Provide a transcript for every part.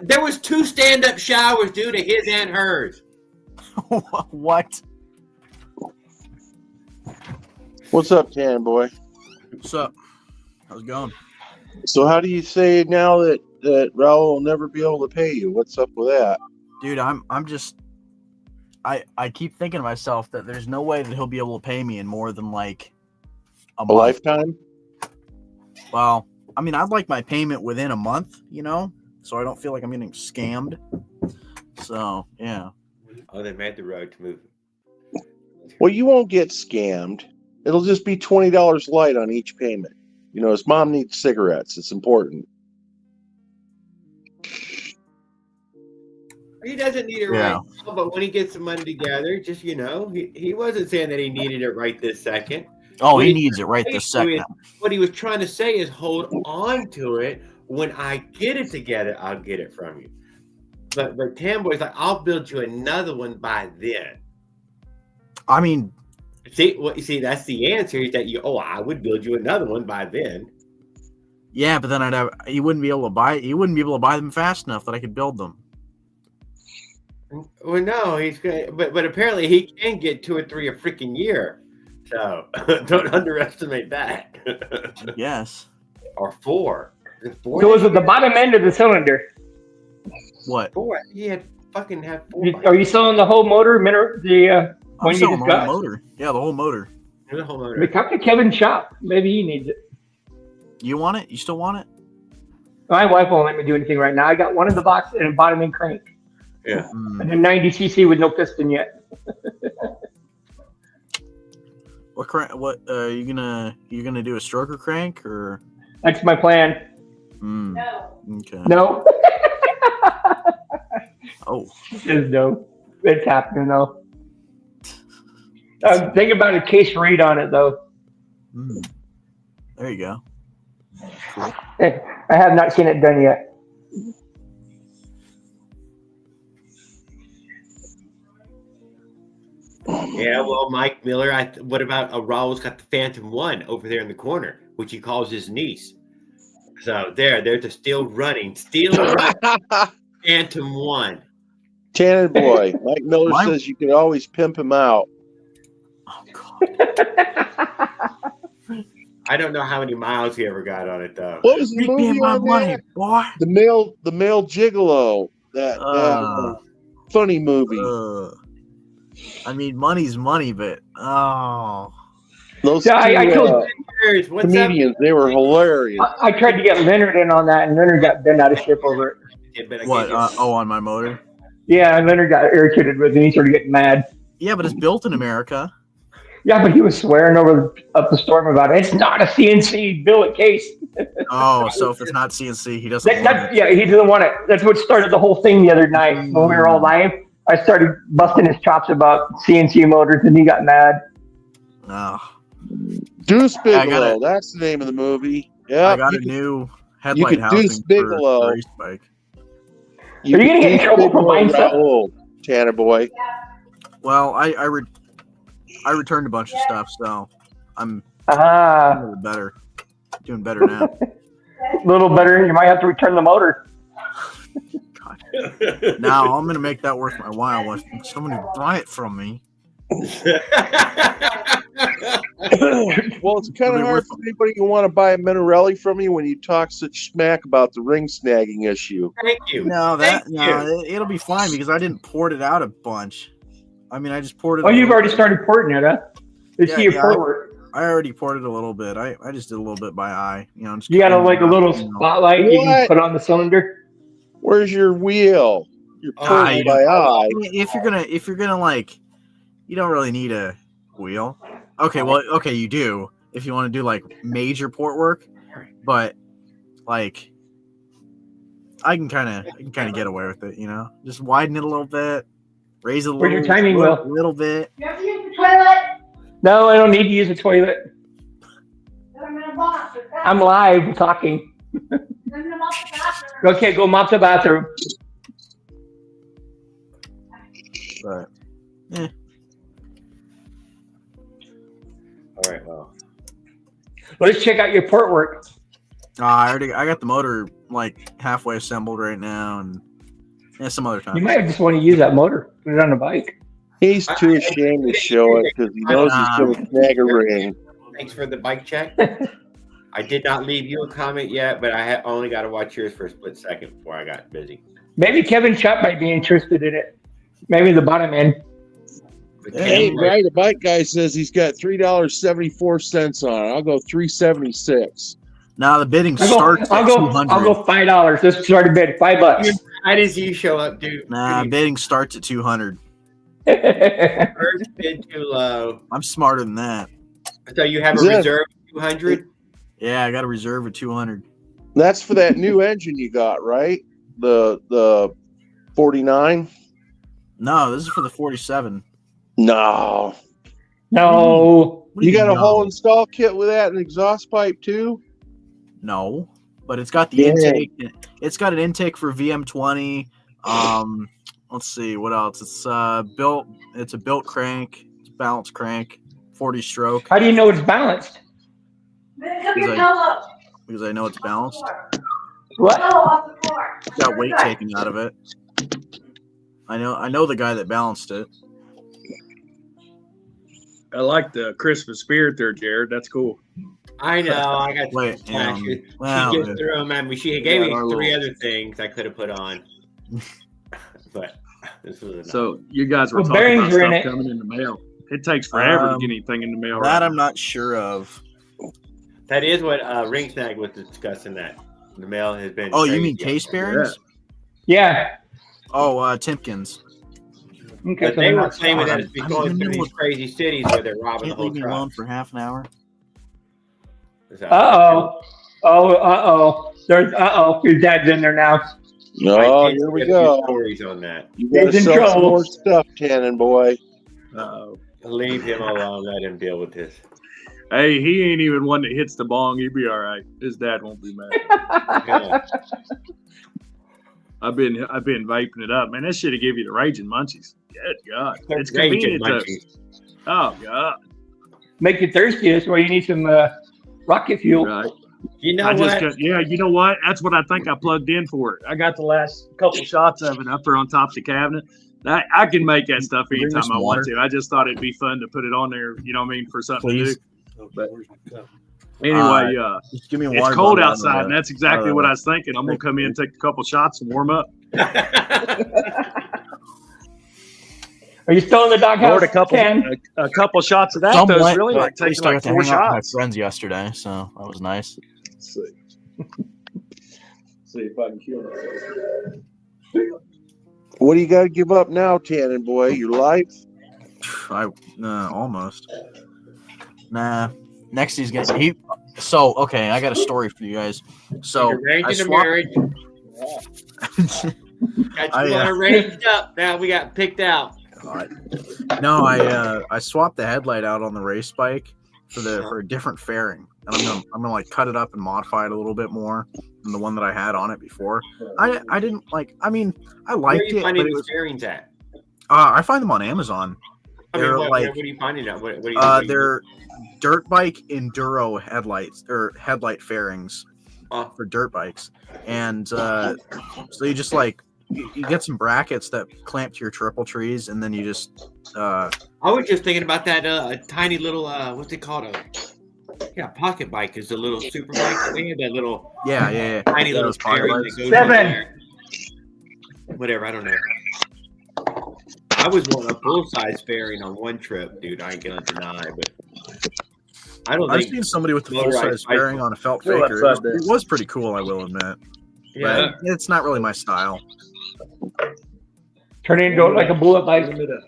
There was 2 stand-up showers due to his and hers. What? What's up, Tan Boy? What's up? How's it going? So how do you say now that Raul will never be able to pay you? What's up with that? Dude, I'm just I keep thinking to myself that there's no way that he'll be able to pay me in more than like A lifetime? Well, I mean, I'd like my payment within a month, you know, so I don't feel like I'm getting scammed. So, yeah. Oh, they made the road to move. Well, you won't get scammed. It'll just be $20 light on each payment. You know, his mom needs cigarettes. It's important. He doesn't need it right now, but when he gets the money together, just, you know, he wasn't saying that he needed it right this second. Oh, he needs it right this second. What he was trying to say is hold on to it. When I get it together, I'll get it from you. But Tamboy's like, I'll build you another one by then. I mean, see, that's the answer is that I would build you another one by then. Yeah, but then he wouldn't be able to buy them fast enough that I could build them. Well, no, he's good, but apparently he can get 2 or 3 a freaking year. So don't underestimate that. Yes. Or 4. So was it the bottom end of the cylinder? What? 4. He had 4. Are you selling the whole motor? I'm selling the whole motor. Yeah, the whole motor. The whole motor. Come to Kevin's shop. Maybe he needs it. You want it? You still want it? My wife won't let me do anything right now. I got one in the box and a bottom end crank. Yeah. And a 90cc with no piston yet. What crank? What you gonna do a stroker crank or? That's my plan. No. Okay. No. Oh. Says no. It's happening though. Think about a case read on it though. There you go. Cool. I have not seen it done yet. Yeah, well, Mike Miller, what about Raul's got the Phantom 1 over there in the corner, which he calls his niece. So they're just still running Phantom 1. Tanner Boy, Mike Miller says you can always pimp him out. Oh, God. I don't know how many miles he ever got on it, though. What was the movie on money, boy? The male Gigolo. That funny movie. I mean, money's money, but those comedians, they were hilarious. I tried to get Leonard in on that, and Leonard got bent out of shape over it. What? On my motor? Yeah, and Leonard got irritated with it, and he started getting mad. Yeah, but it's built in America. Yeah, but he was swearing up the storm about it. It's not a CNC billet case. Oh, so if it's not CNC, he doesn't want it. Yeah, he doesn't want it. That's what started the whole thing the other night when we were all live. I started busting his chops about CNC motors, and he got mad. Oh. Deuce Bigelow, that's the name of the movie. Yeah, I got a new headlight housing Deuce Bigelow. for race bike. Are you going to get in trouble for buying stuff? Tanner Boy. Well, I returned a bunch of stuff, so I'm doing better now. A little better. You might have to return the motor. God. Now I'm gonna make that worth my while. If somebody buy it from me. Well, it's kind of hard for anybody who want to buy a Minarelli from you when you talk such smack about the ring snagging issue. Thank you. It'll be fine because I didn't port it out a bunch. I mean, I just ported. Oh, you've already started porting it, huh? I already ported a little bit. I just did a little bit by eye. You know, you got a little spotlight you can put on the cylinder. Where's your wheel? You're porting by eye. If you're gonna like, you don't really need a wheel. Okay, you do if you want to do like major port work, but like I can kind of get away with it, you know. Just widen it a little bit, raise it a your timing little bit. You have to use the toilet? No, I don't need to use the toilet. I'm live talking. Okay, go mop the bathroom. But all right, well, let's check out your port work. I got the motor like halfway assembled right now, and some other time. You might just want to use that motor. Put it on the bike. He's too ashamed to show it because he knows he's going to snag a ring. Thanks for the bike check. I did not leave you a comment yet, but I only got to watch yours for a split second before I got busy. Maybe Kevin Shutt might be interested in it. Maybe the bottom end. Hey, right, the bike guy says he's got $3.74 on it. I'll go $3.76. Now the bidding starts at $200. I'll go $5. Let's start a bid. $5. I didn't see you show up, dude. Nah, bidding starts at $200. First bid too low. I'm smarter than that. So you have a reserve of 200? Yeah, I got a reserve of 200. That's for that new engine you got, right? The 49? No, this is for the 47. No. No. You got a whole install kit with that and exhaust pipe too? No, but it's got the intake. It's got an intake for VM20. Let's see what else. It's built. It's a built crank. It's a balanced crank. 40 stroke. How do you know it's balanced? Because I know it's balanced. What? It's got weight taken out of it. I know the guy that balanced it. I like the Christmas spirit there, Jared. That's cool. I know. I got Wait, she just threw them at me. She gave me three other things I could have put on. But this was so you guys were Well, talking about bearings are in stuff coming in the mail. It takes forever to get anything in the mail. That Right? I'm not sure of. That is what Ring Snag was discussing. That the mail has been. Oh, you crazy. mean case bearings? Yeah. Oh, Timkins. Okay. But they were claiming that I'm it's because in the of middle these crazy cities where they're robbing the Can't whole leave me alone truck. for half an hour. Oh. Your dad's in there now. No, here we go. Stories on that. You got to He's in sell some trouble. more stuff, Cannon boy. Leave him alone. Let him deal with this. Hey, he ain't even one that hits the bong. He'd be all right. His dad won't be mad. Yeah. I've been vaping it up, man. That should have give you the raging munchies. Good God, it's Raging convenient. To, munchies. oh God, Make you thirsty. That's why you need some rocket fuel. right. You know I just what? got, yeah, you know what? That's what I think I plugged in for it. I got the last couple shots of it up there on top of the cabinet. I can make that stuff Bring me anytime some I want water. to. I just thought it'd be fun to put it on there, you know what I mean, for something Please. to do. But anyway, Just give me a it's water cold bottle outside, and that's exactly what I was thinking. I'm going to come in and take a couple shots and warm up. Are you still in the doghouse? Poured Ken? a couple shots of that, though. It's really like At least taking I like got to 4 hang out with my shots. friends yesterday, so that was nice. Let's see. See if I can kill myself. What do you got to give up now, Cannon boy? Your life? Almost. Nah. Next he's gonna okay, I got a story for you guys. So arranging I a swapped- marriage. Got you all arranged up. Now we got picked out. No, I swapped the headlight out on the race bike for a different fairing, and I'm gonna like cut it up and modify it a little bit more than the one that I had on it before. I didn't like. I mean, I liked Where are you it, but finding it these was. bearings at? I find them on Amazon. I mean, They're what like are you finding out? What are you they're dirt bike enduro headlights or headlight fairings for dirt bikes, and so you just like you get some brackets that clamp to your triple trees, and then you just. I was just thinking about that tiny little what's it called? Pocket bike is a little super bike thing. That little Yeah. tiny little Those pocket fairing bikes. that goes 7. on there. Whatever, I don't know. I was on a full size fairing on one trip, dude. I ain't gonna deny, but I don't I've think. seen somebody with the full motorized size bike- fairing on a felt Well, faker. that's not It was pretty cool, I will admit. Yeah, But it's not really my style. Turn it into like a bullet bike. Warm it up.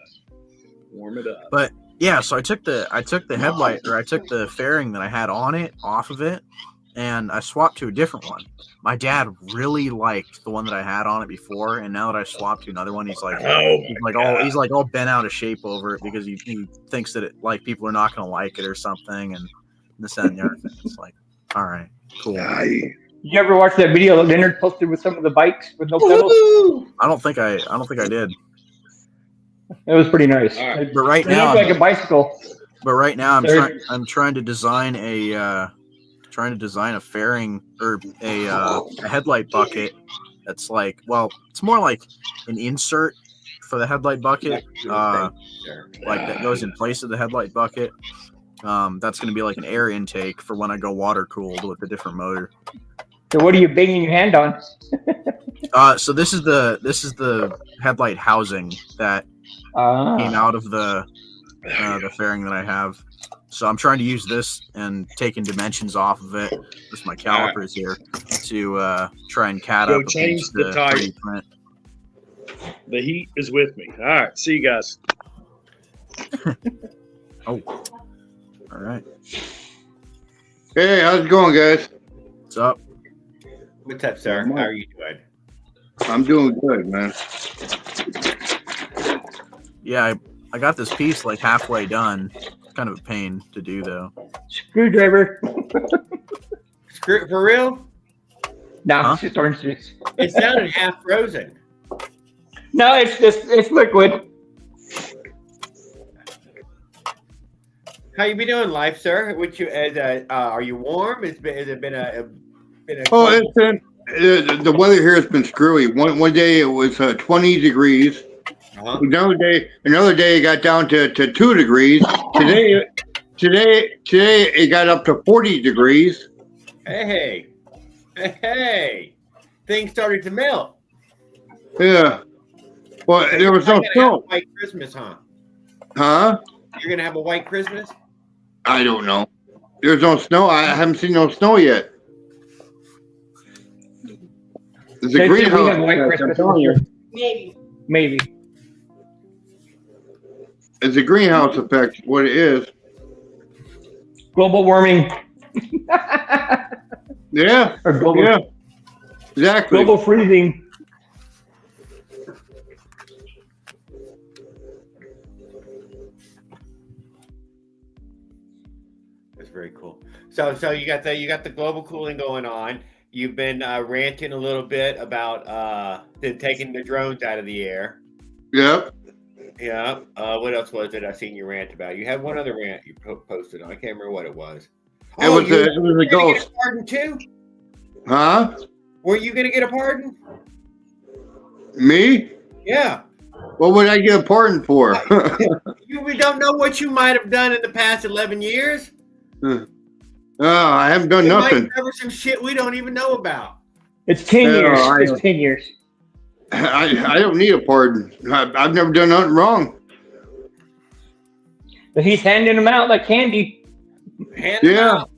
Warm it up. But yeah, so I took the headlight or I took the fairing that I had on it off of it, and I swapped to a different one. My dad really liked the one that I had on it before, and now that I swapped to another one, he's like all bent out of shape over it because he thinks that like people are not going to like it or something, and this that, and the other thing. It's like, all right, cool. Did you ever watch that video that Leonard posted with some of the bikes with no pedals? I don't think I did. It was pretty nice. right. But right It now, looked like a bicycle. I'm trying to design a fairing or a headlight bucket that's like, well, it's more like an insert for the headlight bucket, like that goes in place of the headlight bucket. That's going to be like an air intake for when I go water cooled with a different motor. So what are you banging your hand on? So this is the headlight housing that came out of the fairing that I have. So I'm trying to use this and taking dimensions off of it with my calipers here to try and cat Go up change against the the tire. 3D print. The heat is with me. All right. See you guys. Oh, all right. Hey, how's it going, guys? What's up? What's up, sir? How are you doing? I'm doing good, man. Yeah, I got this piece like halfway done. It's kind of a pain to do though. Screwdriver. Screw for real? No, Huh? it's just orange juice. It sounded half frozen. No, it's liquid. How you been doing, life, sir? Which you are you warm? Has it been a Oh, it's been the weather here has been screwy. One day it was 20 degrees. uh-huh. Another day it got down to 2 degrees. Today it got up to 40 degrees. Hey, things started to melt. Yeah. Well, there was You're no gonna have a snow. white Christmas, huh? Huh? You're gonna have a white Christmas? I don't know. There's no snow. I haven't seen no snow yet. There's a They say we greenhouse. have white Christmas I'm telling you. Maybe. It's a greenhouse effect. What it is. Global warming. Yeah. Or global, Yeah. Exactly. global freezing. That's very cool. So you got the global cooling going on. You've been ranting a little bit about taking the drones out of the air. Yep. Yeah. What else was it I seen you rant about? You had one other rant you posted on. I can't remember what it was. It was you a were gonna ghost. get a pardon too? Huh? Were you gonna get a pardon? Me? Yeah. What would I get a pardon for? We don't know what you might have done in the past 11 years. I haven't done You nothing. might cover some shit we don't even know about. It's 10 No, years. I It's don't. 10 years. I don't need a pardon. I've never done nothing wrong. But he's handing them out like candy. Hand them Yeah. out.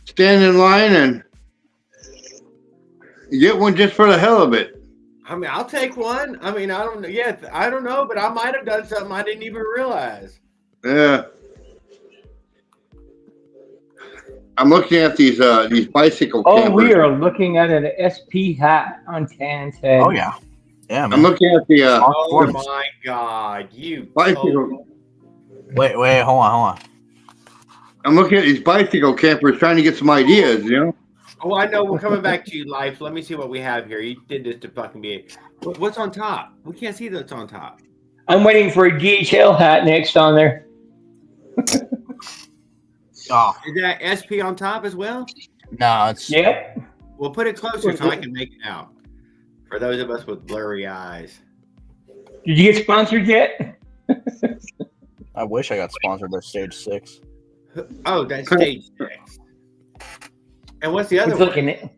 Stand in line and get one just for the hell of it. I mean, I'll take one. I mean, I don't know. Yeah, I don't know, but I might have done something I didn't even realize. Yeah. I'm looking at these bicycle Oh, campers. we are looking at an SP hat on Tan's head. Oh yeah, yeah, man. I'm looking at the Oh Performance. my God, you bicycle. Wait, hold on. I'm looking at these bicycle campers trying to get some ideas, you know? Oh, I know. We're coming back to you, Life. Let me see what we have here. You did this to fucking be. What's on top? We can't see what's on top. I'm waiting for a DHL hat next on there. Oh Is that SP on top as well? no, it's Yep. We'll put it closer so I can make it out. For those of us with blurry eyes. Did you get sponsored yet? I wish I got sponsored by Stage 6. Oh, that's stage 6. And what's the other Who's one? looking at?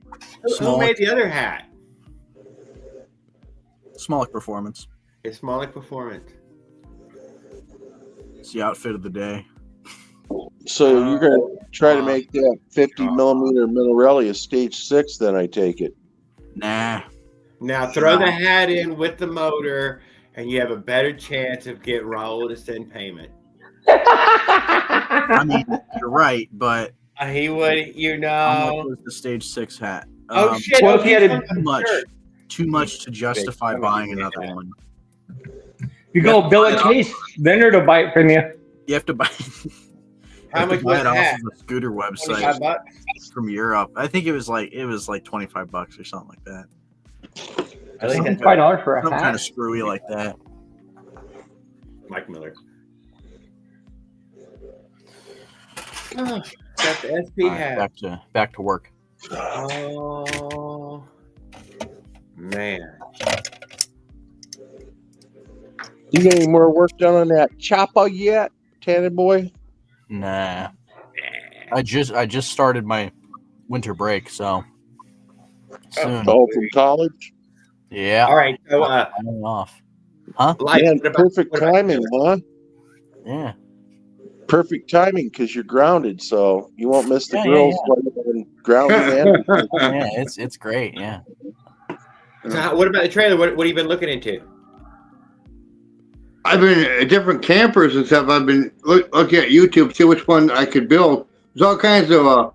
Who made the other hat? Smolik Performance. It's Smolik Performance. It's the outfit of the day. So you're going to try to make that 50 millimeter Minarelli a stage 6, then I take it. Nah. Now throw the hat in with the motor, and you have a better chance of getting Raul to send payment. I mean, you're right, but He would, you how much know. was the Stage 6 hat? Oh shit! Well, if he had a- Too much to justify buying another one. You go Bill and Chase, vendor to buy it from you. You have to buy. How much was it the off hat? of the scooter 25 website bucks. from Europe? I think it was like $25 or something like that. I think that's $5 for a Something kind hat. of screwy like that. Mike Miller. Oh, got the SP All right, hat. back to work. Oh man. You got any more work done on that chopper yet, Tanner boy? Nah. I just started my winter break, so soon. Oh, from college? Yeah. All right. So, I'm off. Huh? like, Man, what about- perfect what about timing, you? huh? Yeah. Perfect timing because you're grounded, so you won't miss the Yeah, girls while you're in grounded. And Yeah, it's great. Yeah. So what about the trailer? What have you been looking into? I've been at different campers and stuff. I've been looking at YouTube, see which one I could build. There's all kinds of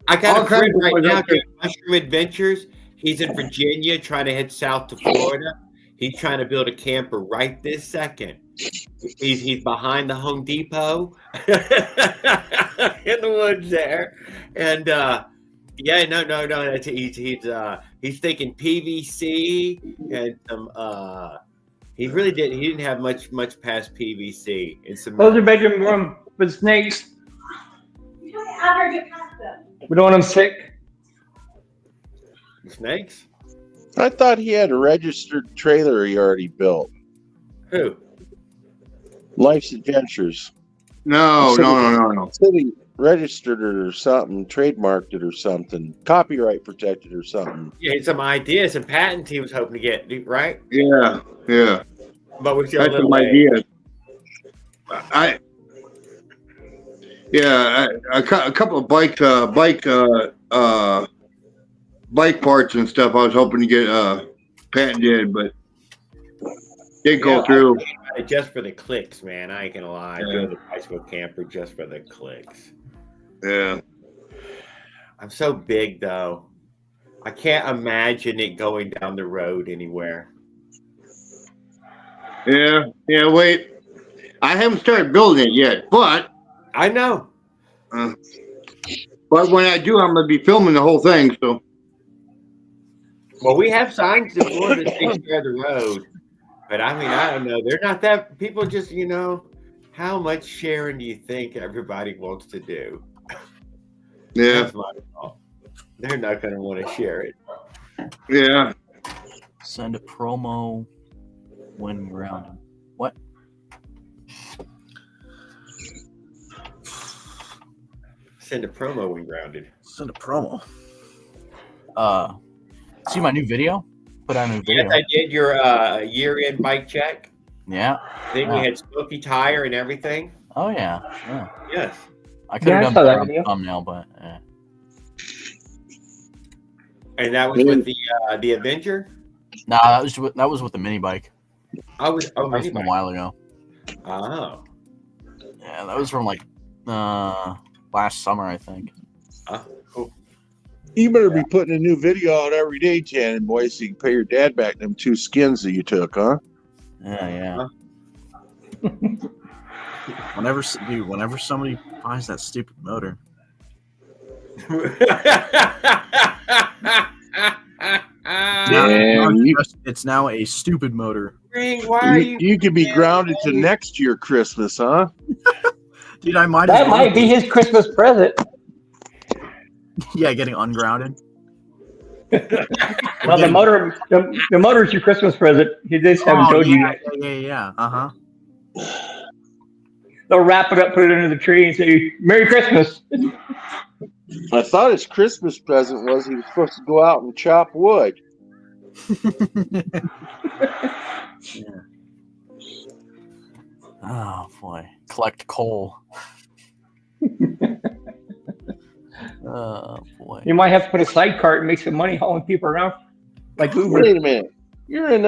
I got all a friend kinds of right ones now out there. doing Mushroom Adventures. He's in Virginia trying to head south to Florida. He's trying to build a camper right this second. He's behind the Home Depot in the woods there. And yeah, no. That's, he's thinking PVC and some he didn't have much past PVC and some Those are bedroom room for the snakes. We don't want them sick. snakes. I thought he had a registered trailer he already built. Who? Life's Adventures. No. Said he registered it or something, trademarked it or something, copyright protected or something. Yeah, he had some ideas, some patents he was hoping to get, right? Yeah. But we're still a That's little some late. ideas. A couple of bike parts and stuff. I was hoping to get patented, but didn't go Yeah, through. Just for the clicks, man. I ain't gonna lie. Yeah. Doing the bicycle camper just for the clicks. Yeah. I'm so big though. I can't imagine it going down the road anywhere. Yeah. Wait, I haven't started building it yet, but I know. when I do, I'm gonna be filming the whole thing. So Well, we have signs in Florida that take care of the road. But I mean, I don't know. They're not that people just, how much sharing do you think everybody wants to do? yeah, That's my fault. They're not going to want to share it. yeah. Send a promo when grounded. What? Send a promo when grounded. Send a promo. See my new video? Put out a new Yes, video. I did your year-end bike check. Yeah. Then we had Smoky Tire and everything. Oh yeah. Yes. I could have Yeah, I done saw that better on the video. thumbnail, but And that was with the Avenger. nah, that was with the mini bike. That was That was from a while ago. Oh. Yeah, that was from like last summer, I think. Cool. You better be putting a new video out every day, Tanner boy, so you can pay your dad back them 2 skins that you took, huh? Yeah. Whenever somebody buys that stupid motor, it's now a stupid motor. Ring, why are you? You could be grounded to next year Christmas, huh? Dude, I might. That might be his Christmas present. Yeah, getting ungrounded. Well, the motor's your Christmas present. He just haven't told you yet. Yeah. Uh huh. They'll wrap it up, put it under the tree, and say, "Merry Christmas." I thought his Christmas present was he was supposed to go out and chop wood. Oh boy, collect coal. Oh boy. You might have to put a side cart and make some money hauling people around, like Uber. Wait a minute. You're in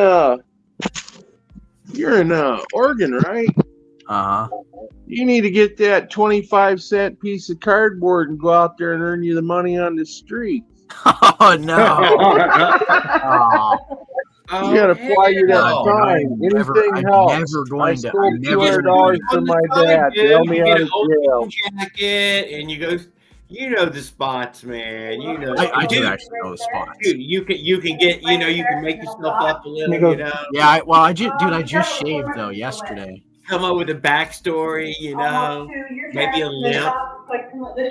Oregon, right? Uh huh. You need to get that 25-cent piece of cardboard and go out there and earn you the money on the street. Oh no. Oh, You gotta fly you that hell. time. Anything I'm helps. never I going to. stole I'm never $200 from my dad. Bail me out of jail. Jacket, and you go. You know the spots, man. You know. I do Dude, actually know the spots. Dude, you can get. You can make yourself up a little. go- You know. Yeah, I just shaved though yesterday. Come up with a backstory. You know. Maybe a limp.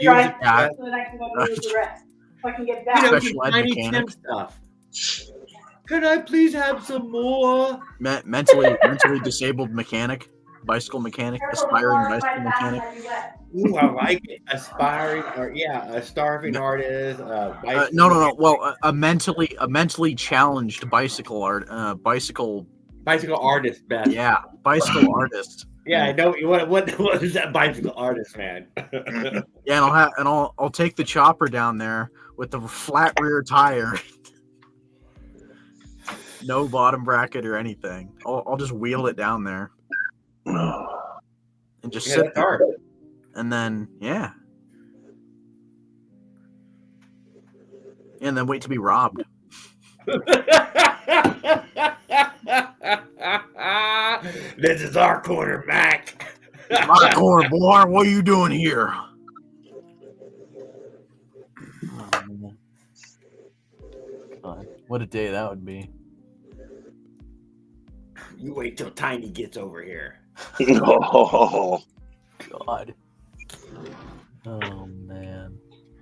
Yeah. Special ed tiny mechanic. Tim stuff. Could I please have some more? Mentally disabled mechanic, bicycle mechanic, aspiring bicycle mechanic. Ooh, I like it. Aspiring, or a starving artist. No. Well, a mentally challenged bicycle bicycle artist, Beth. Yeah, bicycle artist. Yeah, I know. What is that bicycle artist, man? Yeah, and I'll take the chopper down there with the flat rear tire. No bottom bracket or anything. I'll just wheel it down there and just sit that's there. hard. And then and then wait to be robbed. This is our corner, Mac. My corner, boy. What are you doing here? God, what a day that would be. You wait till Tiny gets over here. Oh, God. Oh man.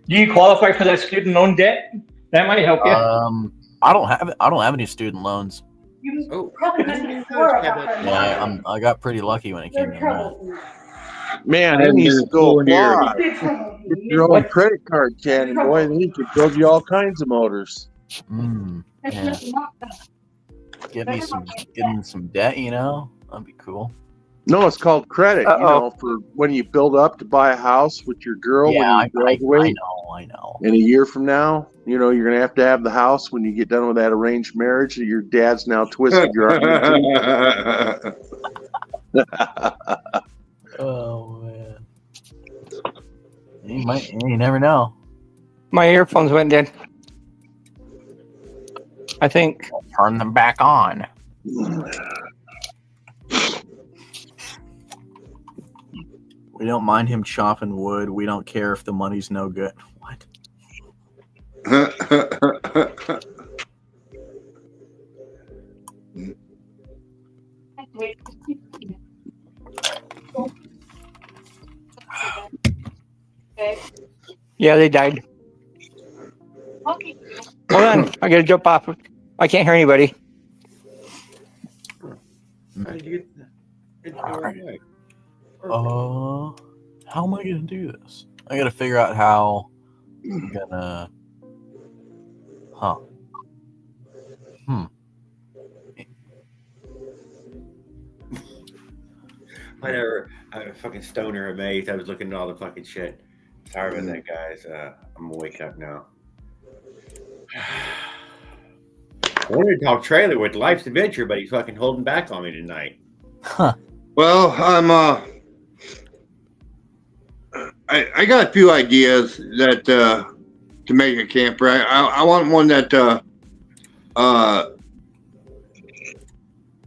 Do you qualify for that student loan debt? That might help you. I don't have any student loans. Oh, Yeah, I got pretty lucky when it came to that. man, it needs to go apply. Get Get your own credit card, Cannon boy. Then you could build you all kinds of motors. Yeah. Get me some debt, That'd be cool. No, it's called credit. For when you build up to buy a house with your girl Yeah, when you graduate. I know. And a year from now, you're gonna have to have the house when you get done with that arranged marriage. Your dad's now twisted your arm. Oh man. You never know. My earphones went dead. I think. Turn them back on. We don't mind him chopping wood. We don't care if the money's no good. What? Yeah, they died. Hold on. I gotta jump off. I can't hear anybody. How did you get that? How am I gonna do this? I gotta figure out how I'm gonna. Whatever. I'm a fucking stoner amazed. I was looking at all the fucking shit. Sorry about that, guys. I'm gonna wake up now. I wanted to talk trailer with Life's Adventure, but he's fucking holding back on me tonight. Well, I'm I got a few ideas that to make a camper. I want one that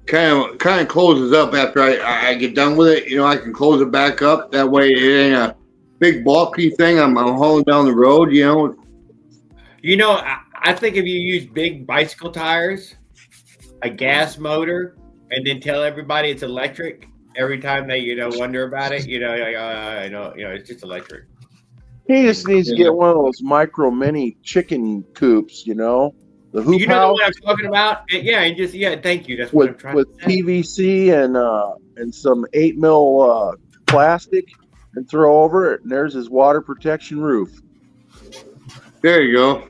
kind of closes up after I get done with it. I can close it back up. That way it ain't a big bulky thing. I'm hauling down the road. I think if you use big bicycle tires, a gas motor, and then tell everybody it's electric every time they wonder about it, it's just electric. He just needs to get one of those micro mini chicken coops, the hoop You know house what I'm talking about? And thank you. That's what I'm with trying to say. PVC and some 8mm plastic, and throw over it, and there's his water protection roof. There you go.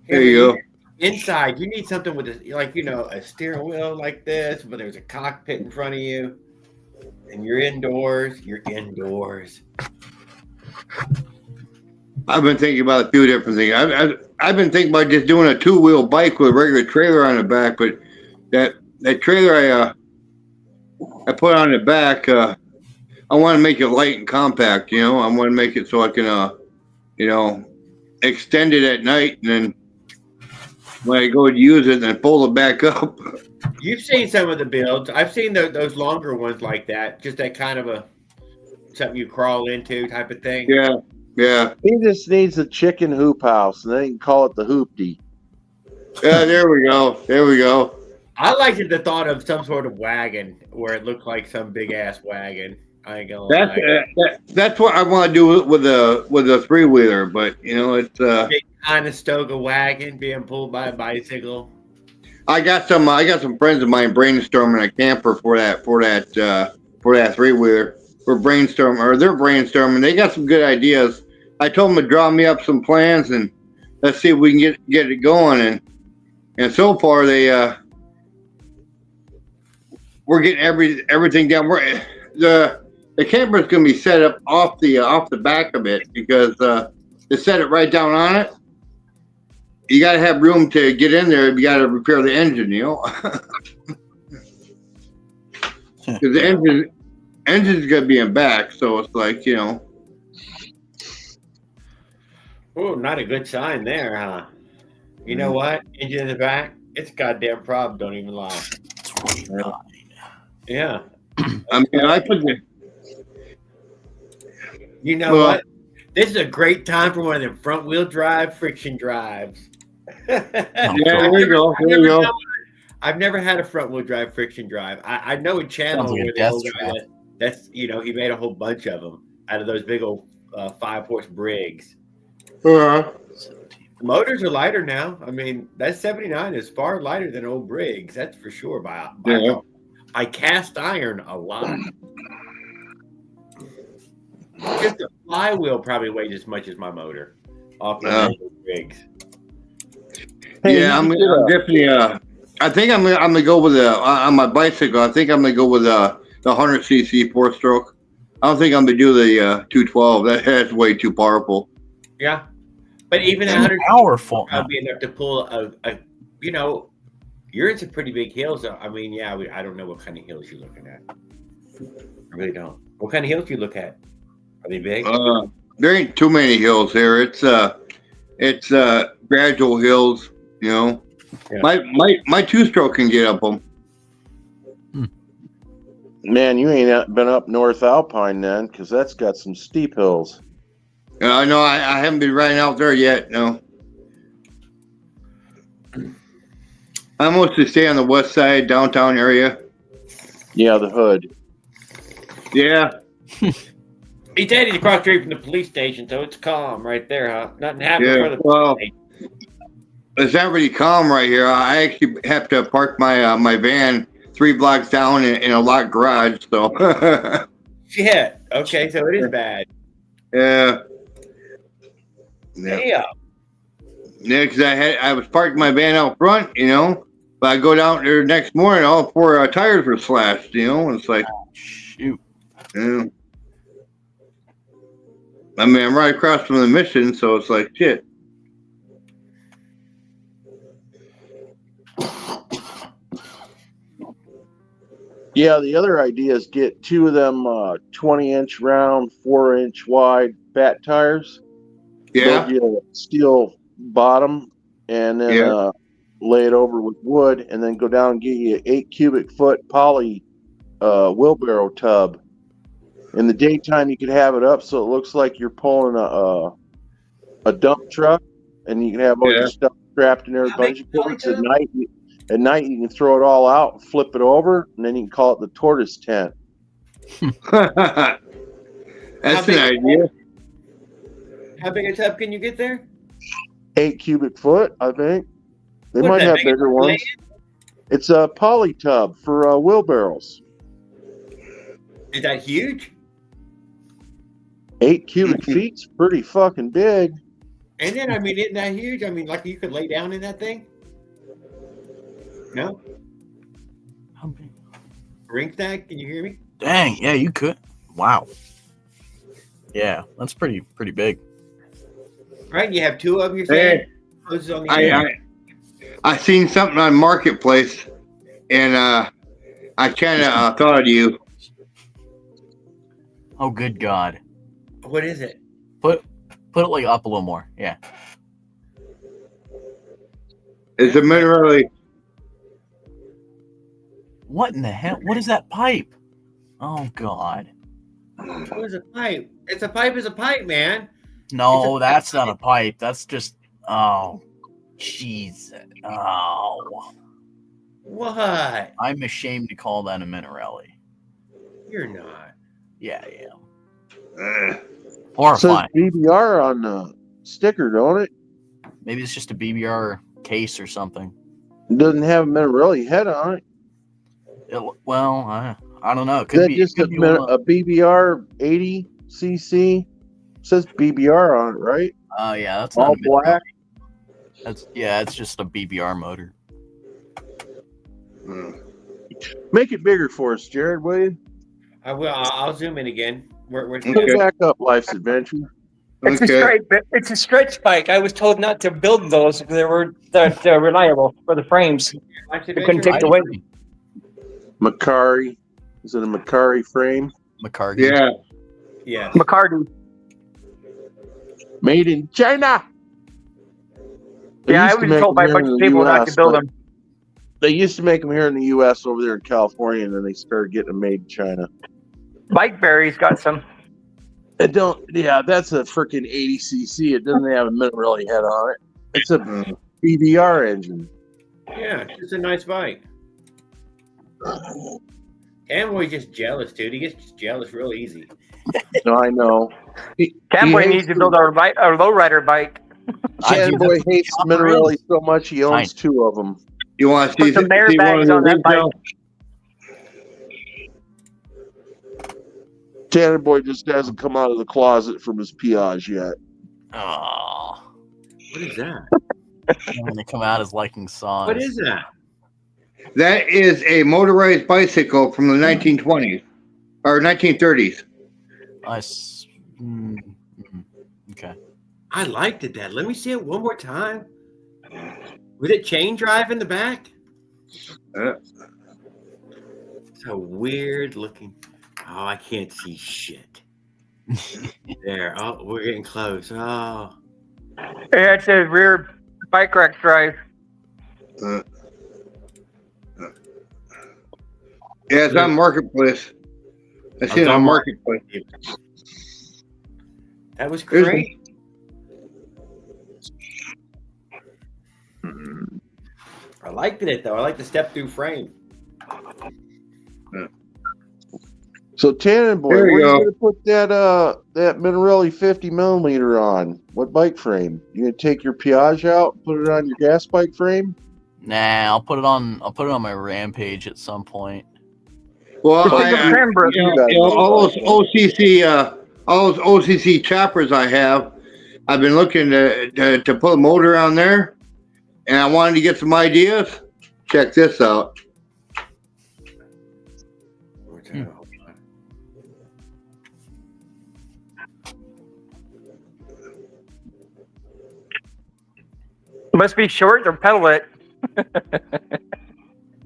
There you go. Inside, you need something with a steering wheel like this, but there's a cockpit in front of you, and you're indoors. I've been thinking about a few different things. I've been thinking about just doing a 2-wheel bike with a regular trailer on the back, but that trailer I put on the back, I want to make it light and compact. I want to make it so I can extend it at night, and then when I go to use it, then pull it back up. You've seen some of the builds. I've seen those longer ones like that. Just that kind of something you crawl into type of thing. Yeah. He just needs a chicken hoop house, and then he can call it the hoopty. Yeah, there we go. I liked the thought of some sort of wagon where it looked like some big ass wagon. I ain't gonna lie. That's what I want to do with a 3-wheeler, but it's Conestoga wagon being pulled by a bicycle. I got some friends of mine brainstorming a camper for that 3-wheeler. They're brainstorming. They got some good ideas. I told them to draw me up some plans and let's see if we can get it going. And so far we're getting everything down. The camper's going to be set up off the back of it because to set it right down on it, you got to have room to get in there. You got to repair the engine, because the engine's going to be in back. So it's like, Oh, not a good sign there, huh? You know what? Engine in the back. It's a goddamn problem. Don't even lie. Yeah. I mean, I put the. You know what? This is a great time for one of them front wheel drive friction drives. Yeah, there you go. There you go. I've never had a front wheel drive friction drive. I know a channel Sounds like a where death the old guy trap. that's he made a whole bunch of them out of those big old 5-horse Briggs. Uh-huh. The motors are lighter now. I mean, that 79 is far lighter than old Briggs. That's for sure. I cast iron a lot. Just the flywheel probably weighs as much as my motor off my old Briggs. Hey, Yeah, I'm definitely. I think I'm gonna go with on my bicycle. I think I'm gonna go with the 100cc 4-stroke. I don't think I'm gonna do the 212. That's way too powerful. Yeah, but even It's 100 powerful. would be enough to pull you're in some pretty big hills. I mean, yeah, I don't know what kind of hills you're looking at. I really don't. What kind of hills do you look at? Are they big? There ain't too many hills here. It's gradual hills. Yeah. My 2-stroke can get up them. Man, you ain't been up North Alpine then, because that's got some steep hills. I know. I haven't been riding out there yet. No. I mostly stay on the west side, downtown area. Yeah, the hood. Yeah. He said he's across the street from the police station, so it's calm right there, huh? Nothing happened Yeah. for the Well, police it's not really calm right here. I actually have to park my van 3 blocks down in a locked garage. So. Shit. Okay, so it is bad. Yeah. Yeah. Yeah, because I was parking my van out front, but I go down there next morning, all 4 tires were slashed, and it's like, Shoot. yeah. I mean, I'm right across from the Mission, so it's like, shit. Yeah, the other idea is get 2 of them 20-inch round, 4-inch wide fat tires. Yeah. Build you a steel bottom and then lay it over with wood and then go down and get you an 8 cubic foot poly wheelbarrow tub. In the daytime, you could have it up so it looks like you're pulling a dump truck, and you can have all your stuff strapped in there with bungee cords. At night, you can throw it all out and flip it over, and then you can call it the tortoise tent. That's an idea. How big a tub can you get there? 8 cubic foot, I think. They What's might that, have big enough bigger to ones. lay It's a poly tub for wheelbarrows. Is that huge? 8 cubic feet's pretty fucking big. And then, I mean, isn't that huge? I mean, like you could lay down in that thing? No? Ring stack, can you hear me? Dang, yeah, you could. Wow. Yeah, that's pretty big. Right? You have 2 of them, you're saying? Hoses on the end. I seen something on Marketplace, and I kind of thought of you. Oh, good God. What is it? Put it like up a little more. Yeah. It's a mineral. What in the hell? What is that pipe? Oh God. What is a pipe? It's a pipe, man. No, that's not a pipe. That's just oh jeez. Oh. What? I'm ashamed to call that a Minarelli. You're not. Yeah, I am. It says Horrifying. BBR on the sticker, don't it? Maybe it's just a BBR case or something. It doesn't have a Minarelli head on it. I don't know. It Is could that be just it could be one of- a BBR 80cc? It says BBR on it, right? Oh yeah, that's All not a Minarelli. black. It's just a BBR motor. Make it bigger for us, Jared, will you? I will. I'll zoom in again. We're Put it back up, Life's Adventure. It's a stretch bike. I was told not to build those because they were that reliable for the frames. They couldn't take the weight. Macari. Is it a Macari frame? McCarty. Yeah. Yeah. McCarty. Made in China. They Yeah, I used to was make told by a them bunch here of in the people not to US, build but them. They used to make them here in the U.S. over there in California, and then they started getting them made in China. Bikeberry's got some. It don't. Yeah, that's a freaking 80cc. It doesn't have a Minarelli head on it. It's a BBR engine. Yeah, it's a nice bike. Camboy's just jealous, dude. He gets jealous real easy. No, I know. Camboy needs to build a lowrider bike. Fanboy hates Minarelli so much he owns two of them. You want to Put see some see one airbags of the on that retail- Tanner Boy just hasn't come out of the closet from his Piage yet. Oh, What is that? when they come out as liking songs. What is that? That is a motorized bicycle from the 1920s or 1930s. Okay. I liked it, Dad. Let me see it one more time. Was it chain drive in the back? It's a weird looking. Oh, I can't see shit. There. Oh, we're getting close. Oh. Yeah, it's a rear bike rack drive. Yeah, it's on Marketplace. I see it on Marketplace. That was great. I liked it though. I like the step through frame. So Tanner Boy, There where you are you go. gonna put that Minarelli 50mm on? What bike frame? You gonna take your Piage out and put it on your gas bike frame? Nah, I'll put it on my Rampage at some point. Well, Just like a Cranbrook. all those OCC choppers I have, I've been looking to put a motor on there, and I wanted to get some ideas. Check this out. Must be short or pedal it.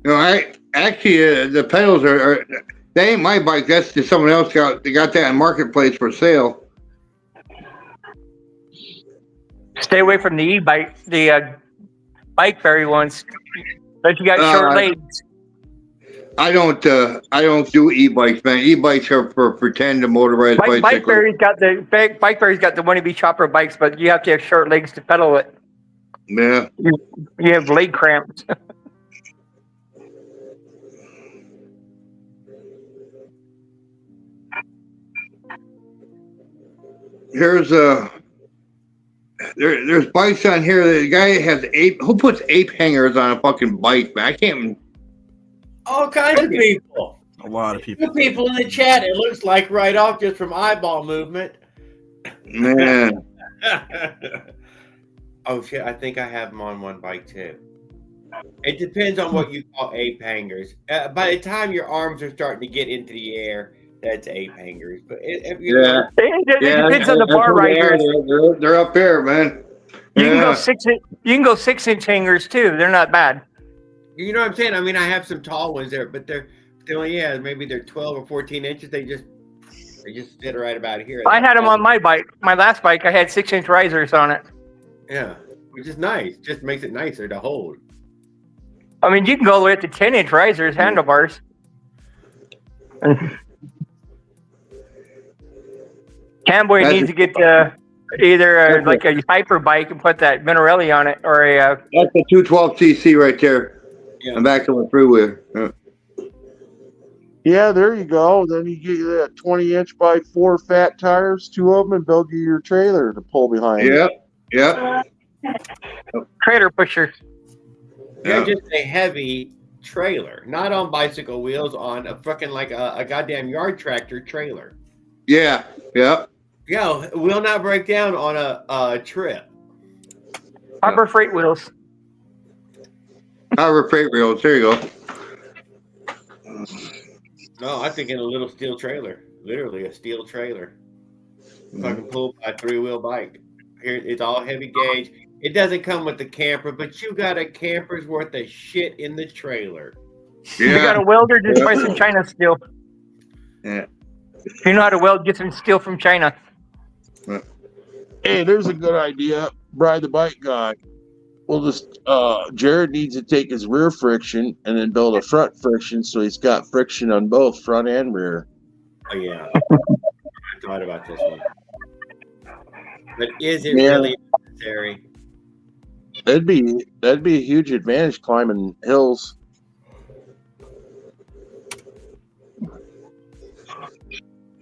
I actually the pedals are they ain't my bike. That's just someone else they got that in Marketplace for sale. Stay away from the e-bike, the Bikeberry ones. But you got short legs. I don't do e-bikes, man. E-bikes are for pretend to motorized bicycles. Bikeberry's got the wannabe chopper bikes, but you have to have short legs to pedal it. Yeah. You have leg cramps. Here's there's bikes on here. The guy has who puts ape hangers on a fucking bike, man? I can't. All kinds of people. A lot of people. Good people in the chat. It looks like right off just from eyeball movement. Man. Oh shit! I think I have them on one bike too. It depends on what you call ape hangers. By the time your arms are starting to get into the air, that's ape hangers. But if you know, It depends on the bar riders. They're up there, man. You can go 6 inch. You can go 6-inch hangers too. They're not bad. you know what I'm saying? I mean, I have some tall ones there, but they're only maybe they're 12 or 14 inches. They just sit right about here. I had them on my bike. My last bike, I had 6-inch risers on it. Yeah, which is nice. Just makes it nicer to hold. I mean, you can go all the way up to 10-inch risers, handlebars. Camboy needs to get either like a hyper bike and put that Minarelli on it, or a. That's a 212cc right there. Yeah. I'm back on the freeway. Yeah, there you go. Then you get you that 20-inch by 4 fat tires, 2 of them, and build you your trailer to pull behind. Yep. Yep. Trailer pusher. They're just a heavy trailer, not on bicycle wheels, on a fucking like a goddamn yard tractor trailer. Yeah. Yeah. Yeah, will not break down on a trip. Harbor Freight wheels. Harbor Freight Wheels. There you go. No, I'm thinking a little steel trailer. Literally a steel trailer. Fucking pulled by a 3-wheel bike. Here, it's all heavy gauge. It doesn't come with the camper, but you got a camper's worth of shit in the trailer. You got a welder, just buy some China steel. Yeah. If you know how to weld, get some steel from China. Hey, there's a good idea. Bribe the bike guy. We'll just Jared needs to take his rear friction and then build a front friction so he's got friction on both front and rear. Oh yeah. I thought about this one. But is it really necessary? That'd be a huge advantage climbing hills.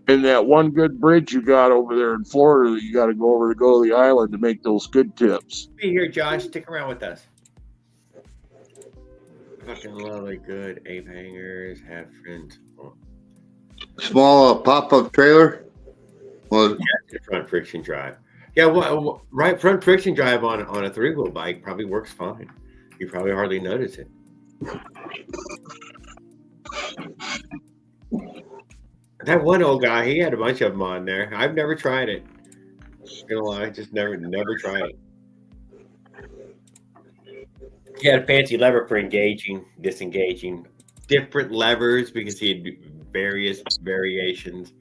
And that one good bridge you got over there in Florida that you got to go over to go to the island to make those good tips. Be here, Josh. Stick around with us. Fucking lovely, good ape hangers, have friends. Oh, Small pop-up trailer. Well, yeah, front friction drive. Yeah, well, right front friction drive on a 3-wheel bike probably works fine. You probably hardly notice it. That one old guy, he had a bunch of them on there. I've never tried it. Gonna lie, just never tried it. He had a fancy lever for engaging, disengaging, different levers because he had various variations.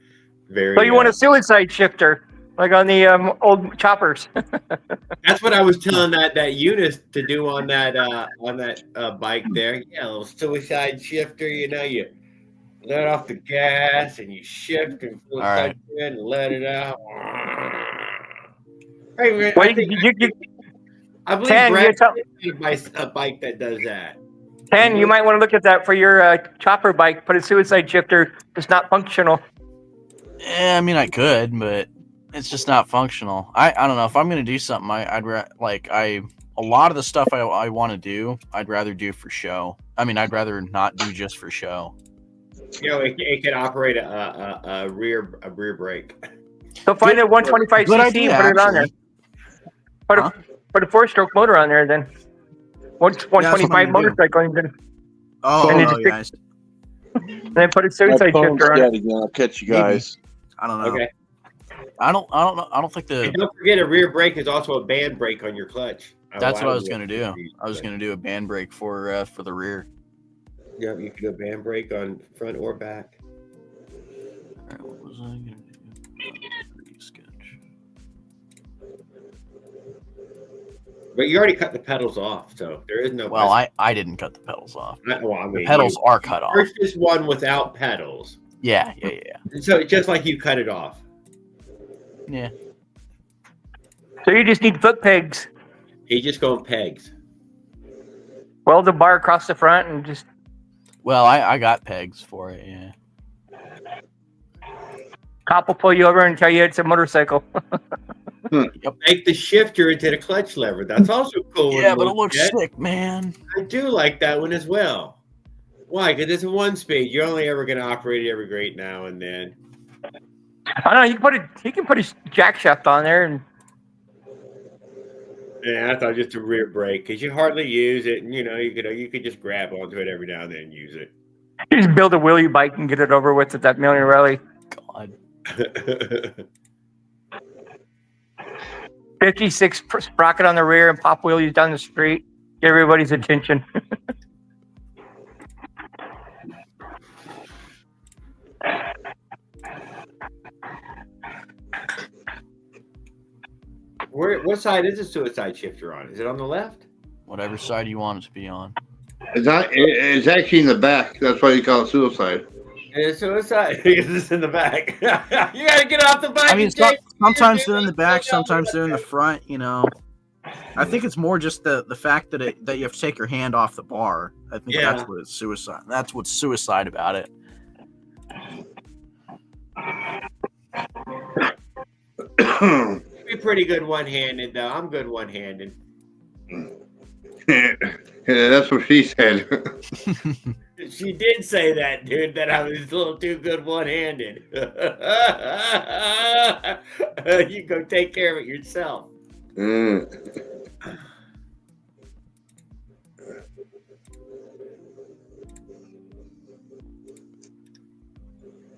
So you want a suicide shifter, like on the old choppers? That's what I was telling that Eunice to do on that bike there. Yeah, a little suicide shifter. You know, you let off the gas and you shift and feel right. and let it out. Hey, man, Well, I believe Tan, Brad a bike that does that. Tan, you might want to look at that for your chopper bike. Put a suicide shifter. It's not functional. Yeah, I mean, I could, but it's just not functional. I don't know if I'm gonna do something. A lot of the stuff I want to do, I'd rather do for show. I mean, I'd rather not do just for show. You know, it can operate a rear brake. So find a 125 Good cc idea, and put it on there. actually. Put a 4-stroke motor on there then. 125 gonna motorcycle engine. Oh, And no, guys. And then put a My suicide phone's shifter on dead it. again. I'll catch you guys. I don't know. Okay. I don't know. I don't think And don't forget, a rear brake is also a band brake on your clutch. that's what I was gonna do. I was gonna do a band brake for the rear. Yeah, you can do a band brake on front or back. All right, what was I gonna do? Sketch. But you already cut the pedals off, so there is no. Well, I didn't cut the pedals off. I mean, The pedals are cut off. purchased one without pedals, Yeah. so just like you cut it off. Yeah. So you just need foot pegs. He just going pegs. Weld the bar across the front and just. Well, I got pegs for it. Yeah. Cop will pull you over and tell you it's a motorcycle. Make the shifter into the clutch lever. That's also cool. Yeah, but it looks sick, man. I do like that one as well. Why? Because it's a 1-speed. You're only ever going to operate it every great now and then. I don't know. He can put his jack shaft on there and. Yeah, I thought just a rear brake because you hardly use it, and you could just grab onto it every now and then and use it. You just build a wheelie bike and get it over with at that Million Rally. God. 56 sprocket on the rear and pop wheelies down the street. Get everybody's attention. What side is the suicide shifter on? Is it on the left? Whatever side you want it to be on. it's actually in the back. That's why you call it suicide. It's suicide because it's in the back. You gotta get off the bike. I mean, sometimes they're in the back, sometimes they're in the front. I think it's more just the fact that you have to take your hand off the bar. I think that's what it's suicide. That's what's suicide about it. Be pretty good one-handed though. I'm good one-handed. Yeah, that's what she said. She did say that, dude, that I was a little too good one-handed. You go take care of it yourself.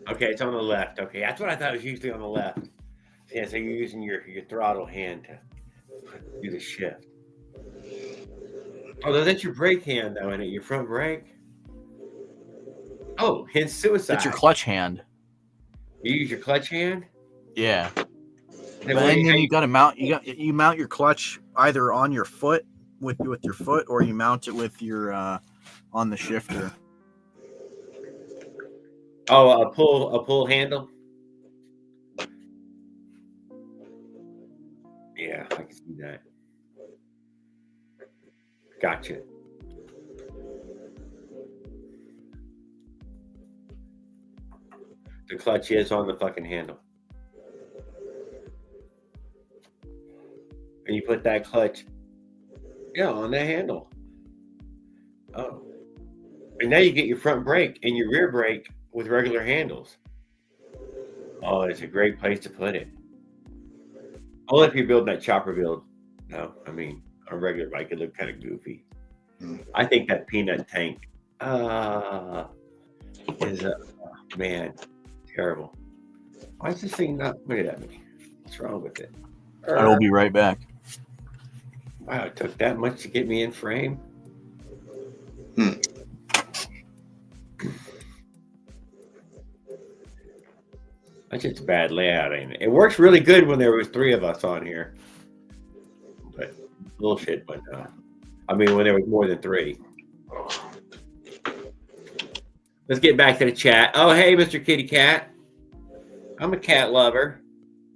Okay, it's on the left. Okay, that's what I thought it was usually on the left. Yeah, so you're using your throttle hand to do the shift. Oh, that's your brake hand, though, isn't it? Your front brake? Oh, hence suicide. It's your clutch hand. You use your clutch hand? Yeah. Then But what do then you- you gotta mount. You mount your clutch either on your foot with your foot, or you mount it with your on the shifter. Oh, a pull handle? Yeah, I can see that. Gotcha. The clutch is on the fucking handle. And you put that clutch, on the handle. Oh. And now you get your front brake and your rear brake with regular handles. Oh, it's a great place to put it. Only if you're building that chopper build. No, I mean, a regular bike could look kind of goofy. I think that peanut tank is, man, terrible. Why is this thing not pointed at me? What's wrong with it? I will be right back. Wow, it took that much to get me in frame. That's just bad layout, ain't it? It works really good when there was 3 of us on here. But bullshit, but I mean when there was more than 3. Let's get back to the chat. Oh, hey, Mr. Kitty Cat. I'm a cat lover.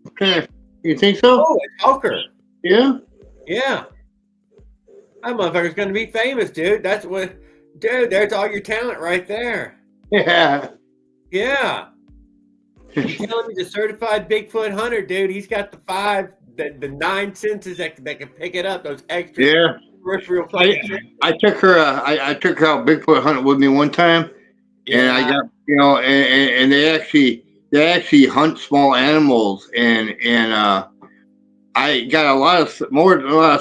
Okay, you think so? Oh, it's Hulker. Yeah. Yeah. That motherfucker's gonna be famous, dude. That's what, dude. There's all your talent right there. Yeah. Yeah. You telling me the certified Bigfoot hunter, dude? He's got the 9 senses that can pick it up. Those extra. Yeah. Real fucking shit. I took her. I took her out Bigfoot hunting with me one time, and I got and they actually hunt small animals, and I got a lot of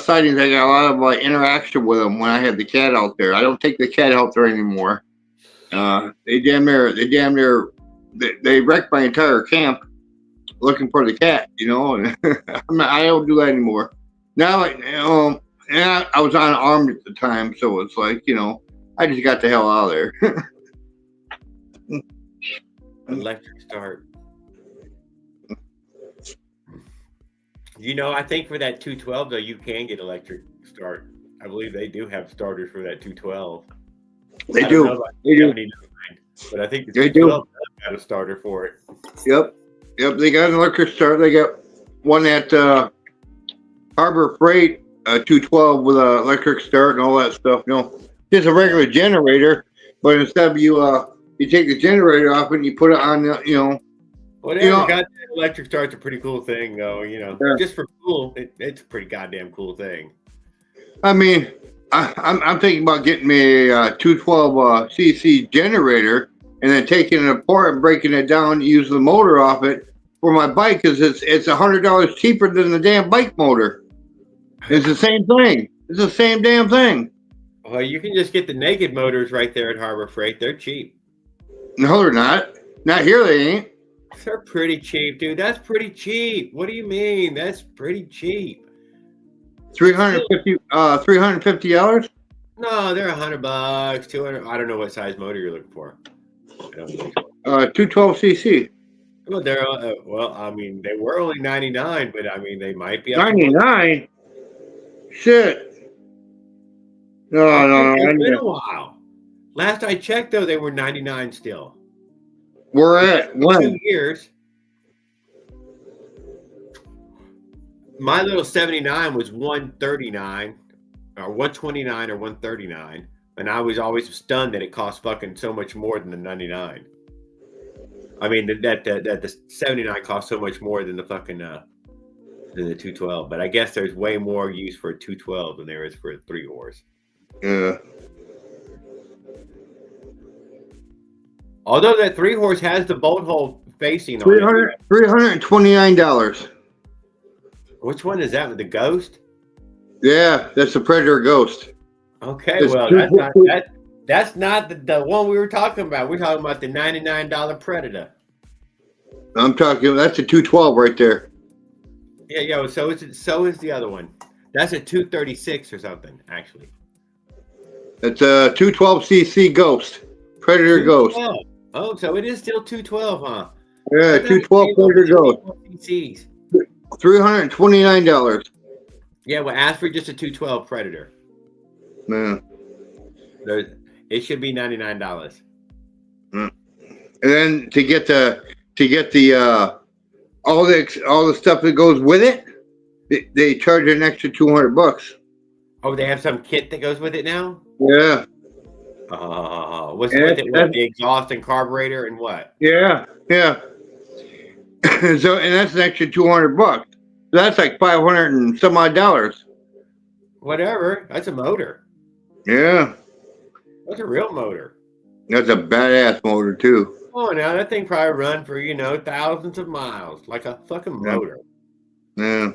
sightings. I got a lot of interaction with them when I had the cat out there. I don't take the cat out there anymore. They wrecked my entire camp looking for the cat, and I don't do that anymore. Now, and I was unarmed at the time, so it's like, I just got the hell out of there. Electric start. I think for that 212 though, you can get electric start. I believe they do have starters for that 212. They do. But I think the They 212 got a starter for it. Yep. They got an electric start. They got one at Harbor Freight, 212 with an electric start and all that stuff. Just a regular generator, but instead of you take the generator off and you put it on, Whatever. Goddamn electric start's a pretty cool thing, though. Just for cool, it's a pretty goddamn cool thing. I mean, I'm thinking about getting me a 212 cc generator and then taking it apart and breaking it down, use the motor off it for my bike, because it's $100 cheaper than the damn bike motor. It's the same thing. It's the same damn thing. Well, you can just get the naked motors right there at Harbor Freight. They're cheap. No, they're not. Not here, they ain't. They're pretty cheap, dude. That's pretty cheap. What do you mean? That's pretty cheap. $350. No, they're $100, $200. I don't know what size motor you're looking for. 212 cc. Well, they're I mean, they were only 99, but I mean, they might be up 99. Shit. No. It's been a while. Last I checked, though, they were 99 still. We're at 2 when? years. My little 79 was 139 or 129 or 139, and I was always stunned that it cost fucking so much more than the 99. I mean that the 79 cost so much more than the fucking than the 212. But I guess there's way more use for a 212 than there is for a 3-horse. Yeah. Although that 3-horse has the bolt hole facing on it. $329. Which one is that? The Ghost? Yeah, that's the Predator Ghost. Okay, It's well, that's not the one we were talking about. We're talking about the $99 Predator. I'm talking. That's a 212 right there. Yeah, so is the other one. That's a 236 or something, actually. It's a 212cc Ghost. Predator Ghost. Oh, so it is still 212, huh? Yeah, 212 Predator Ghost. CCs. $329. Yeah, well, ask for just a 212 Predator. Yeah. It should be $99. And then to get the all the stuff that goes with it, they charge an extra $200. Oh, they have some kit that goes with it now? Yeah. What's with it? What, the exhaust and carburetor and what? Yeah. So, and that's an extra $200. That's like $500 and some odd dollars. Whatever. That's a motor. Yeah. That's a real motor. That's a badass motor too. Oh, now that thing probably run for thousands of miles, like a fucking motor. Yeah.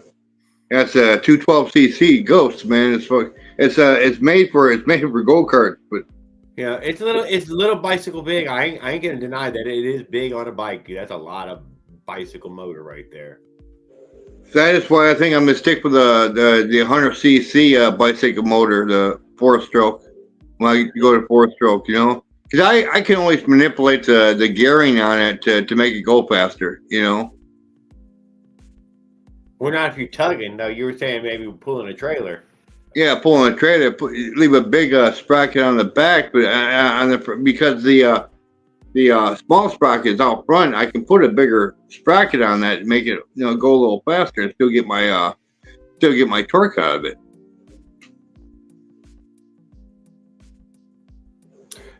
That's a 212cc Ghost, man. It's made for go karts, but Yeah, it's a little bicycle big. I ain't gonna deny that it is big on a bike. That's a lot of bicycle motor right there. that is why I think I'm gonna stick with the 100cc bicycle motor, the 4-stroke. When I go to 4-stroke, because I can always manipulate the gearing on it to make it go faster, Well, not if you're tugging though. You were saying maybe pulling a trailer. Yeah, pulling a trailer, leave a big sprocket on the back, but because the small sprocket is out front, I can put a bigger sprocket on that and make it go a little faster and still get my torque out of it.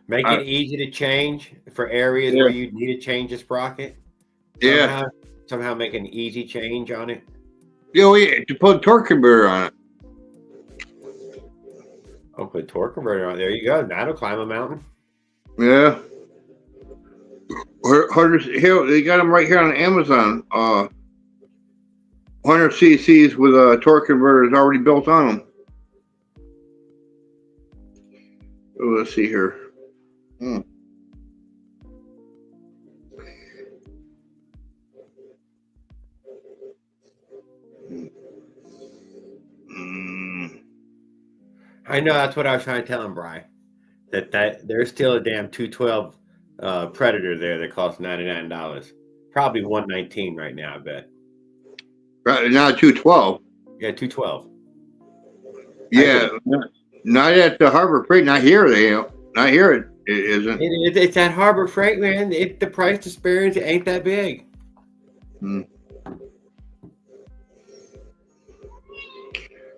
Make it easy to change for areas where you need to change the sprocket. Somehow make an easy change on it. Yeah, to put a torque converter on it. Oh, put a torque converter on. There you go. That'll climb a mountain. Yeah. Here, they got them right here on Amazon. 100 cc's with a torque converter already built on them. Oh, let's see here. I know that's what I was trying to tell him, Bri. That there's still a damn 212 Predator there that costs $99. Probably $119 right now, I bet. Right now, 212. Yeah, 212. Yeah, not at the Harbor Freight. Not here. Not here. It isn't. It's at Harbor Freight, man. The price disparity ain't that big.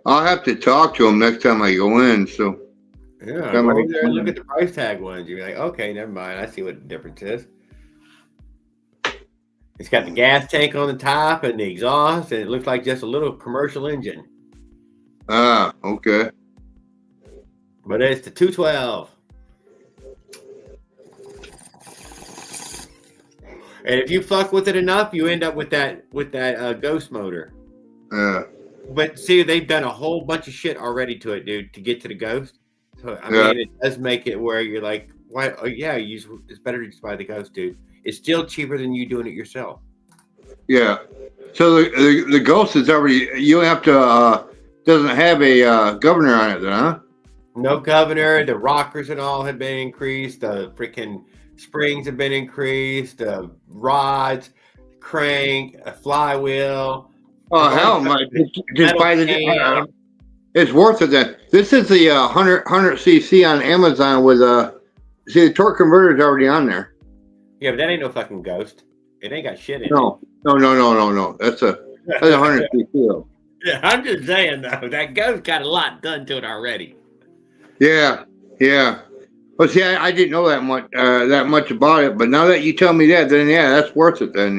I'll have to talk to him next time I go in. So yeah, go over there and look at the price tag ones. You're like, okay, never mind. I see what the difference is. It's got the gas tank on the top and the exhaust, and it looks like just a little commercial engine. Ah, okay. But it's the 212. And if you fuck with it enough, you end up with that Ghost motor. But see, they've done a whole bunch of shit already to it, dude, to get to the Ghost. So I mean, it does make it where you're like, why? Oh yeah, it's better to just buy the Ghost, dude. It's still cheaper than you doing it yourself. Yeah. So the Ghost is already. You have to. Doesn't have a governor on it, then, huh? No governor. The rockers and all have been increased. The freaking springs have been increased. The rods, crank, a flywheel. Oh hell, just buy the. It's worth it then. This is the 100 cc on Amazon with see the torque converter is already on there. Yeah, but that ain't no fucking Ghost. It ain't got shit in it. No. That's a 100 cc. Yeah, I'm just saying though, that Ghost got a lot done to it already. Yeah. Well, see, I didn't know that much about it, but now that you tell me that, then yeah, that's worth it. Then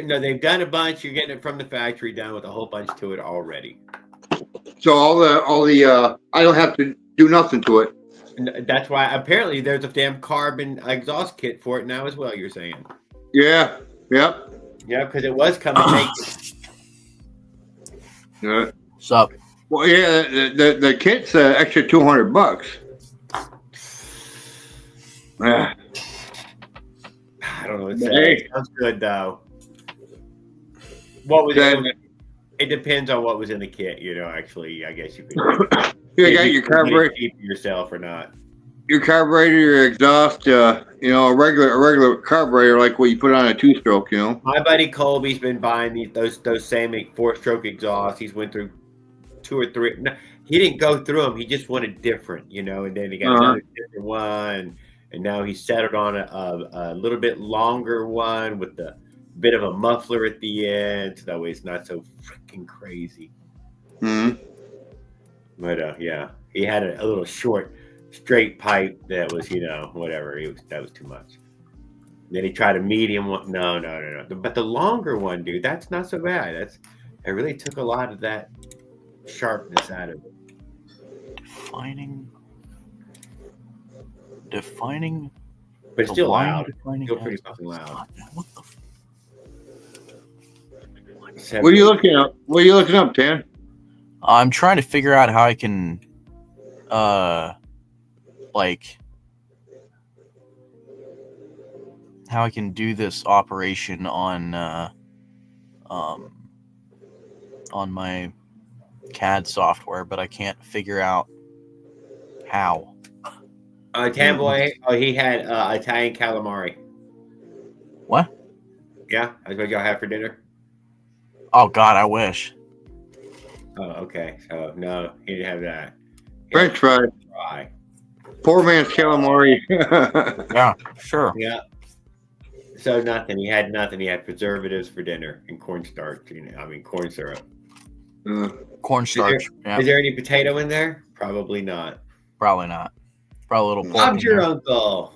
No, they've done a bunch. You're getting it from the factory done with a whole bunch to it already. So all the I don't have to do nothing to it. That's why apparently there's a damn carbon exhaust kit for it now as well. You're saying? Yeah. Yep. Yeah, because it was coming naked. Yeah. What's up? Well, yeah. The kit's extra $200. Yeah. I don't know. Hey. It sounds good though. What was it? It depends on what was in the kit. Actually, I guess you could. You got your carburetor, yourself or not. your carburetor, your exhaust. A regular carburetor like what you put on a 2-stroke. My buddy Colby's been buying those same 4-stroke exhausts. He's went through 2 or 3. No, he didn't go through them. He just wanted different, and then he got another different one, and now he settled on a little bit longer one with the bit of a muffler at the end, so that way it's not so freaking crazy. Mm-hmm. But yeah, he had a little short, straight pipe that was, whatever. That was too much. Then he tried a medium one. No. But the longer one, dude, that's not so bad. It really took a lot of that sharpness out of it. Defining. But it's still loud. Defining Still pretty fucking loud. What the? What are you looking up? What are you looking up, Dan? I'm trying to figure out how I can, how I can do this operation on my CAD software, but I can't figure out how. Tamboy, he had Italian calamari. What? Yeah, that's what y'all had for dinner. Oh God, I wish. Oh, okay. So no, he didn't have that. French fry. Poor man's calamari. Yeah, sure. Yeah. So nothing. He had nothing. He had preservatives for dinner and cornstarch. Corn syrup. Cornstarch. Is there any potato in there? Probably not. Probably not. Probably a little pork. I'm your uncle.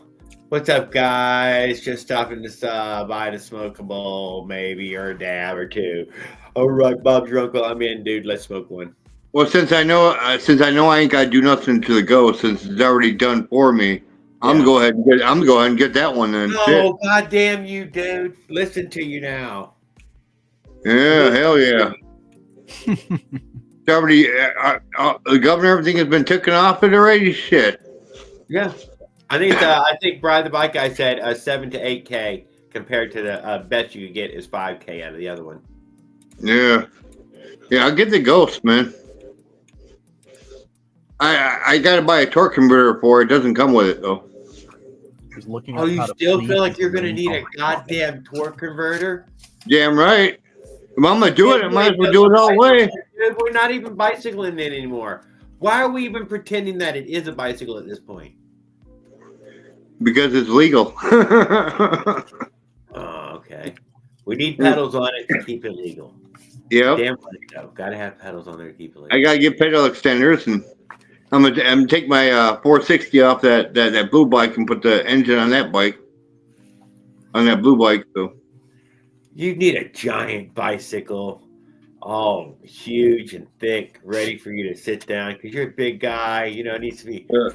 What's up, guys? Just stopping to buy the smokable, maybe, or a dab or two. All right, Bob's your uncle. I'm in, dude. Let's smoke one. Well, since I know I ain't got to do nothing to the ghost, since it's already done for me, I'm gonna go ahead and get that one then. Oh, goddamn you, dude! Listen to you now. Yeah, hell yeah. It's already the governor, everything has been taken off it already. Shit. Yeah, I think Brian the Bike Guy said 7 to 8K compared to the best you could get is 5K out of the other one. Yeah, I'll get the ghost, man. I gotta buy a torque converter for it. It doesn't come with it though. Oh, you still feel like you're gonna need a goddamn torque converter? Damn right. If I'm gonna do it, I might as well do it all the way. We're not even bicycling it anymore. Why are we even pretending that it is a bicycle at this point? Because it's legal. Oh, okay. We need pedals on it to keep it legal. Yep. Damn right, though. Gotta have pedals on there to keep it legal. I gotta get pedal extenders, and I'm gonna take my 460 off that blue bike and put the engine on that bike. On that blue bike, so. You need a giant bicycle, all huge and thick, ready for you to sit down because you're a big guy. It needs to be. Yeah.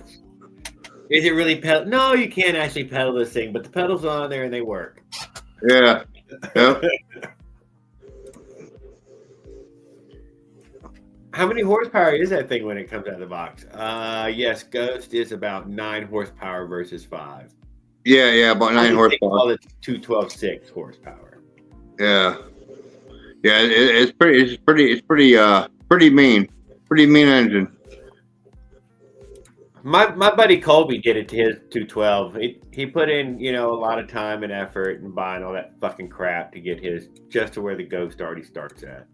Is it really pedal? No, you can't actually pedal this thing, but the pedals are on there and they work. Yeah. Yep. How many horsepower is that thing when it comes out of the box? Yes, Ghost is about 9 horsepower versus 5. Yeah, about 9 horsepower. It's 212.6 horsepower. Yeah. It's pretty mean. Pretty mean engine. My buddy Colby did it to his 212. He put in, a lot of time and effort and buying all that fucking crap to get his just to where the Ghost already starts at.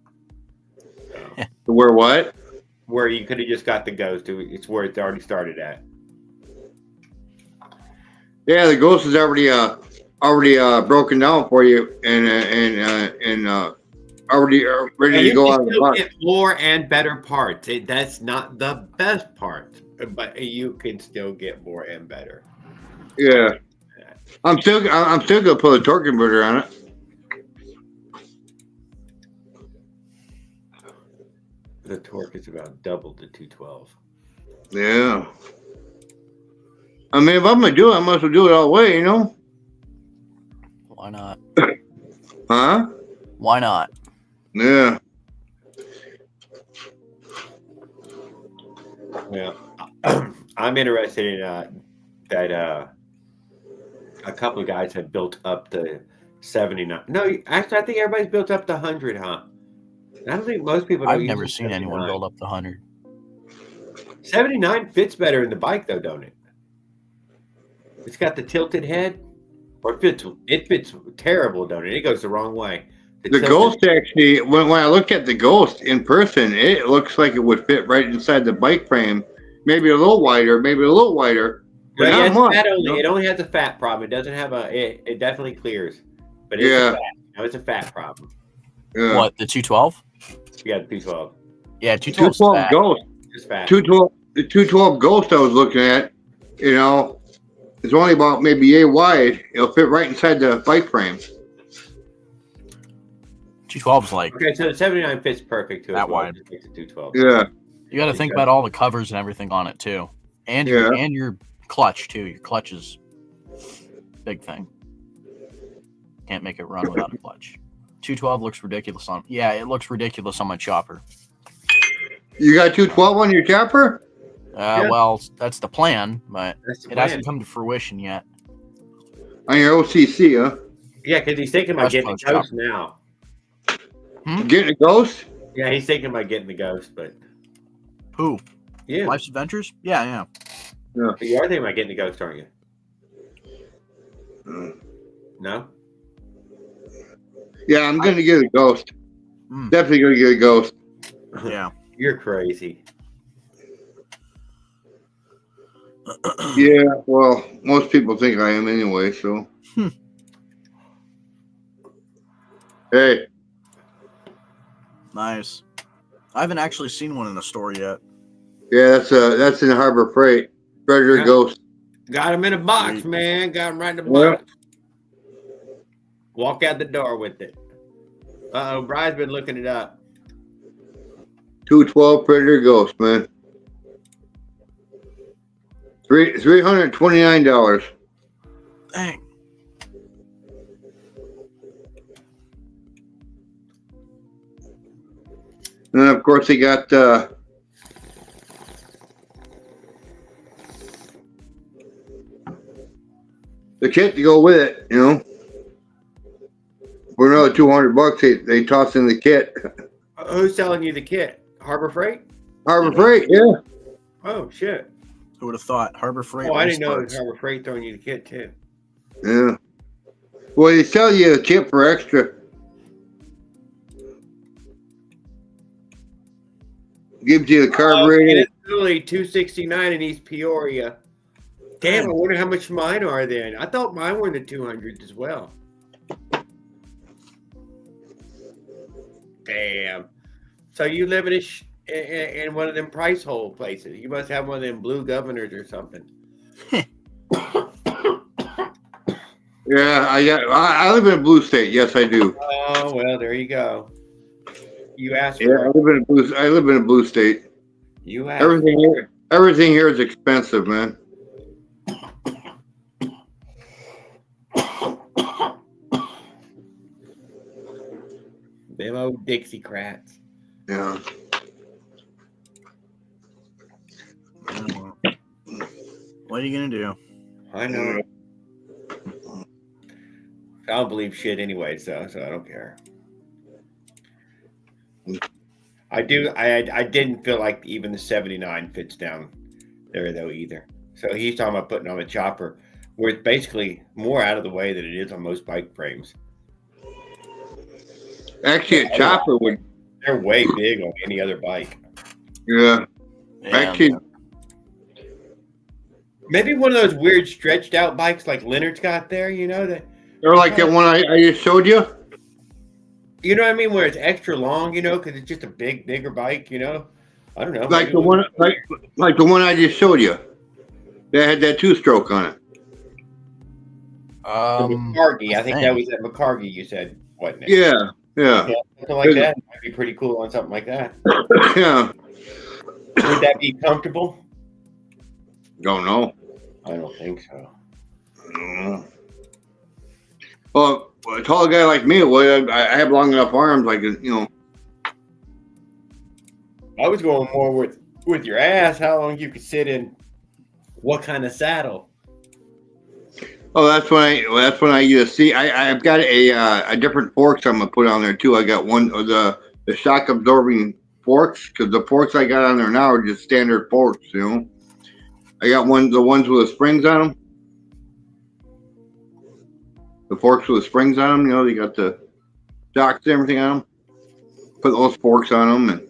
So, Where what? Where you could have just got the Ghost. It's where it's already started at. Yeah, the Ghost is already broken down for you and already ready to go out of the box. You can still get more and better parts. That's not the best part, but you can still get more and better. Yeah, I'm still gonna put a torque converter on it. The torque is about double the 212. Yeah. I mean, if I'm gonna do it, I might as well do it all the way, you know? Why not? Huh? Why not? Yeah. Yeah. I'm interested in that a couple of guys have built up the 79. No, actually, I think everybody's built up the 100, huh? I don't think most people. I've don't never use seen anyone 79. build up the 100. 79 fits better in the bike, though, don't it? It's got the tilted head, or it fits terrible, don't it? It goes the wrong way. The tilted- Ghost actually, when I look at the Ghost in person, it looks like it would fit right inside the bike frame. Maybe a little wider, but Well, not yeah, it's much. fat you only. know? It only has a fat problem. It doesn't have it definitely clears, but it's Yeah. a fat. No, it's a fat problem. Yeah. What, the 212? You got the 212. Yeah, 212 's 212 fat. Ghost. It's fat. 212, the 212 Ghost I was looking at, you know, it's only about maybe a wide. It'll fit right inside the bike frame. 212 is like, Okay, so the 79 fits perfect to That as well. wide. Just makes it 212. Yeah. you got to think about all the covers and everything on it too. And your clutch too. Your clutch is big thing. Can't make it run without a clutch. 212 looks ridiculous on. Yeah, it looks ridiculous on my chopper. You got 212 on your chopper? Yeah. Well, that's the plan, but That's the it plan. hasn't come to fruition yet. On your OCC, huh? Yeah, because he's thinking about West getting Coast the ghost now. Getting a Ghost? Yeah, he's thinking about getting the ghost, but Who? yeah, Life's Adventures? Yeah. but you are thinking about getting the ghost, aren't you? No. Yeah, I'm going to get a Ghost. Mm. Definitely going to get a Ghost. Yeah. You're crazy. Yeah, well, most people think I am anyway, so. Hey, Nice. I haven't actually seen one in the store yet. yeah, that's in Harbor Freight. Predator Yeah. Ghost. Got him in a box, Sweet. man. Got him right in the Yeah. box. Walk out the door with it. Brian's been looking it up. 212 Predator Ghost, man. $329. Dang. And then, of course, they got the kit to go with it, you know. For another $200, they toss in the kit. Who's selling you the kit? Harbor Freight? Harbor Freight, yeah. Oh shit! Who would have thought? Harbor Freight. Oh, I race didn't know it was parts. Harbor Freight throwing you the kit too. Yeah. Well, they sell you a kit for extra. Gives you the And carburetor. it's only $269 in East Peoria. Damn, I wonder how much mine are then. I thought mine were in the 200s as well. Damn. So you live in one of them price hole places. You must have one of them blue governors or something. Yeah, I live in a blue state. Yes, I do. Oh well, there you go. You asked Yeah, for it. I live in a blue state. You asked. Everything here is expensive, man. Them old Dixiecrats. Yeah. What are you gonna do? I know. I don't believe shit anyway, so I don't care. I didn't feel like even the 79 fits down there though either. So he's talking about putting on a chopper where it's basically more out of the way than it is on most bike frames. Actually, a chopper would. They're way big on any other bike. Yeah. Yeah. Actually, Maybe one of those weird stretched out bikes like Leonard's got there, you know that. or like that one I just showed you. You know what I mean? Where it's extra long, you know, because it's just a bigger bike, you know. I don't know. Like the one, like the one I just showed you. That had that two-stroke on it. The McCargy. I think I that think. was at McCargy. You said, wasn't it? Yeah, Yeah. Something like that might be pretty cool on something like that. Yeah. Would that be comfortable? Don't know. I don't think so. Well, a tall guy like me, well, I have long enough arms. Like, I was going more with your ass. How long you could sit in? What kind of saddle? Oh, that's when I use. See, I've got a different forks I'm gonna put on there too. I got one of the shock absorbing forks because the forks I got on there now are just standard forks. I got the ones with the springs on them. The forks with the springs on them. They got the shocks and everything on them. Put those forks on them and.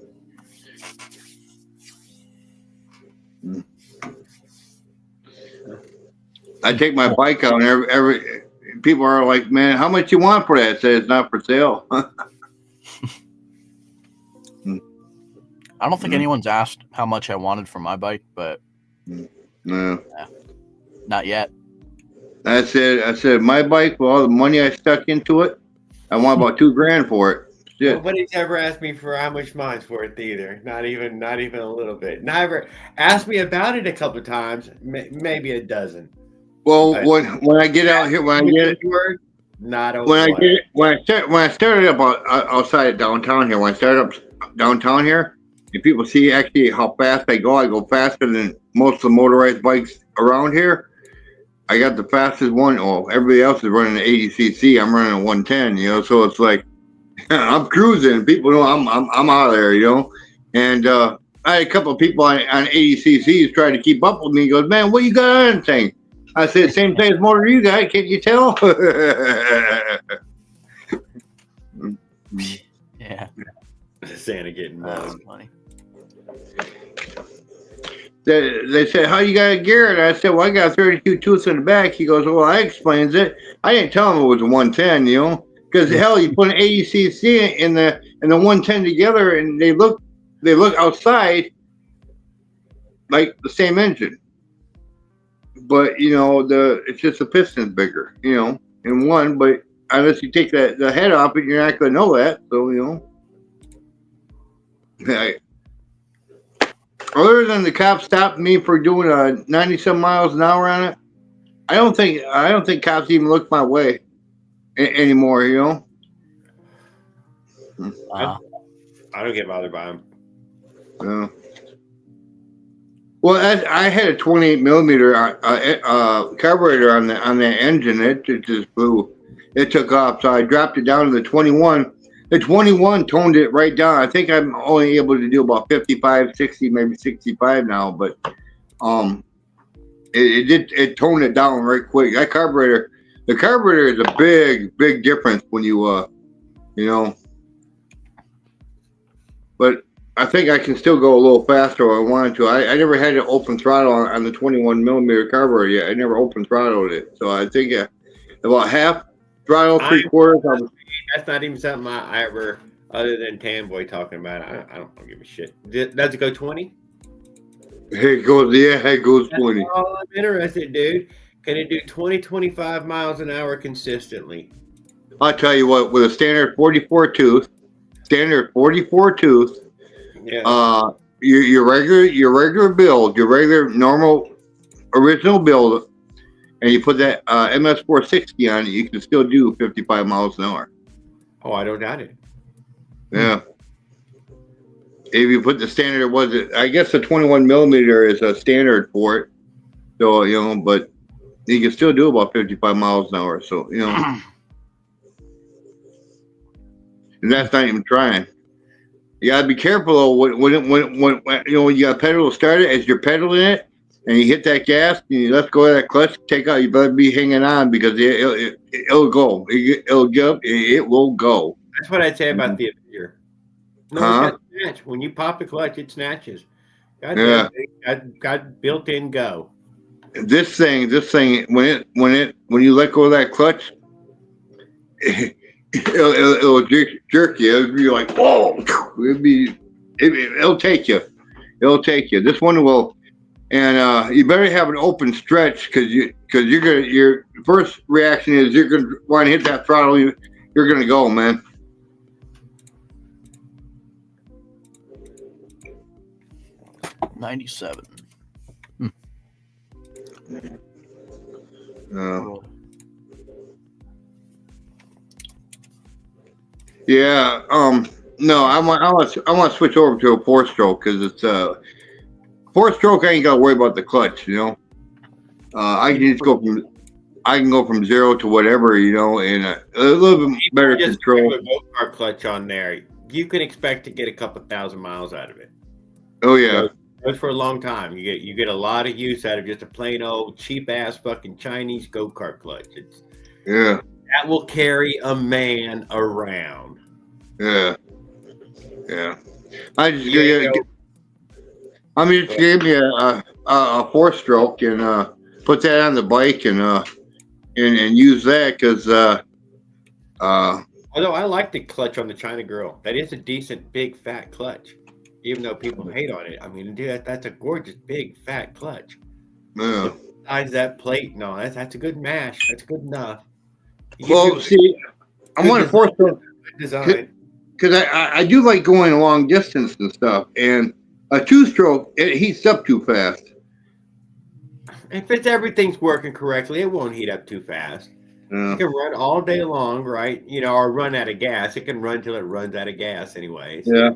I take my bike out and every people are like, man, how much you want for that? I say it's not for sale. I don't think anyone's asked how much I wanted for my bike, but No. Not yet. I said my bike with all the money I stuck into it, I want about $2,000 for it. Shit. Nobody's ever asked me for how much mine's worth either. Not even a little bit. Never asked me about it a couple of times, maybe a dozen. Well, when I get out here, when I started up outside downtown here, when I started up downtown here, and people see actually how fast I go faster than most of the motorized bikes around here. I got the fastest one. Oh, everybody else is running an 80cc. I'm running a 110. So it's like I'm cruising. People know I'm out of there. And I had a couple of people on 80cc's trying to keep up with me. He goes, man, what you got on that thing? I said, same thing as motor you got. Can't you tell? Yeah. Santa getting money. They said, how you got it geared? I said, well, I got 32 tooths in the back. He goes, well, I explains it. I didn't tell him it was a 110, because hell, you put an 80cc in the 110 together, and they look outside like the same engine. But it's just the piston's bigger, in one. But unless you take the head off it, you're not going to know that. So other than the cops stopped me for doing 90 some miles an hour on it, I don't think cops even look my way anymore. I don't get bothered by them. Well, I had a 28 millimeter carburetor on that engine. It just flew. It took off. So I dropped it down to the 21. The 21 toned it right down. I think I'm only able to do about 55, 60, maybe 65 now. But it toned it down right quick. That carburetor, the carburetor is a big difference when you But I think I can still go a little faster if I wanted to. I never had an open throttle on the 21 millimeter carburetor yet. I never open throttled it. So I think about half throttle, 3/4. That's not even something I ever, other than Tanboy talking about it. I don't give a shit. Does it go 20? It goes 20. That's all I'm interested, dude. Can it do 20, 25 miles an hour consistently? I'll tell you what, with a standard 44 tooth, Yeah. Your regular build, your regular normal original build, and you put that MS460 on it, you can still do 55 miles an hour. Oh, I don't doubt it. Yeah. If you put the standard, I guess the 21 millimeter is a standard for it. So, but you can still do about 55 miles an hour. So, and that's not even trying. You gotta be careful though when you got pedal to start it as you're pedaling it and you hit that gas and you let go of that clutch, take out. You better be hanging on because it'll go. It'll get up. It will go. That's what I'd say about the Avenger. No, it's got snatch. When you pop the clutch, it snatches. Got built-in go. This thing, when you let go of that clutch, it'll jerk you. It'll be like, whoa! It'll take you. This one will, and you better have an open stretch because your first reaction is you're gonna want to hit that throttle. You're gonna go, man. 97. Yeah. No, I want to switch over to a 4-stroke because it's 4-stroke. I ain't got to worry about the clutch. I can just go from 0 to whatever, and a little bit better Just control. put a go-kart clutch on there. You can expect to get a couple thousand miles out of it. Oh yeah. Goes for a long time. You get a lot of use out of just a plain old cheap ass fucking Chinese go-kart clutch. Yeah. That will carry a man around. Yeah. I just gave me a 4-stroke and put that on the bike and use that because Although I like the clutch on the China Girl. That is a decent big fat clutch. Even though people hate on it. I mean, dude, that's a gorgeous big fat clutch. yeah. Besides that plate, no, that's a good mash. That's good enough. Well, see, I want a 4-stroke design. because I do like going long distance and stuff, and a 2-stroke it heats up too fast. If everything's working correctly, it won't heat up too fast. Yeah. It can run all day long, right? Or run out of gas. It can run till it runs out of gas, anyways. Yeah.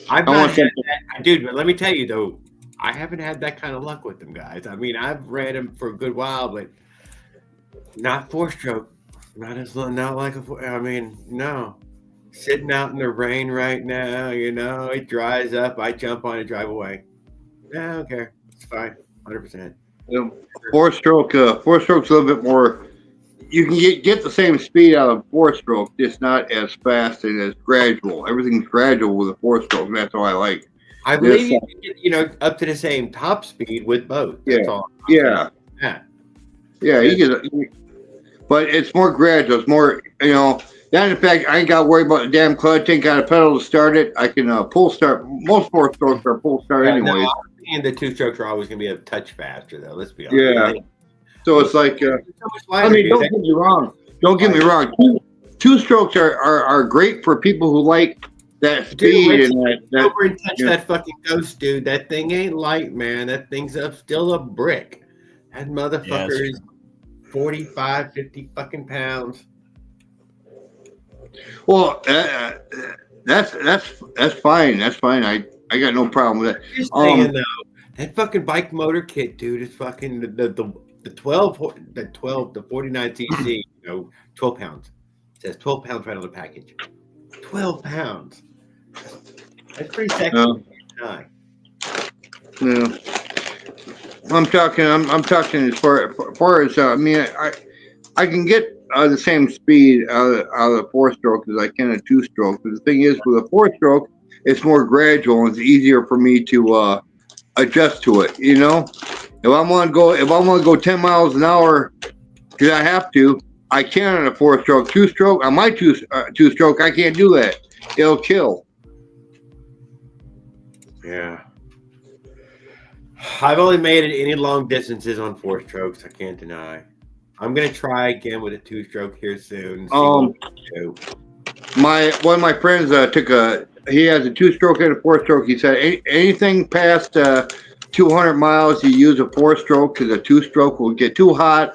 I've I not want had something. that, dude. But let me tell you though, I haven't had that kind of luck with them guys. I mean, I've ran them for a good while, but not 4-stroke. Not like a. I mean, no. Sitting out in the rain right now, it dries up. I jump on it, drive away. I don't care. It's fine, 100%. 4-stroke, 4-stroke's a little bit more. You can get the same speed out of 4-stroke, just not as fast and as gradual. Everything's gradual with a 4-stroke, and that's all I like. I believe you can get, up to the same top speed with both. That's all. Yeah. You get, but it's more gradual. It's more, That in fact, I ain't got to worry about the damn clutch. Ain't got a pedal to start it. I can pull start. Most 4-strokes are pull start anyways. And the 2-strokes are always going to be a touch faster, though. Let's be honest. Yeah. So it's like, Don't get me wrong. Don't get me wrong. 2-strokes are great for people who like that speed Dude, over and touch that fucking ghost, dude. That thing ain't light, man. That thing's still a brick. That motherfucker is 45, 50 fucking pounds. Well, that's fine. That's fine. I got no problem with that. Just saying though, that fucking bike motor kit, dude, is fucking the 49 cc, 12 pounds. It says 12 pounds right on the package. 12 pounds. That's pretty sexy. Yeah. I'm talking as far as I can get the same speed out of a 4-stroke as I can a 2-stroke. But the thing is, with a 4-stroke, it's more gradual and it's easier for me to adjust to it. If I want to go 10 miles an hour, because I have to, I can on a 4-stroke. 2-stroke on my 2-stroke, I can't do that. It'll kill. Yeah. I've only made it any long distances on 4-strokes. I can't deny. I'm gonna try again with a 2-stroke here soon. One of my friends he has a 2-stroke and a 4-stroke. He said anything past 200 miles, you use a 4-stroke because a 2-stroke will get too hot,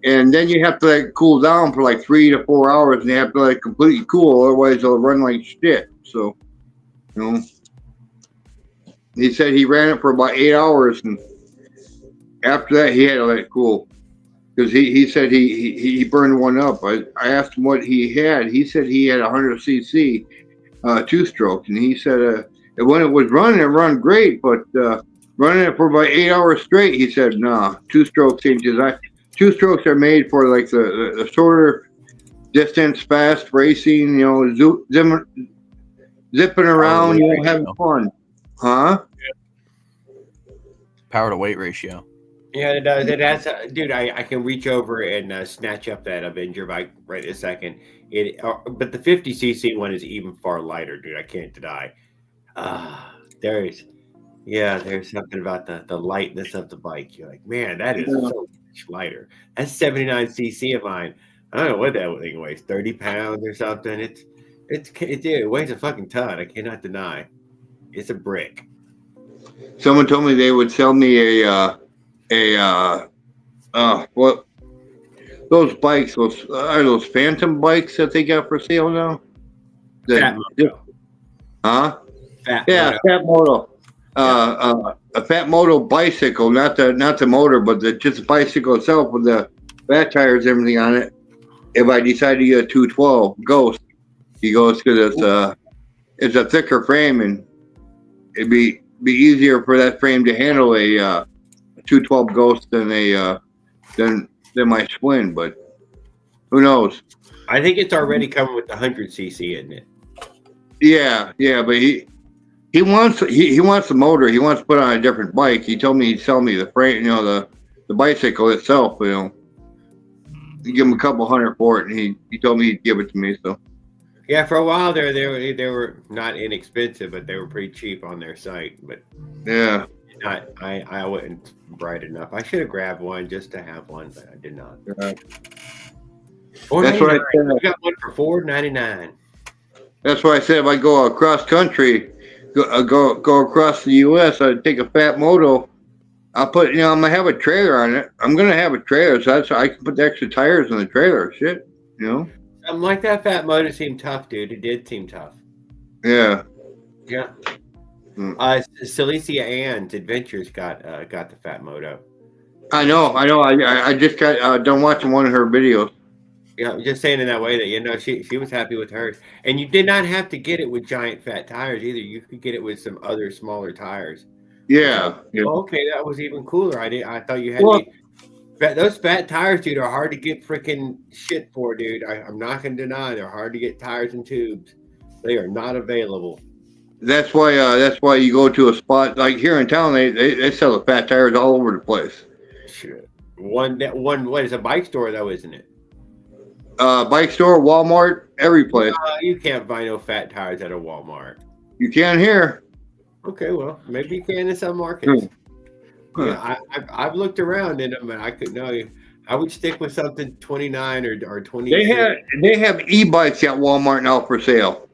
and then you have to let it cool down for like 3 to 4 hours, and you have to let it completely cool, otherwise it'll run like shit. So, he said he ran it for about 8 hours, and after that he had to let it cool. Because he said he burned one up. I asked him what he had. He said he had 100 cc 2-stroke, and he said when it was running, it run great, but running it for about 8 hours straight, he said, nah, 2-stroke changes. 2-strokes are made for like the shorter distance, fast racing, zipping around, having fun, huh? Power to weight ratio. Yeah, it does. It has, dude. I can reach over and snatch up that Avenger bike right in a second. But the 50 cc one is even far lighter, dude. I can't deny. There's something about the lightness of the bike. You're like, man, that is so much lighter. That's 79 cc of mine. I don't know what that thing weighs, 30 pounds or something. It weighs a fucking ton. I cannot deny. It's a brick. Someone told me they would sell me what those bikes, those Phantom bikes that they got for sale now? Fat Moto. Huh? Fat Yeah, Moto. Fat Moto. A Fat Moto bicycle, not the motor, but just the bicycle itself with the fat tires, everything on it. If I decide to get a 212 Ghost, he goes because it's a thicker frame and it'd be easier for that frame to handle a 212 Ghost than my Schwinn, but who knows? I think it's already coming with the 100cc, isn't it? Yeah, but he wants the motor. He wants to put on a different bike. He told me he'd sell me the frame, the bicycle itself. You give him a couple $100 for it, and he told me he'd give it to me. So Yeah, for a while there, they were not inexpensive, but they were pretty cheap on their site. But yeah, I wasn't bright enough. I should have grabbed one just to have one, but I did not. That's what I said. We got one for $4.99. That's why I said if I go across country, go across the U.S., I'd take a Fat Moto. I'll put, I'm gonna have a trailer on it. I'm gonna have a trailer, so I can put the extra tires in the trailer. Shit, Something like that Fat Moto seemed tough, dude. It did seem tough. Yeah. Yeah. Celicia Ann's Adventures got the Fat Moto. I know. I just got done watching one of her videos. Yeah, just saying in that way that she was happy with hers, and you did not have to get it with giant fat tires either. You could get it with some other smaller tires. Yeah. Okay, that was even cooler. I thought you had those fat tires, dude, are hard to get freaking shit for, dude. I'm not gonna deny they're hard to get tires and tubes. They are not available. That's why you go to a spot like here in town. They sell the fat tires all over the place. Shit. One what is a bike store though, isn't it? Bike store, Walmart, every place. You can't buy no fat tires at a Walmart. You can here. Okay, well, maybe you can in some markets. Huh. Yeah, I've looked around in them, and I could know. I would stick with something 29 or 20. They have e-bikes at Walmart now for sale.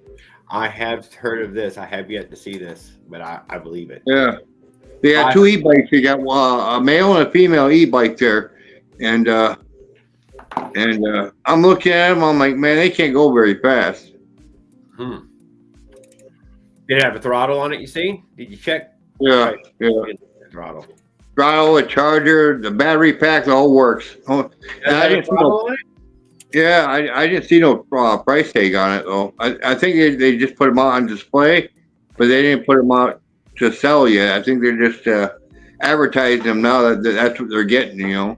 I have heard of this. I have yet to see this, but I believe it. Yeah, they got two e-bikes. You got a male and a female e-bike there, and I'm looking at them. I'm like, man, they can't go very fast. Did it have a throttle on it? You see? Did you check? Yeah, Right. yeah. Throttle. Throttle, a charger, the battery pack, it all works. I didn't see no, I didn't see no price tag on it though. I think they just put them out on display, but they didn't put them out to sell yet. I think they're just advertising them now that's what they're getting.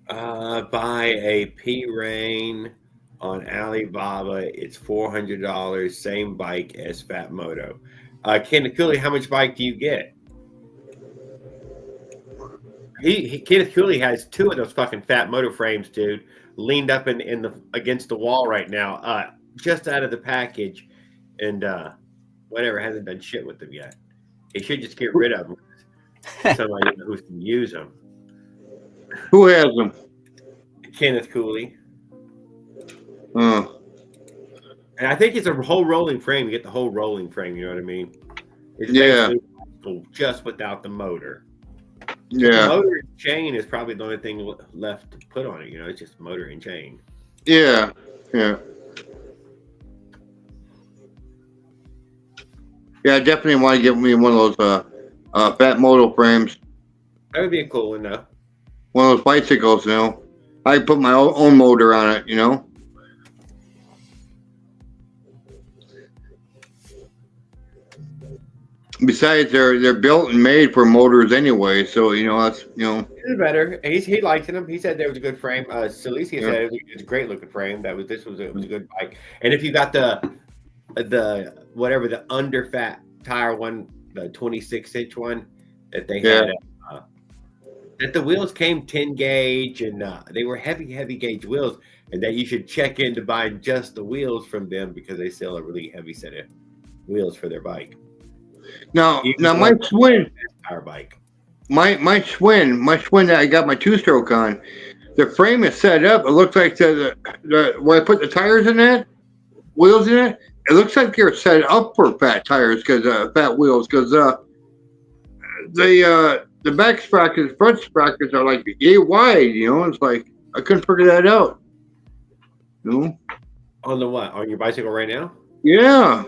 Buy a P-Rain on Alibaba. It's $400. Same bike as Fat Moto. Kenneth Cooley, how much bike do you get? Kenneth Cooley has two of those fucking Fat Moto frames, dude, leaned up against the wall right now, just out of the package, and whatever, hasn't done shit with them yet. He should just get rid of them. Somebody who can use them. Who has them? Kenneth Cooley. Uh, And I think it's a whole rolling frame. You get the whole rolling frame. You know what I mean? It's Yeah. basically just without the motor. yeah, The motor and chain is probably the only thing left to put on it. It's just motor and chain. yeah. Yeah, I definitely want to give me one of those Fat Moto frames. That would be a cool one, though. One of those bicycles, I put my own motor on it, Besides, they're built and made for motors anyway, so that's It's better. He liked them. He said there was a good frame. Celicia said it was a great looking frame. It was a good bike. And if you got the under fat tire one, the 26-inch one that they had, that the wheels came 10 gauge and they were heavy gauge wheels, and that you should check into buying just the wheels from them because they sell a really heavy set of wheels for their bike. Now my Schwinn, Our bike. my Schwinn that I got my two-stroke on, the frame is set up. It looks like the where I put the tires in that. wheels in it. It looks like they're set up for fat tires because fat wheels because the back sprockets, front sprockets are like yay wide. You know, it's like I couldn't figure that out. No. On the what? On your bicycle right now? Yeah,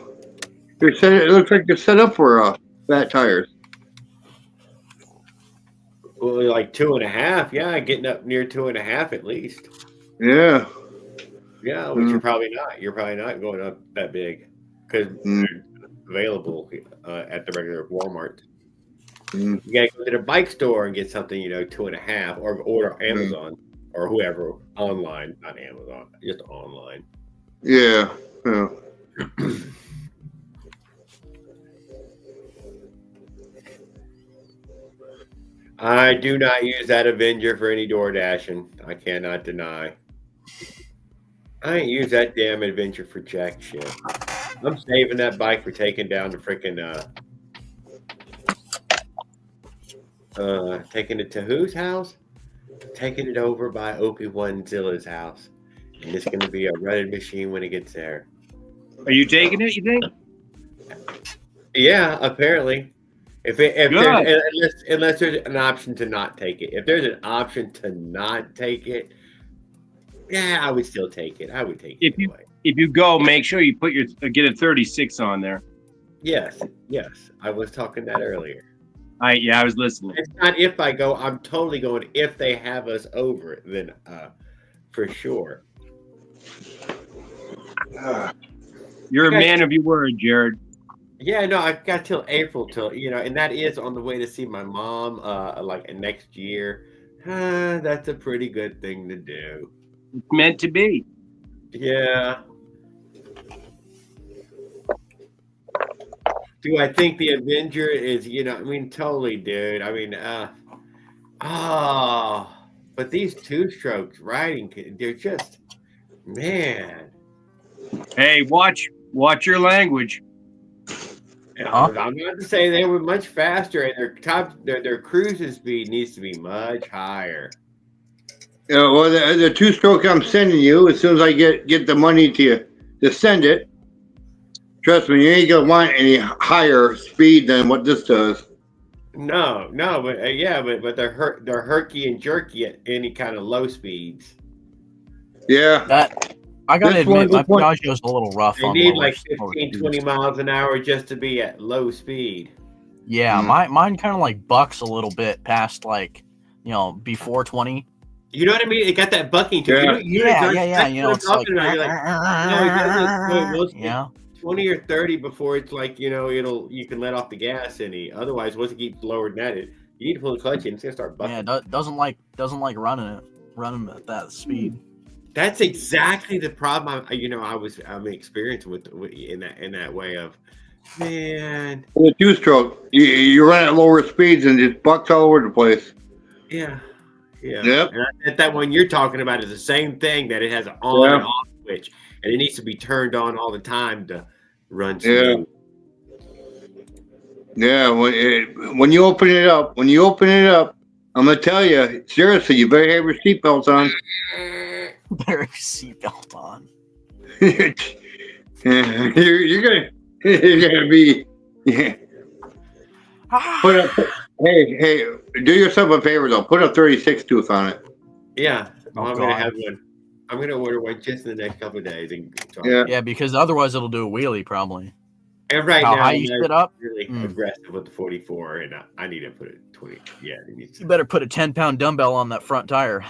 they're set. It looks like they're set up for fat tires. Well, like 2.5. Yeah, getting up near 2.5 at least. Yeah. Yeah, which you're probably not. You're probably not going up that big because they're available at the regular Walmart. You gotta go to the bike store and get something, 2.5, or order Amazon or whoever online, not Amazon, just online. Yeah. Yeah. I do not use that Avenger for any door dashing. I cannot deny. I ain't use that damn Adventure for jack shit. I'm saving that bike for taking down the freaking taking it to whose house? Taking it over by Opie1 Zilla's house. And it's gonna be a rutted machine when it gets there. Are you taking it, you think? Yeah, apparently. If unless there's an option to not take it. If there's an option to not take it, yeah, I would still take it. I would take it anyway. If you go, make sure you get a 36 on there. Yes. I was talking that earlier. I was listening. It's not if I go. I'm totally going. If they have us over, then for sure. You're a man of your word, Jared. Yeah, no, I've got till April and that is on the way to see my mom like next year. That's a pretty good thing to do. It's meant to be. Yeah. Do I think the Avenger is, totally, dude. I mean, but these two-strokes riding, they're just, man. Hey, watch your language. I'm not to say they were much faster, and their cruising speed needs to be much higher. Yeah, well, the two-stroke I'm sending you, as soon as I get the money to send it, trust me, you ain't gonna want any higher speed than what this does. No, but they're herky and jerky at any kind of low speeds. Yeah. I gotta admit, my Piaggio's a little rough. They need like 15, 20 miles an hour just to be at low speed. Yeah, mine kind of like bucks a little bit past before 20. You know what I mean? It got that bucking to it. Yeah. It's like, no, 20 or 30 before it's like, you can let off the gas any. Otherwise, once it keeps lower than that, you need to pull the clutch in. It's gonna start bucking. Yeah, doesn't like running at that speed. That's exactly the problem. I'm experiencing with in that way of, man. The two-stroke, you run at lower speeds and just bucks all over the place. Yeah. Yep. And that one you're talking about is the same thing, that it has an on and off switch, and it needs to be turned on all the time to run smooth. Yeah. When you open it up, I'm gonna tell you, seriously, you better have your seatbelts on. Better seatbelt on. You're gonna be. Yeah. Hey, do yourself a favor though. Put a 36 tooth on it. Yeah, I'm gonna have one. I'm gonna order one just in the next couple of days. Yeah, because otherwise it'll do a wheelie probably. And right now, now, how you sit up? Really aggressive with the 44, and I need to put it 20. Yeah, it needs to. You better put a 10-pound dumbbell on that front tire.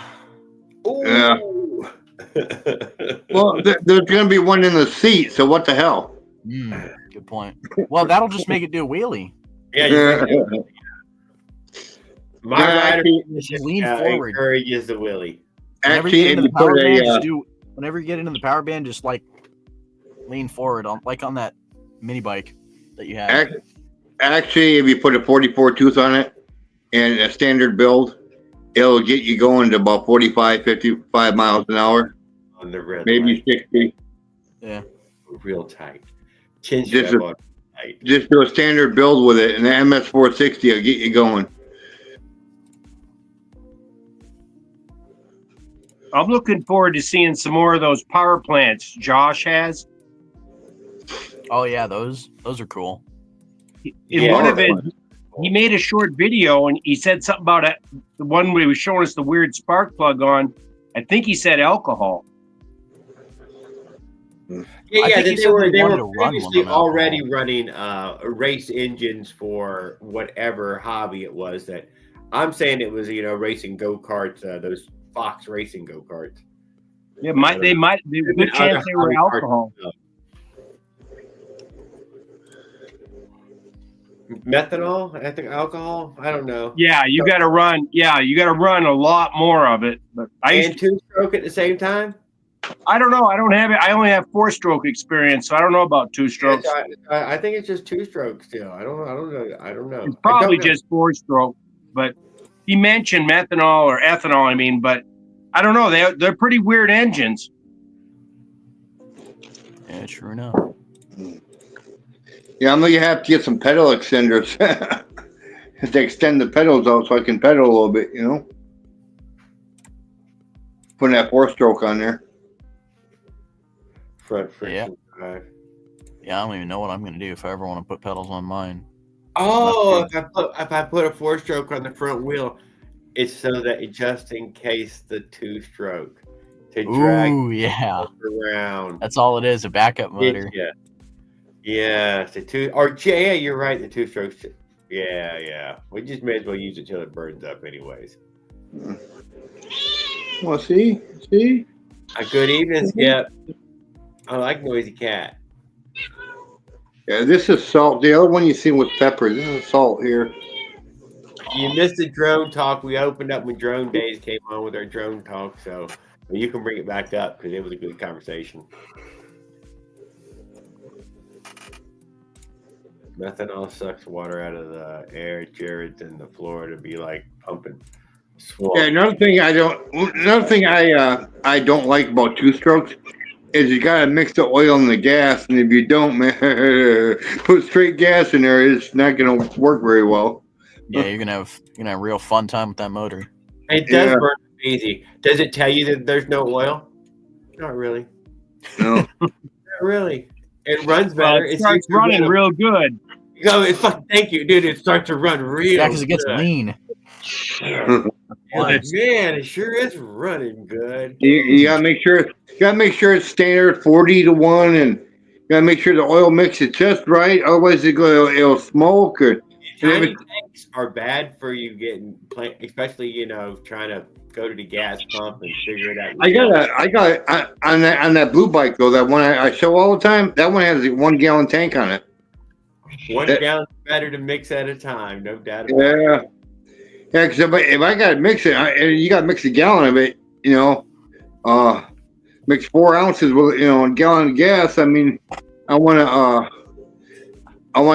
Ooh. Yeah. Well, there's gonna be one in the seat, so what the hell? Good point. Well, that'll just make it do a wheelie. Yeah. My rider lean forward. Encourages the wheelie. Whenever you get into the power band, just like lean forward on that mini bike that you have. Actually, if you put a 44 tooth on it and a standard build, it'll get you going to about 45, 55 miles an hour. On the red maybe 60. Yeah. Real tight. Just do a standard build with it, and the MS460 will get you going. I'm looking forward to seeing some more of those power plants Josh has. Oh yeah, those are cool. In one of it, he made a short video and he said something about it. The one where he was showing us the weird spark plug on. I think he said alcohol. Yeah, think he they said were they wanted they to were run previously one on alcohol. already running race engines for whatever hobby it was. That I'm saying it was racing go-karts, those Fox racing go-karts. Yeah, there's a good chance they were alcohol. Methanol, I think alcohol. I don't know. Yeah, you got to run. Yeah, you got to run a lot more of it. But And two-stroke at the same time. I don't know. I don't have it. I only have 4-stroke experience, so I don't know about 2 strokes. I think it's just 2-stroke still. I don't know. It's probably just 4-stroke. But he mentioned methanol or ethanol. I mean, but I don't know. They're pretty weird engines. Yeah, sure enough. Yeah, I'm gonna have to get some pedal extenders to extend the pedals out so I can pedal a little bit. Putting that 4-stroke on there. Front Yeah. friction drive. Yeah, I don't even know what I'm going to do if I ever want to put pedals on mine. Oh, if I put a 4-stroke on the front wheel, it's so that just in case the 2-stroke to drag Ooh, yeah. around. That's all it is, a backup motor. Yeah, the 2 or yeah, you're right. The 2-strokes. Yeah. We just may as well use it till it burns up, anyways. Well, see. A good evening, Skip. I like Noisy Cat. Yeah, this is salt. The other one you see with pepper. This is salt here. You missed the drone talk. We opened up when Drone Days came on with our drone talk, so you can bring it back up because it was a good conversation. Methanol sucks water out of the air. Jared's in the Florida be like pumping swamp. Yeah, another thing I don't like about 2-strokes is you gotta mix the oil and the gas, and if you don't, man, put straight gas in there, it's not gonna work very well. Yeah, you're gonna have real fun time with that motor. It does burn easy. Does it tell you that there's no oil? Not really. No. Not really. It runs better. It starts running real good. It's fucking thank you, dude. It starts to run real. Yeah, because it gets good. lean. Man, it sure is running good. You gotta make sure it's standard 40-1, and you gotta make sure the oil mix is just right. Otherwise, it'll smoke. Tiny tanks are bad for you getting, especially trying to go to the gas pump and figure it out. I got on that blue bike though. That one I show all the time. That one has a 1-gallon tank on it. 1 gallon better to mix at a time, no doubt about it. Yeah. Yeah, because if I got to mix it, you got to mix a gallon of it, mix 4 ounces with, a gallon of gas. I mean, I want to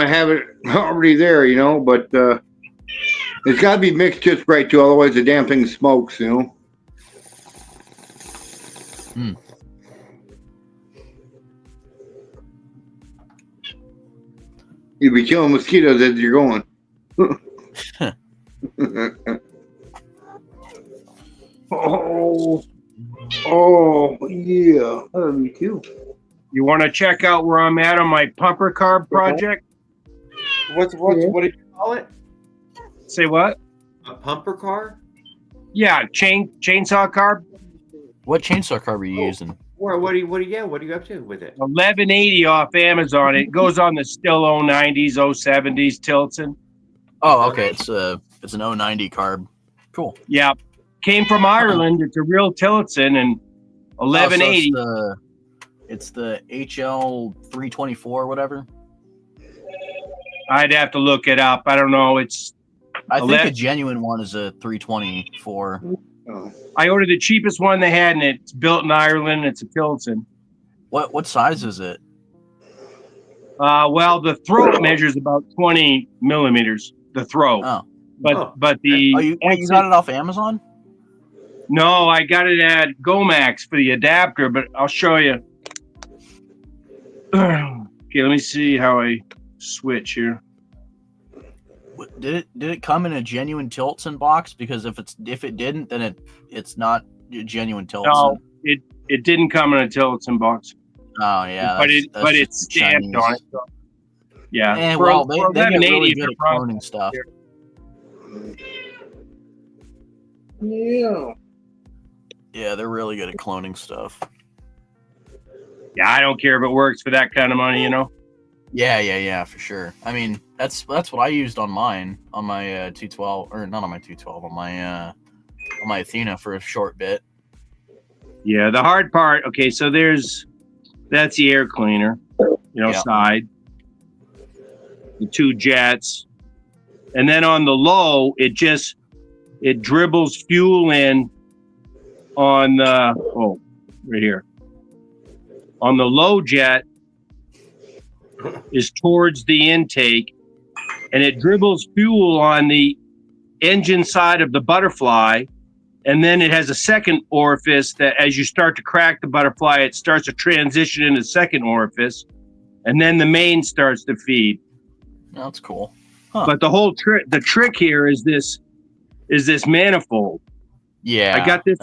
have it already there, but it's got to be mixed just right too. Otherwise, the damn thing smokes, Hmm. You'd be killing mosquitoes as you're going. Oh, yeah. That'd be cute. You want to check out where I'm at on my pumper carb project? What did you call it? Say what? A pumper car? Yeah, chainsaw carb. What chainsaw carb are you using? What are you up to with it? 1180 off Amazon. It goes on the still 090s, 070s Tilson. Oh, okay. It's an 090 carb. Cool. Yeah, came from Ireland. It's a real Tilson and 1180. So it's the HL 324, whatever. I'd have to look it up. I don't know. I think a genuine one is a 324. Oh. I ordered the cheapest one they had, and it's built in Ireland. It's a Tilson. What size is it? Well, the throat measures about 20 millimeters. The throat. Oh. But the you got it off Amazon? No, I got it at Gomax for the adapter, but I'll show you. Okay, let me see how I switch here. Did it come in a genuine Tilson box? Because if it didn't, then it's not a genuine Tilson. No, it didn't come in a Tilson box. Oh yeah, but that's it's just stamped Chinese. on it. So, yeah. Eh, For- well, for they get 1180, really if good you're at from- cloning stuff. Yeah. Yeah, they're really good at cloning stuff. Yeah, I don't care if it works for that kind of money, you know. Yeah, for sure. I mean, that's what I used on mine, on my 212, or not on my 212, on my Athena for a short bit. Yeah, the hard part. Okay, so that's the air cleaner, Yeah. side, the two jets, and then on the low, it dribbles fuel in on the right here. On the low jet is towards the intake, and it dribbles fuel on the engine side of the butterfly. And then it has a second orifice that as you start to crack the butterfly, it starts to transition into the second orifice. And then the main starts to feed. That's cool. Huh. But the whole trick here is this manifold. Yeah. I got this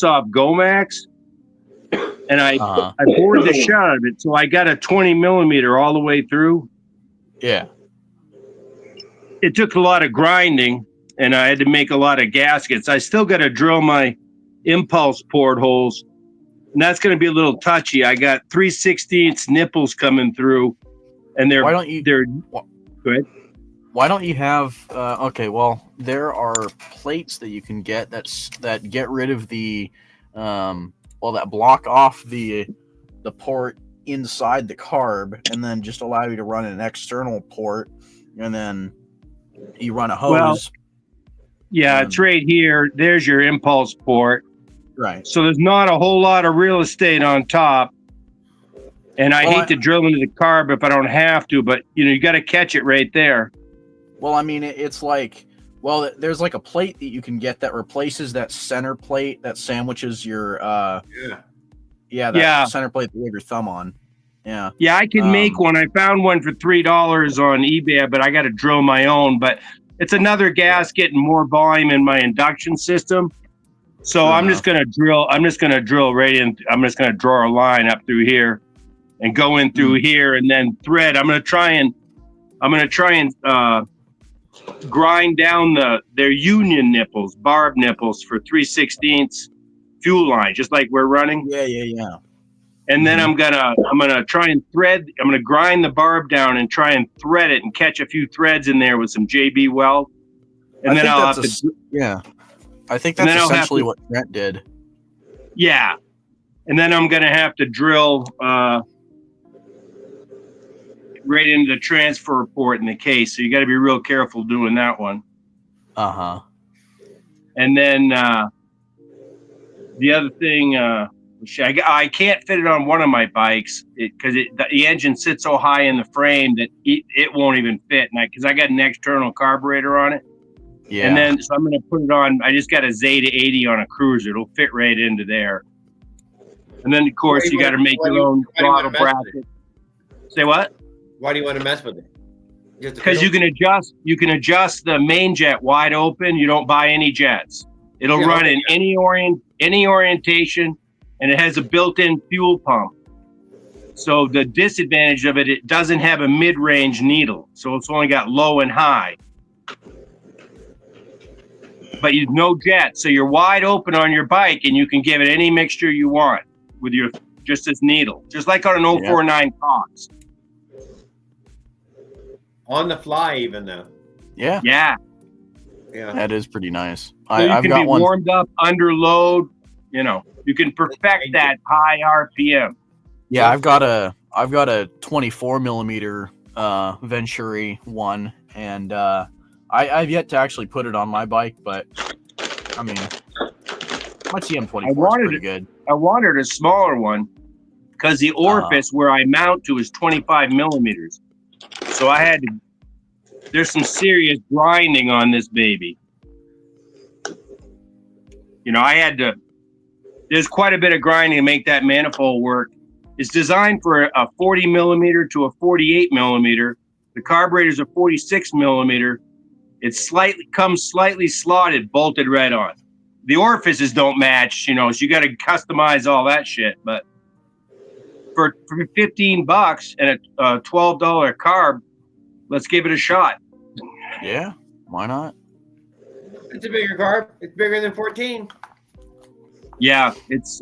off Gomax, and I bored the shit out of it. So I got a 20 millimeter all the way through. Yeah. It took a lot of grinding, and I had to make a lot of gaskets. I still got to drill my impulse portholes, and that's going to be a little touchy. I got 3/16 nipples coming through, and they're go ahead. Why don't you have? Okay, well, there are plates that you can get that get rid of the, that block off the port inside the carb, and then just allow you to run an external port, and then you run a hose. Well, yeah, it's right here. There's your impulse port. Right. So there's not a whole lot of real estate on top. And I hate to drill into the carb if I don't have to, but you got to catch it right there. Well, I mean, it's like, there's like a plate that you can get that replaces that center plate that sandwiches your center plate that you have your thumb on. Yeah. Yeah, I can make one. I found one for $3 on eBay, but I got to drill my own. But it's another gasket and more volume in my induction system. So I'm just gonna drill. I'm just gonna drill right in. I'm just gonna draw a line up through here, and go in through here, and then thread. I'm gonna try and grind down their union nipples, barb nipples for 3/16 fuel line, just like we're running. Yeah. And then I'm gonna try and thread. I'm gonna grind the barb down and try and thread it and catch a few threads in there with some JB Weld. And then I'll have to. Yeah, I think that's essentially what Trent did. Yeah, and then I'm gonna have to drill right into the transfer port in the case. So you got to be real careful doing that one. And then the other thing. I can't fit it on one of my bikes because the engine sits so high in the frame that it won't even fit. Because I got an external carburetor on it. Yeah. And then so I'm going to put it on. I just got a Zeta 80 on a cruiser. It'll fit right into there. And then of course you got to make your own throttle bracket. Say what? Why do you want to mess with it? Because you can adjust the main jet wide open. You don't buy any jets. It'll run in any orientation. And it has a built-in fuel pump. So the disadvantage of it doesn't have a mid-range needle. So it's only got low and high. But you've no jet. So you're wide open on your bike and you can give it any mixture you want with just this needle. Just like on an 049 Cox. On the fly even though. Yeah. Yeah. That is pretty nice. So I've got one warmed up under load, You can perfect that high RPM. Yeah, I've got a 24 millimeter Venturi one, and I've yet to actually put it on my bike, but I mean, my TM24 is pretty good. I wanted a smaller one because the orifice where I mount to is 25 millimeters, so I had to. There's some serious grinding on this baby. I had to. There's quite a bit of grinding to make that manifold work. It's designed for a 40 millimeter to a 48 millimeter. The carburetor's a 46 millimeter. It comes slightly slotted, bolted right on. The orifices don't match, so you got to customize all that shit. But for $15 and a $12 carb, let's give it a shot. Yeah, why not? It's a bigger carb. It's bigger than 14. Yeah, it's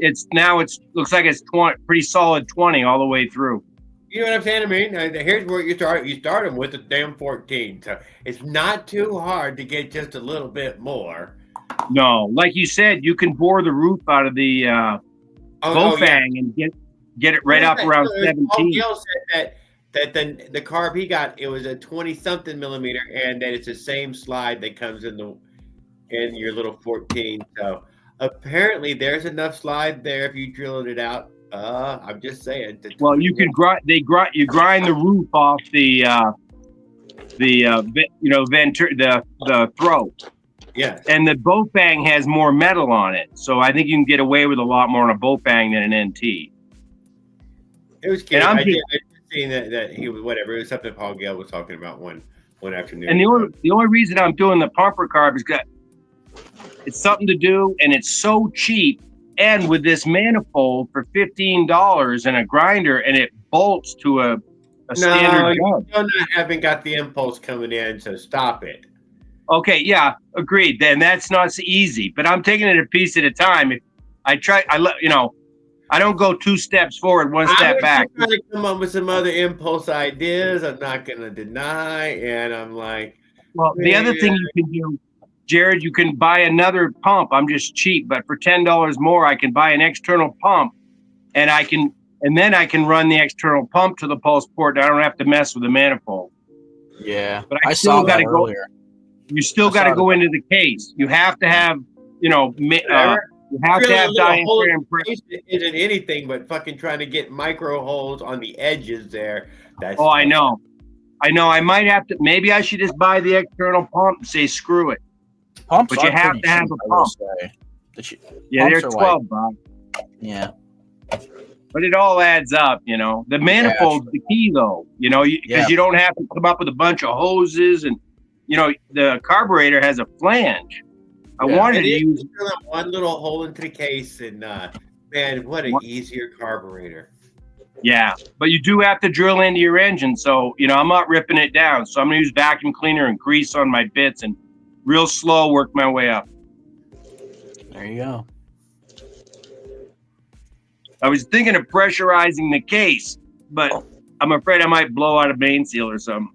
looks like it's 20, pretty solid 20 all the way through. You know what I'm saying? I mean, here's where you start. You start them with the damn 14. So it's not too hard to get just a little bit more. No, like you said, you can bore the roof out of the Bofang and get it right up around 17. Paul Gill said that the carb he got, it was a 20-something millimeter, and that it's the same slide that comes in your little 14. So apparently there's enough slide there if you drill it out. I'm just saying. Well, you can grind the roof off the throat. Yeah. And the Bofang has more metal on it, so I think you can get away with a lot more on a Bofang than an NT. It was cute. I did see that he was whatever. It was something Paul Gill was talking about one afternoon. And the only reason I'm doing the pumper carb is that it's something to do, and it's so cheap. And with this manifold for $15 and a grinder, and it bolts to a standard gun. No, I haven't got the impulse coming in, so stop it. Okay, yeah, agreed. Then that's not so easy. But I'm taking it a piece at a time. If I don't go 2 steps forward, 1 step back. I'm trying to come up with some other impulse ideas. I'm not going to deny, and I'm like, well, the other thing you can do, Jared, you can buy another pump. I'm just cheap, but for $10 more, I can buy an external pump, and then I can run the external pump to the pulse port. I don't have to mess with the manifold. Yeah, but I saw that earlier. You still got to go into the case. You have to have, you have to have diaphragm pressure. Isn't anything but fucking trying to get micro holes on the edges there. I know. I might have to. Maybe I should just buy the external pump and say screw it. Pumps, but you have to have a pump. Yeah, they're $12. Yeah. But it all adds up, The manifold's the key, though, because you don't have to come up with a bunch of hoses and. The carburetor has a flange. I wanted to use one little hole into the case, and man, what an easier carburetor. Yeah, but you do have to drill into your engine, so I'm not ripping it down. So I'm gonna use vacuum cleaner and grease on my bits and real slow work my way up. There you go. I was thinking of pressurizing the case, but I'm afraid I might blow out a main seal or something.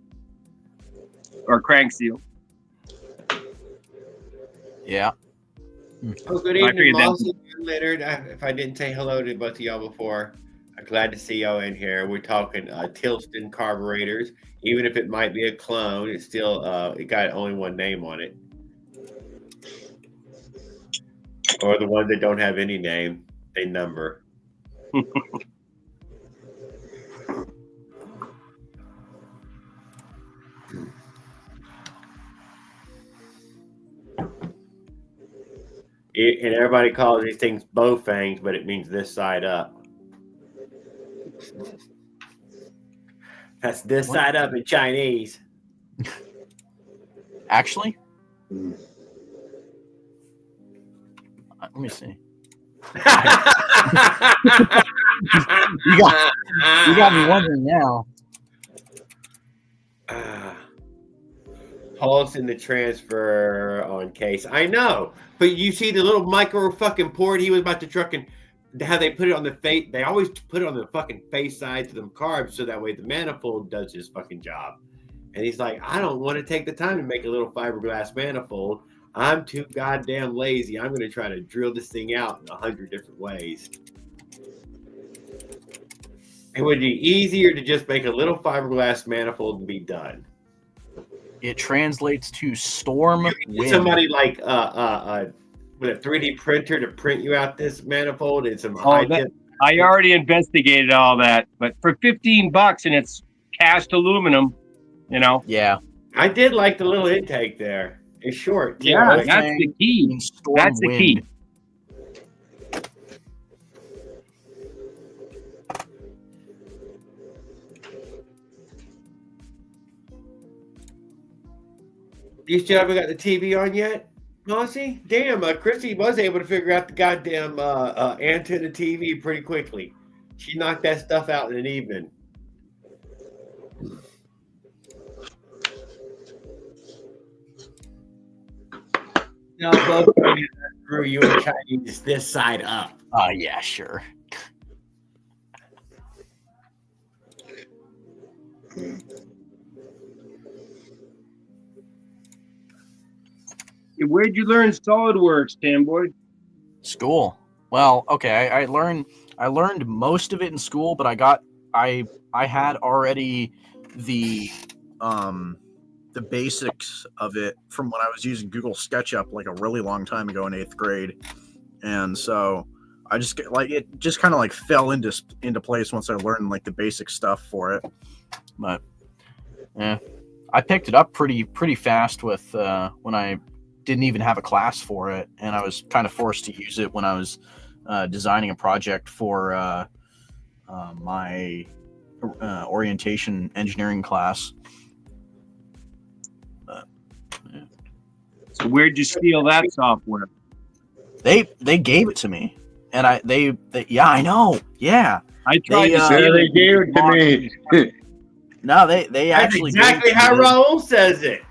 Or crank seal. Yeah. Oh, good evening, Mossy and Leonard. If I didn't say hello to both of y'all before, I'm glad to see y'all in here. We're talking Tilston carburetors. Even if it might be a clone, it's still it got only one name on it. Or the ones that don't have any name, they number. And everybody calls these things Bofangs, but it means this side up. That's this side up in Chinese. Actually? Let me see. You got me wondering now. Pulse in the transfer on case. I know, but you see the little micro fucking port he was about to truck and how they put it on the face. They always put it on the fucking face sides of them carbs so that way the manifold does his fucking job. And he's like, I don't want to take the time to make a little fiberglass manifold. I'm too goddamn lazy. I'm going to try to drill this thing out in 100 different ways. It would be easier to just make a little fiberglass manifold and be done. It translates to storm wind. Somebody like with a 3D printer to print you out this manifold and some I already investigated all that, but for $15 and it's cast aluminum, Yeah. I did like the little intake there. It's short. Yeah, that's the key. That's the key. You still haven't got the TV on yet, Mossy? Damn, Chrissy was able to figure out the goddamn antenna TV pretty quickly. She knocked that stuff out in an evening. No, both through you and Chinese this side up. Oh yeah, sure. Where'd you learn SolidWorks, Tamboy? School. Well, okay, I learned most of it in school, but I had already the basics of it from when I was using Google SketchUp like a really long time ago in 8th grade. And so I just like it just kind of like fell into place once I learned like the basic stuff for it. But yeah, I picked it up pretty fast with when I didn't even have a class for it, and I was kind of forced to use it when I was designing a project for my orientation engineering class. But, yeah. So where'd you steal that software? They gave it to me, and they yeah, I know, yeah. I tried to steal They it. gave it to me. No, they That's actually exactly gave it how to me. Raul says it.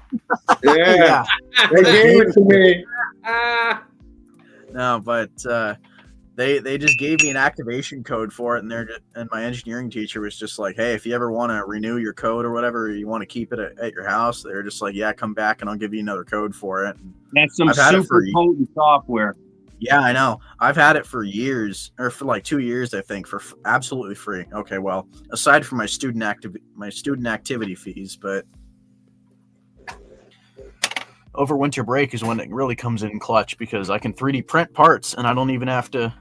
Yeah, they gave it to me. No, but they just gave me an activation code for it, and my engineering teacher was just like, hey, if you ever want to renew your code or whatever, or you want to keep it at your house, they're just like, yeah, come back and I'll give you another code for it. And That's some I've had it super for- potent software. yeah, I know. I've had it for years, or for like 2 years, I think, for absolutely free. Okay, well, aside from my student activity fees, but over winter break is when it really comes in clutch because I can 3D print parts and I don't even have to,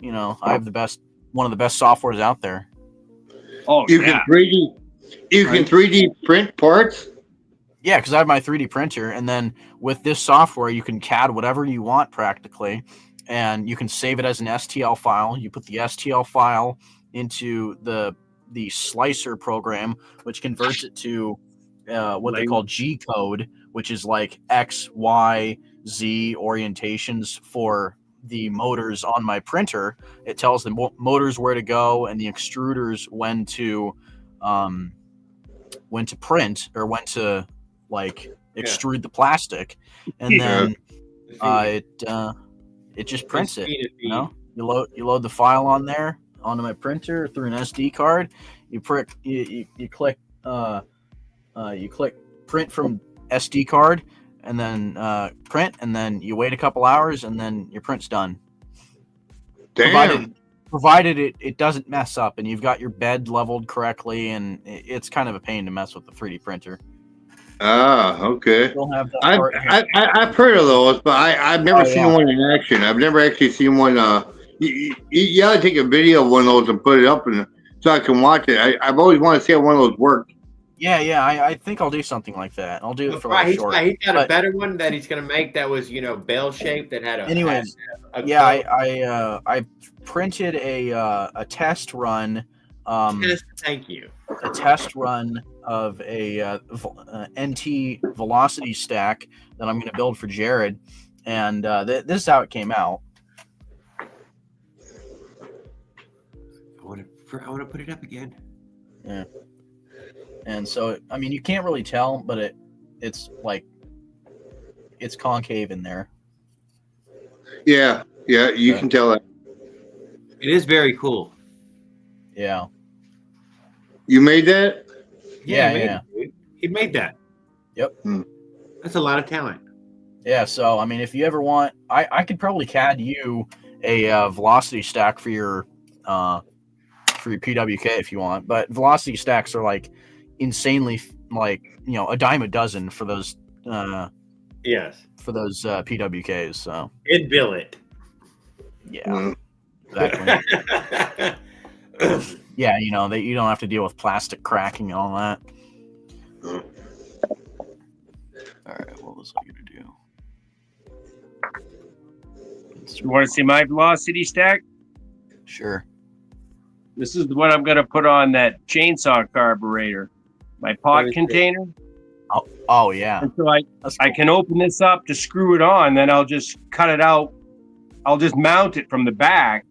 I have one of the best softwares out there. Oh, You yeah. can 3D print parts. Yeah, because I have my 3D printer, and then with this software, you can CAD whatever you want practically, and you can save it as an STL file. You put the STL file into the slicer program, which converts it to what they call G code, which is like X, Y, Z orientations for the motors on my printer. It tells the motors where to go and the extruders when to print or when to like extrude the plastic, and then it just prints it. You load the file on there onto my printer through an SD card. You click print from SD card, and then print, and then you wait a couple hours, and then your print's done. Damn. Provided it doesn't mess up and you've got your bed leveled correctly, and it's kind of a pain to mess with the 3D printer. Ah, okay. Don't have that part. I've heard of those, but I've never seen one in action. I've never actually seen one. You gotta take a video of one of those and put it up, so I can watch it. I've always wanted to see how one of those work. Yeah. I think I'll do something like that. I'll do it for like He's short. got a better one that he's gonna make that was bell shaped that had a. Anyways, I printed a test run. Thank you. A test run of a NT velocity stack that I'm going to build for Jared, and this is how it came out. I want to put it up again. Yeah. And so, I mean, you can't really tell, but it's like it's concave in there. Yeah, you can tell that. It is very cool. Yeah. You made that? Yeah. He made that. Yep. That's a lot of talent. Yeah. So, I mean, if you ever want, I could probably CAD you a velocity stack for your PWK if you want, but velocity stacks are like insanely like a dime a dozen for those. Yes. For those PWKs. So in billet. Yeah. Exactly. Yeah, you don't have to deal with plastic cracking and all that. All right, what was I gonna do? You want to see my velocity stack? Sure. This is what I'm going to put on that chainsaw carburetor. My pot container. Oh yeah. And so I can open this up to screw it on. Then I'll just cut it out. I'll just mount it from the back,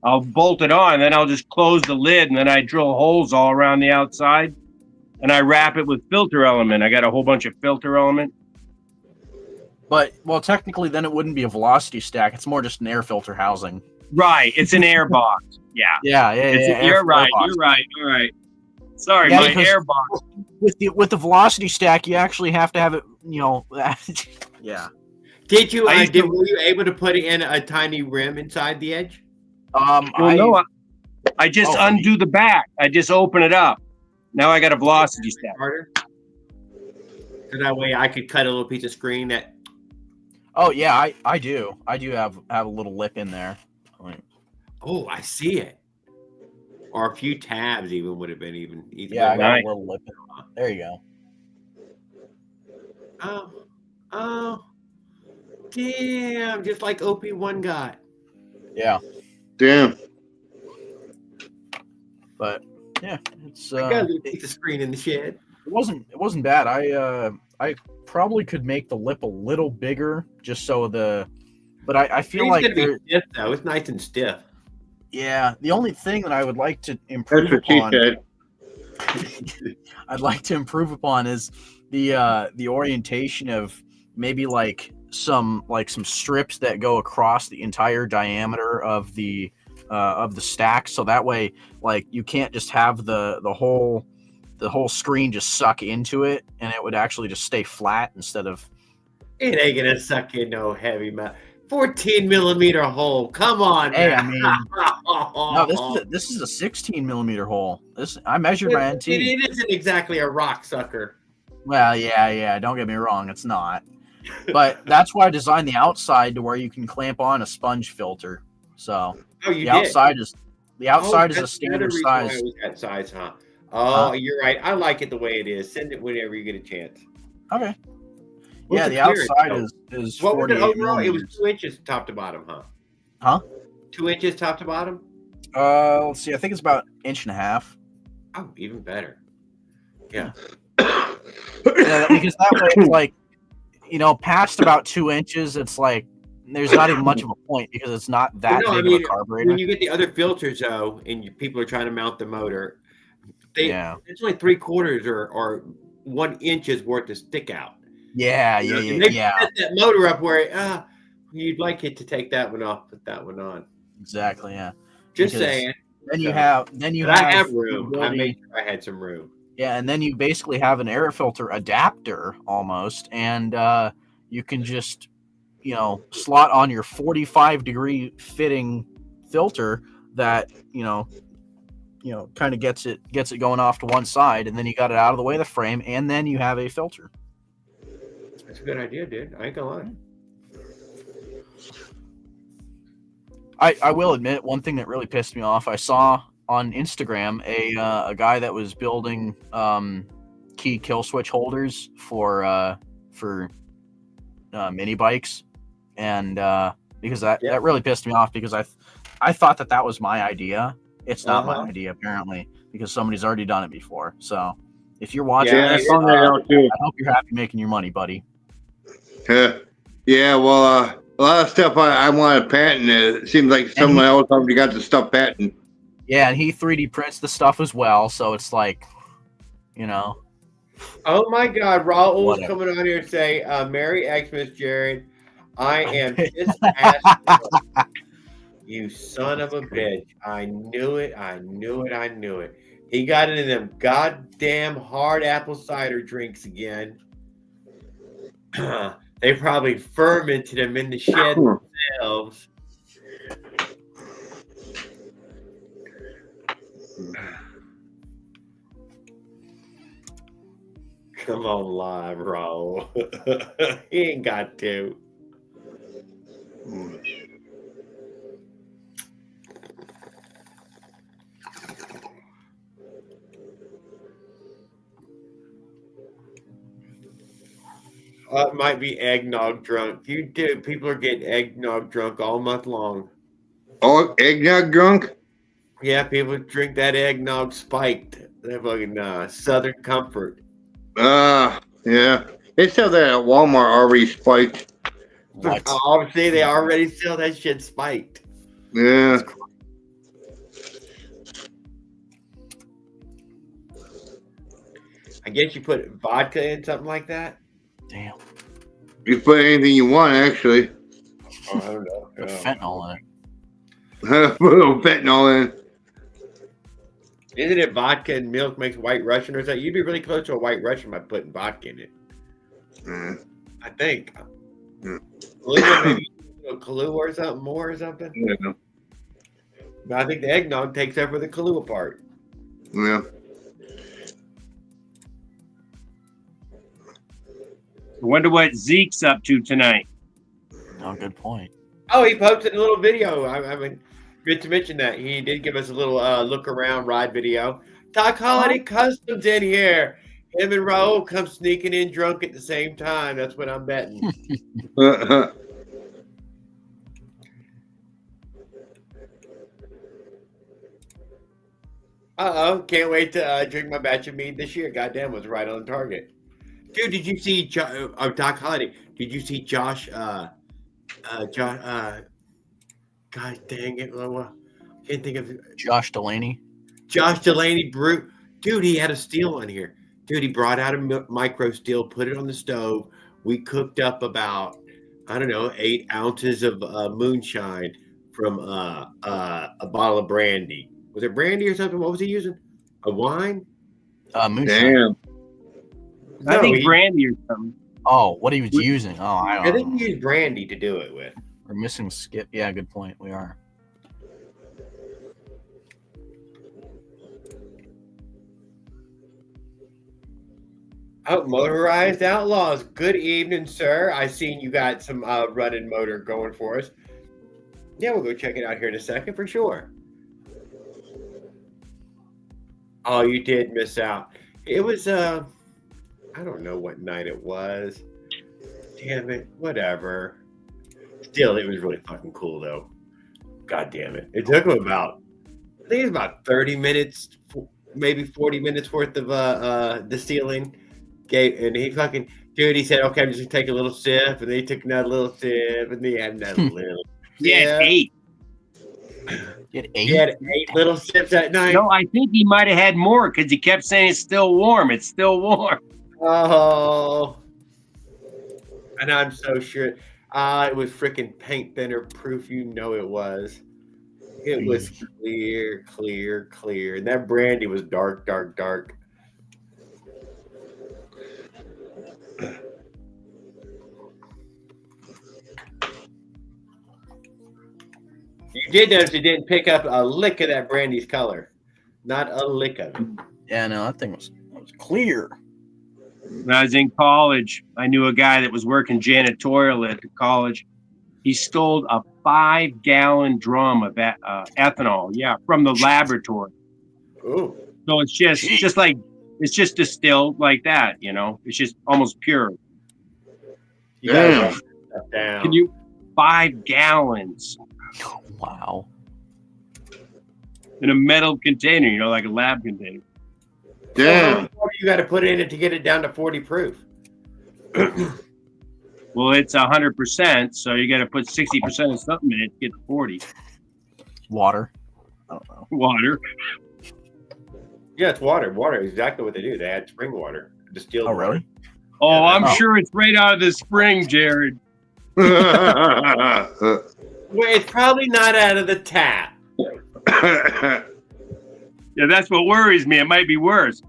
I'll bolt it on, then I'll just close the lid, and then I drill holes all around the outside, and I wrap it with filter element. I got a whole bunch of filter element. But well, technically, then it wouldn't be a velocity stack. It's more just an air filter housing. Right, it's an air box. Yeah, you're right. You're right. All right. Sorry, Yeah, my because- air box. With the velocity stack, you actually have to have it. Yeah. Did you? I used to- Were you able to put in a tiny rim inside the edge? Well, I just undo the back. I just open it up. Now I got a velocity stack. Harder. So that way I could cut a little piece of screen that. Oh yeah, I do. I do have a little lip in there. Oh, I see it. Or a few tabs even would have been even. Yeah, I got Nice. a little lip in there. There you go. Oh, damn! Just like OP1 got. Yeah, Damn. but yeah, it's I got a little piece of screen in the shed. it wasn't bad. I probably could make the lip a little bigger just so but I feel It's like gonna be stiff though. It's nice and stiff. yeah, the only thing that I would like to That's improve what she upon said. I'd like to improve upon is the orientation of maybe like some strips that go across the entire diameter of the stack, so that way like you can't just have the whole screen just suck into it, and it would actually just stay flat instead of It ain't gonna suck in no heavy metal. 14 millimeter hole. Come on, Hey, I man. mean, no, this is a 16 millimeter hole. I measured my NT. It isn't exactly a rock sucker. Well, yeah. Don't get me wrong, it's not. But that's why I designed the outside to where you can clamp on a sponge filter. So Oh, you the did. outside is a That's standard another reason why size. it was that size, huh? Oh, you're right. I like it the way it is. Send it whenever you get a chance. Okay. What's Yeah, the the clearance, outside though? is What was it 48 overall? It was millimeters. 2 inches top to bottom, huh? Huh? 2 inches top to bottom? Let's see. I think it's about 1.5 inches. Oh, even better. Yeah. Yeah, because that way it's like, past about 2 inches, it's like there's not even much of a point because it's not that No, I big mean, of a carburetor. When you get the other filters, though, and people are trying to mount the motor, Yeah. it's only 3/4 or 1 inch's worth of stick out. Yeah. And they set that motor up where you'd like it to take that one off, put that one on. Exactly. Yeah. Just Because saying. Then you So- have But I have the room. I ability- made sure I had some room. Yeah, and then you basically have an air filter adapter almost, and you can just, slot on your 45-degree fitting filter that kind of gets it going off to one side, and then you got it out of the way of the frame, and then you have a filter. That's a good idea, dude. I ain't gonna lie. I will admit one thing that really pissed me off. I saw on Instagram a guy that was building key kill switch holders for mini bikes, and because that really pissed me off because I thought that was my idea. It's not my idea apparently because somebody's already done it before. So if you're watching Yeah, I this, found that out too. I hope you're happy making your money, buddy. Yeah, well, a lot of stuff I want to patent. It seems like someone else already got the stuff patent. Yeah, and he 3D prints the stuff as well, so it's like, Oh my God, Raul's Whatever. coming on here and say, Merry Xmas, Jared. I am just asking. You son of a bitch. I knew it. He got into them goddamn hard apple cider drinks again. They probably fermented them in the shed themselves. Come on live, Raul. He ain't got to. It might be eggnog drunk. People are getting eggnog drunk all month long. Oh, eggnog drunk? Yeah, people drink that eggnog spiked. That fucking Southern Comfort. Yeah. They sell that at Walmart already spiked. What? Obviously, they already sell that shit spiked. Yeah. I guess you put vodka in something like that. Damn. You put anything you want, actually. Oh, I don't know. Put fentanyl in it. Put a little fentanyl in. Isn't it vodka and milk makes White Russian or something? You'd be really close to a White Russian by putting vodka in it. I think. Kahlua, maybe a Kahlua or something more or something. Yeah. But I think the eggnog takes over the Kahlua part. Yeah. I wonder what Zeke's up to tonight. Oh, good point. Oh, he posted a little video. I mean, good to mention that. He did give us a little look around ride video. Doc Holiday Customs in here. Him and Raul come sneaking in drunk at the same time. That's what I'm betting. Uh-oh. Can't wait to drink my batch of mead this year. Goddamn, was right on target. Dude, did you see Doc Holiday? Did you see Josh? God dang it! Can't think of Josh Delaney. Josh Delaney. Brute, dude, he had a steel on here. Dude, he brought out a micro steel, put it on the stove. We cooked up about 8 ounces of moonshine from a bottle of brandy. Was it brandy or something? What was he using? A wine? Moonshine. Damn. I think brandy or something. Oh, what he was using? Oh, I I don't think know. he used brandy to do it with. We're missing Skip. Yeah, good point. We are. Oh, Motorized Outlaws. Good evening, sir. I seen you got some running motor going for us. Yeah, we'll go check it out here in a second for sure. Oh, you did miss out. It was I don't know what night it was. Damn it. Whatever. Still, it was really fucking cool though. God damn it. It took him about, I think it was about 30 minutes, maybe 40 minutes worth of distilling. And he fucking, dude, he said, okay, I'm just gonna take a little sip. And then he took another little sip. And then he had another little Yeah, sip. 8. He had 8. He had 8 little sips that night. No, I think he might have had more because he kept saying it's still warm. It's still warm. Oh. And I'm so sure. It was freaking paint thinner proof. You know it was. It was clear, clear, clear. And that brandy was dark, dark, dark. You did notice it didn't pick up a lick of that brandy's color. Not a lick of it. Yeah, no, that thing was clear. When I was in college, I knew a guy that was working janitorial at the college. He stole a 5-gallon drum of ethanol, from the laboratory. Ooh. So it's just like it's just distilled like that, It's just almost pure. You gotta Damn. write that down. Can you 5 gallons Wow. in a metal container, like a lab container? Damn. You got to put in it to get it down to 40 proof. Well, it's 100%, so you got to put 60% of something in it to get to 40. Water. I don't know. Water. Yeah, it's water. Water is exactly what they do. They add spring water, distilled Oh, water. really? Oh, I'm Oh. sure it's right out of the spring, Jared. Well, it's probably not out of the tap. Yeah, that's what worries me. It might be worse.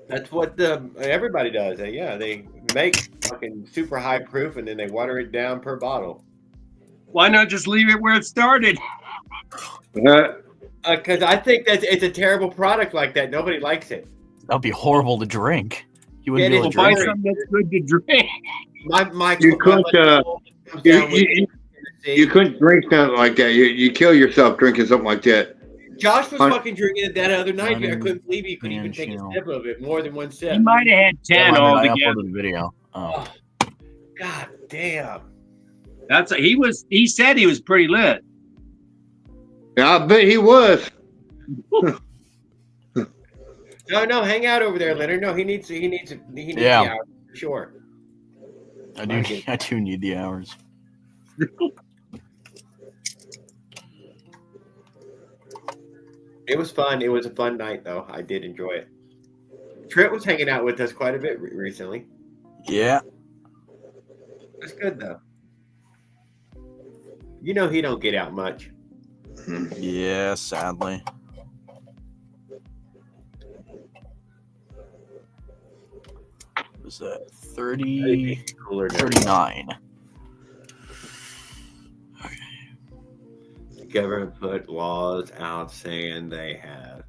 That's what everybody does. They make fucking super high proof and then they water it down per bottle. Why not just leave it where it started? Because I think that it's a terrible product like that. Nobody likes it. That would be horrible to drink. You wouldn't Yeah, be able it to is. Buy drink it. something that's good to drink. You couldn't drink something like that. You kill yourself drinking something like that. Josh was fucking drinking it that other night. I Running couldn't believe he couldn't even take a man, sip of it, more than one sip. He might have had 10 I altogether. uploaded the video. Oh. God damn. He said he was pretty lit. Yeah, I bet he was. No, hang out over there, Leonard. No, he needs Yeah. the hours, for sure. I do need the hours. It was fun. It was a fun night, though. I did enjoy it. Trent was hanging out with us quite a bit recently. Yeah. That's good, though. You know he don't get out much. Yeah, sadly. What was that 30, Cooler than 39? the government put laws out saying they have.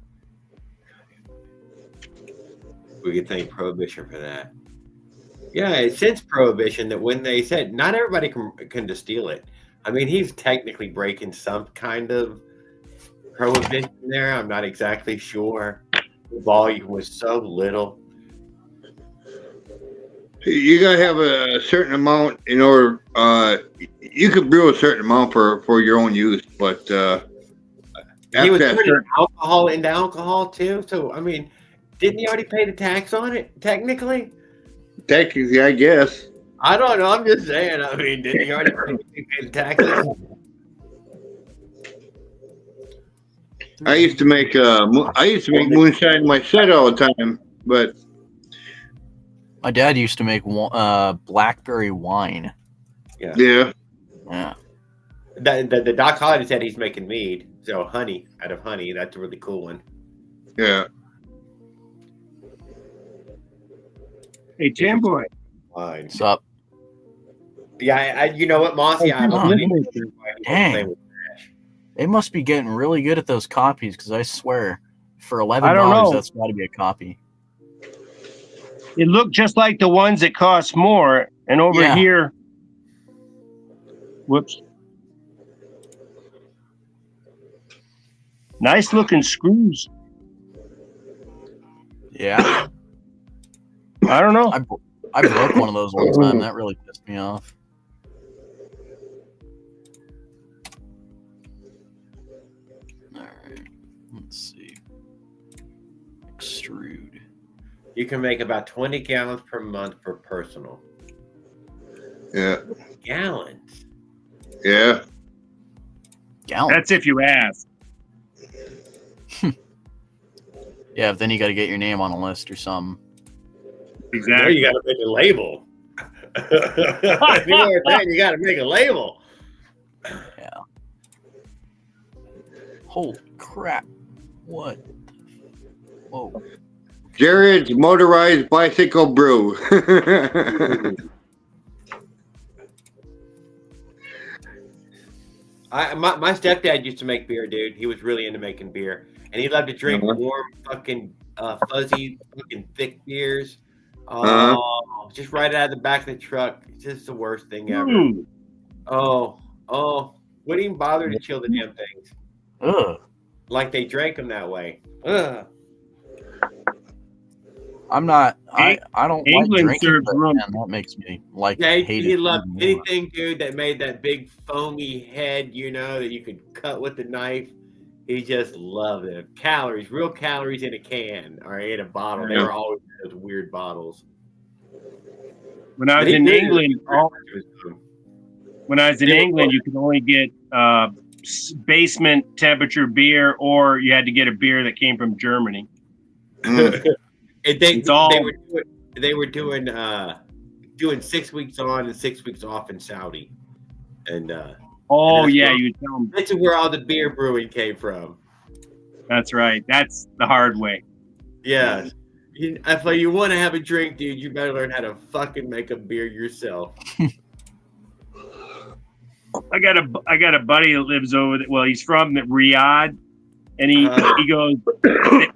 We could thank Prohibition for that. Yeah, it's since Prohibition that when they said not everybody can distill it. I mean, he's technically breaking some kind of prohibition there. I'm not exactly sure. The volume was so little. You gotta have a certain amount in order. You could brew a certain amount for your own use, but He after was that, putting alcohol into alcohol too. So I mean, didn't he already pay the tax on it? Technically, technically, I guess. I don't know. I'm just saying. I mean, didn't he already pay the taxes? I used to make moonshine myself all the time, but My dad used to make blackberry wine. yeah, Yeah. The Doc Holliday said he's making mead. So honey out of honey. That's a really cool one. yeah. Hey, Jamboy. Fine. What's up? Yeah, you know what, Mossy? I Oh, Dang. Dang. They must be getting really good at those copies because I swear, for $11, I don't know. that's got to be a copy. It looked just like the ones that cost more, and over Yeah. here, whoops. Nice looking screws. Yeah. I don't know. I broke one of those one time. That really pissed me off. All right. Let's see. Extrude. You can make about 20 gallons per month for personal. Yeah, Gallons? yeah. Gallon. That's if you ask. Yeah, but then you got to get your name on a list or something. There Exactly. you got to make a label. If you know what I'm saying, you got to make a label. Holy crap. What? Whoa. Jared's motorized bicycle brew. My stepdad used to make beer, dude. He was really into making beer, and he loved to drink warm, fucking fuzzy, fucking thick beers. Oh, just right out of the back of the truck. It's just the worst thing ever. Hmm. Oh, wouldn't even bother to chill the damn things. Ugh. Like they drank them that way. Ugh. I'm not. I don't England like drinking, serves but rum. man, that makes me like Yeah, hate he it. loved even more. anything, dude, that made that big foamy head, you know, that you could cut with the knife. He just loved it. Calories, real calories in a can or in a bottle. They were always in those weird bottles. When I But was he in did it. England, you could only get basement temperature beer, or you had to get a beer that came from Germany. Mm. And they were doing 6 weeks on and 6 weeks off in Saudi, and Oh that's yeah, where- you tell them. this is where all the beer brewing came from. That's right. That's the hard way. Yeah, if you want to have a drink, dude, you better learn how to fucking make a beer yourself. I got a buddy that lives over there. Well, he's from Riyadh, and he goes,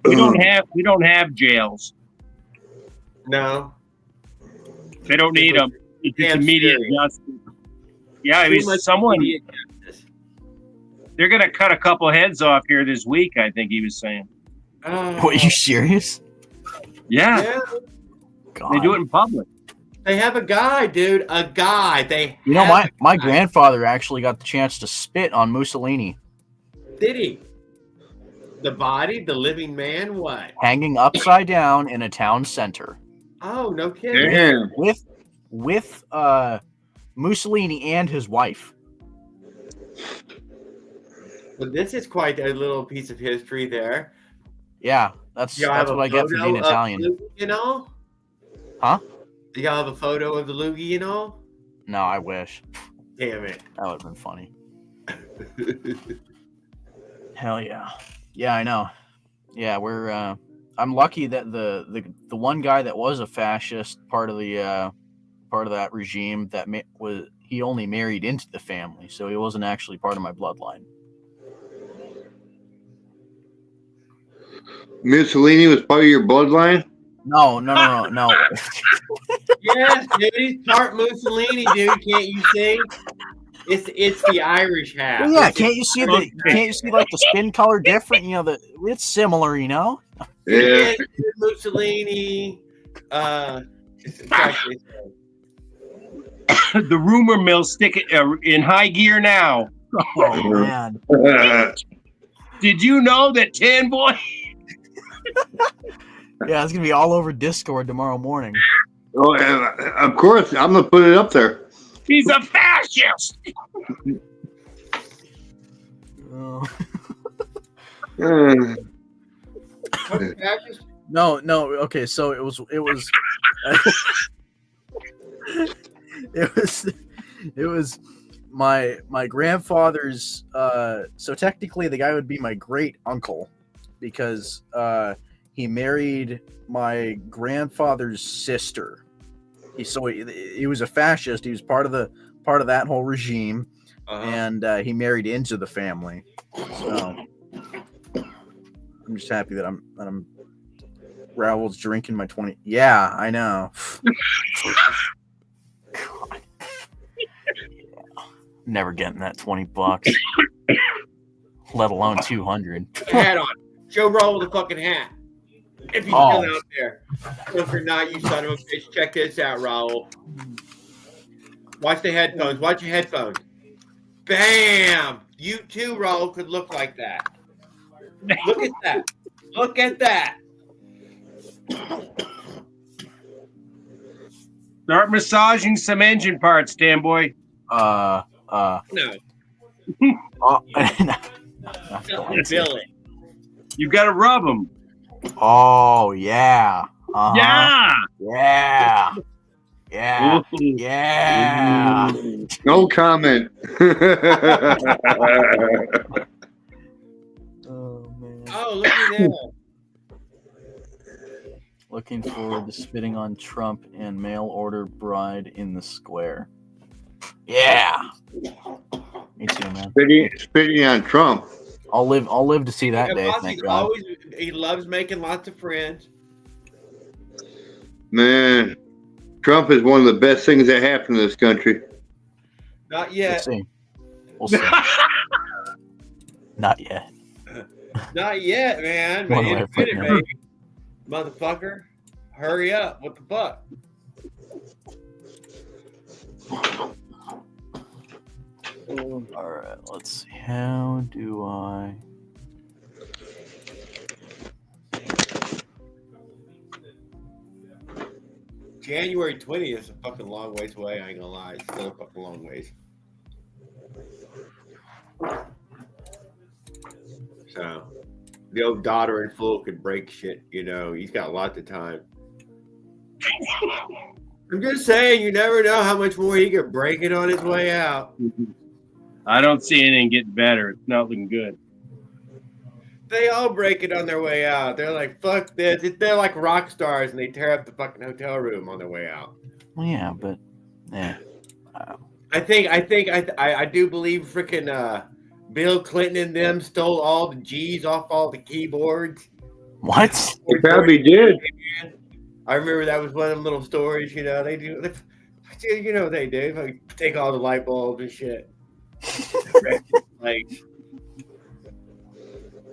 we don't have jails. No, They don't need them. It's just Damn immediate scary. justice. Yeah, Too much someone. immediate justice. They're gonna cut a couple heads off here this week. I think he was saying. Oh, What, are you serious? Yeah, yeah, God. they do it in public. they have a guy, dude. A guy. They You know, have my grandfather actually got the chance to spit on Mussolini, did he? The body, the living man. What? hanging upside down in a town center Oh, no kidding. Damn. with Mussolini and his wife. Well, this is quite a little piece of history there. Yeah, that's Y'all have what a I get for photo being of Italian. Loogie and all? Huh? Y'all have a photo of the Loogie and all? No, I wish. Damn it. That would have been funny. Hell yeah. Yeah, I know. Yeah, we're I'm lucky that the one guy that was a fascist, part of that regime, he only married into the family, so he wasn't actually part of my bloodline. Mussolini was part of your bloodline? No. Yes, dude. He's part Mussolini, dude. Can't you see? It's the Irish half. Well, yeah, It's- can't you see like the skin color different? You know, it's similar, you know? Yeah. Mussolini. The rumor mill stick it in high gear now. Oh man. Did you know that Tan Boy? Yeah, it's gonna be all over Discord tomorrow morning. Oh, of course, I'm gonna put it up there. He's a fascist. Oh. Uh, No. Okay, so it was it was my grandfather's. So technically, the guy would be my great uncle because he married my grandfather's sister. He was a fascist. He was part of that whole regime, and he married into the family. So I'm just happy that I'm Raoul's drinking my 20. Yeah, I know. God. Never getting that $20, let alone 200. Hat on. Show Raul the fucking hat. If he's still out there. If you're not, you son of a bitch, check this out, Raul. Watch the headphones. Watch your headphones. Bam! You too, Raul, could look like that. Look at that. Look at that. Start massaging some engine parts, Dan Boy. No. Bill it. You got to rub them. Oh yeah. Yeah. Yeah. Yeah. Yeah. no comment. Oh man. Oh, look at that. Looking forward to spitting on Trump and mail order bride in the square. Yeah. Me too, man. Spitting on Trump. I'll live to see that Yeah, day. boss, Thank God. he loves making lots of friends. Man, Trump is one of the best things that happened to this country. Not We'll yet. see. We'll see. Not yet. Not yet, man. But One in way a of putting minute, it. baby. Motherfucker. Hurry up. What the fuck? All right. Let's see. How do I? January 20th is a fucking long ways away. I ain't gonna lie. It's still a fucking long ways. So, the old daughter and fool could break shit. You know, he's got lots of time. I'm just saying, you never know how much more he could break it on his way out. I don't see anything getting better. It's not looking good. They all break it on their way out. They're like, fuck this. They're like rock stars and they tear up the fucking hotel room on their way out. Well, yeah, but yeah. I do believe freaking Bill Clinton and them stole all the G's off all the keyboards. What? He probably did. I remember that was one of them little stories, you know, they do, you know, they do, like, take all the light bulbs and shit. Like,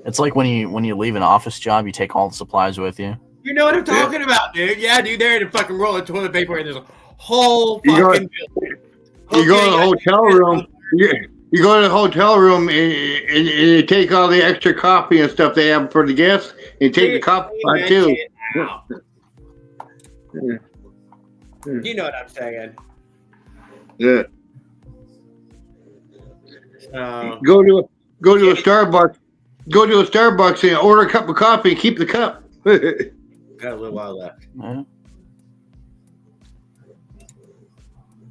It's like when you leave an office job, you take all the supplies with you. you know what I'm talking about, dude. Yeah, dude, they're in a fucking roll of toilet paper and there's a whole You go- fucking You go to the hotel room. You go to the hotel room and you take all the extra coffee and stuff they have for the guests. And take the coffee pot too. You know what I'm saying. Yeah. So, Go Go to a Starbucks. Go to a Starbucks and order a cup of coffee and keep the cup. Got a little while left. Yeah.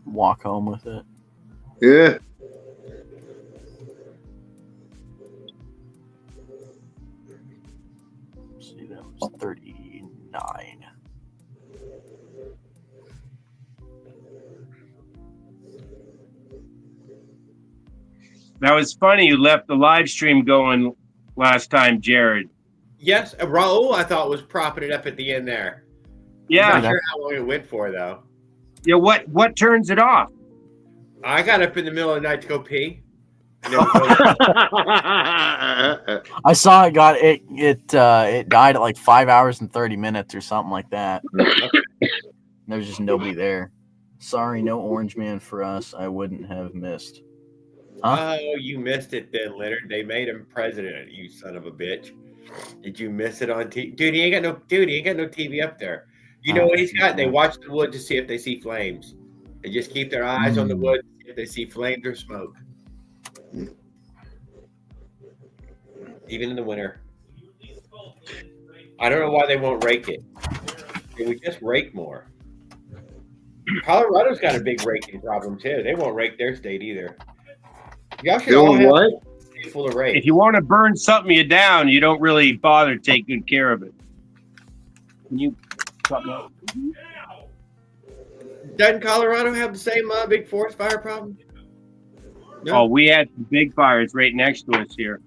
Walk home with it. Yeah. Let's see, that was 39. That was funny. You left the live stream going last time, Jared. Yes, Raul, I thought was propping it up at the end there. Yeah. I'm not sure how long it went for though. Yeah. What turns it off? I got up in the middle of the night to go pee. And then I saw it got it died at like 5 hours and 30 minutes or something like that. There was just nobody there. Sorry, no Orange Man for us. I wouldn't have missed. Huh? Oh, you missed it then, Leonard. They made him president, you son of a bitch. Did you miss it on TV? Dude, he ain't got no TV up there. You know what he's got? They watch the wood to see if they see flames. They just keep their eyes on the wood to see if they see flames or smoke. Even in the winter. I don't know why they won't rake it. They would just rake more. Colorado's got a big raking problem too. They won't rake their state either. Y'all should all have what? a state full of rake. If you want to burn something you down, you don't really bother to take good care of it. Can you? Doesn't Colorado have the same big forest fire problem? No. Oh, we had some big fires right next to us here.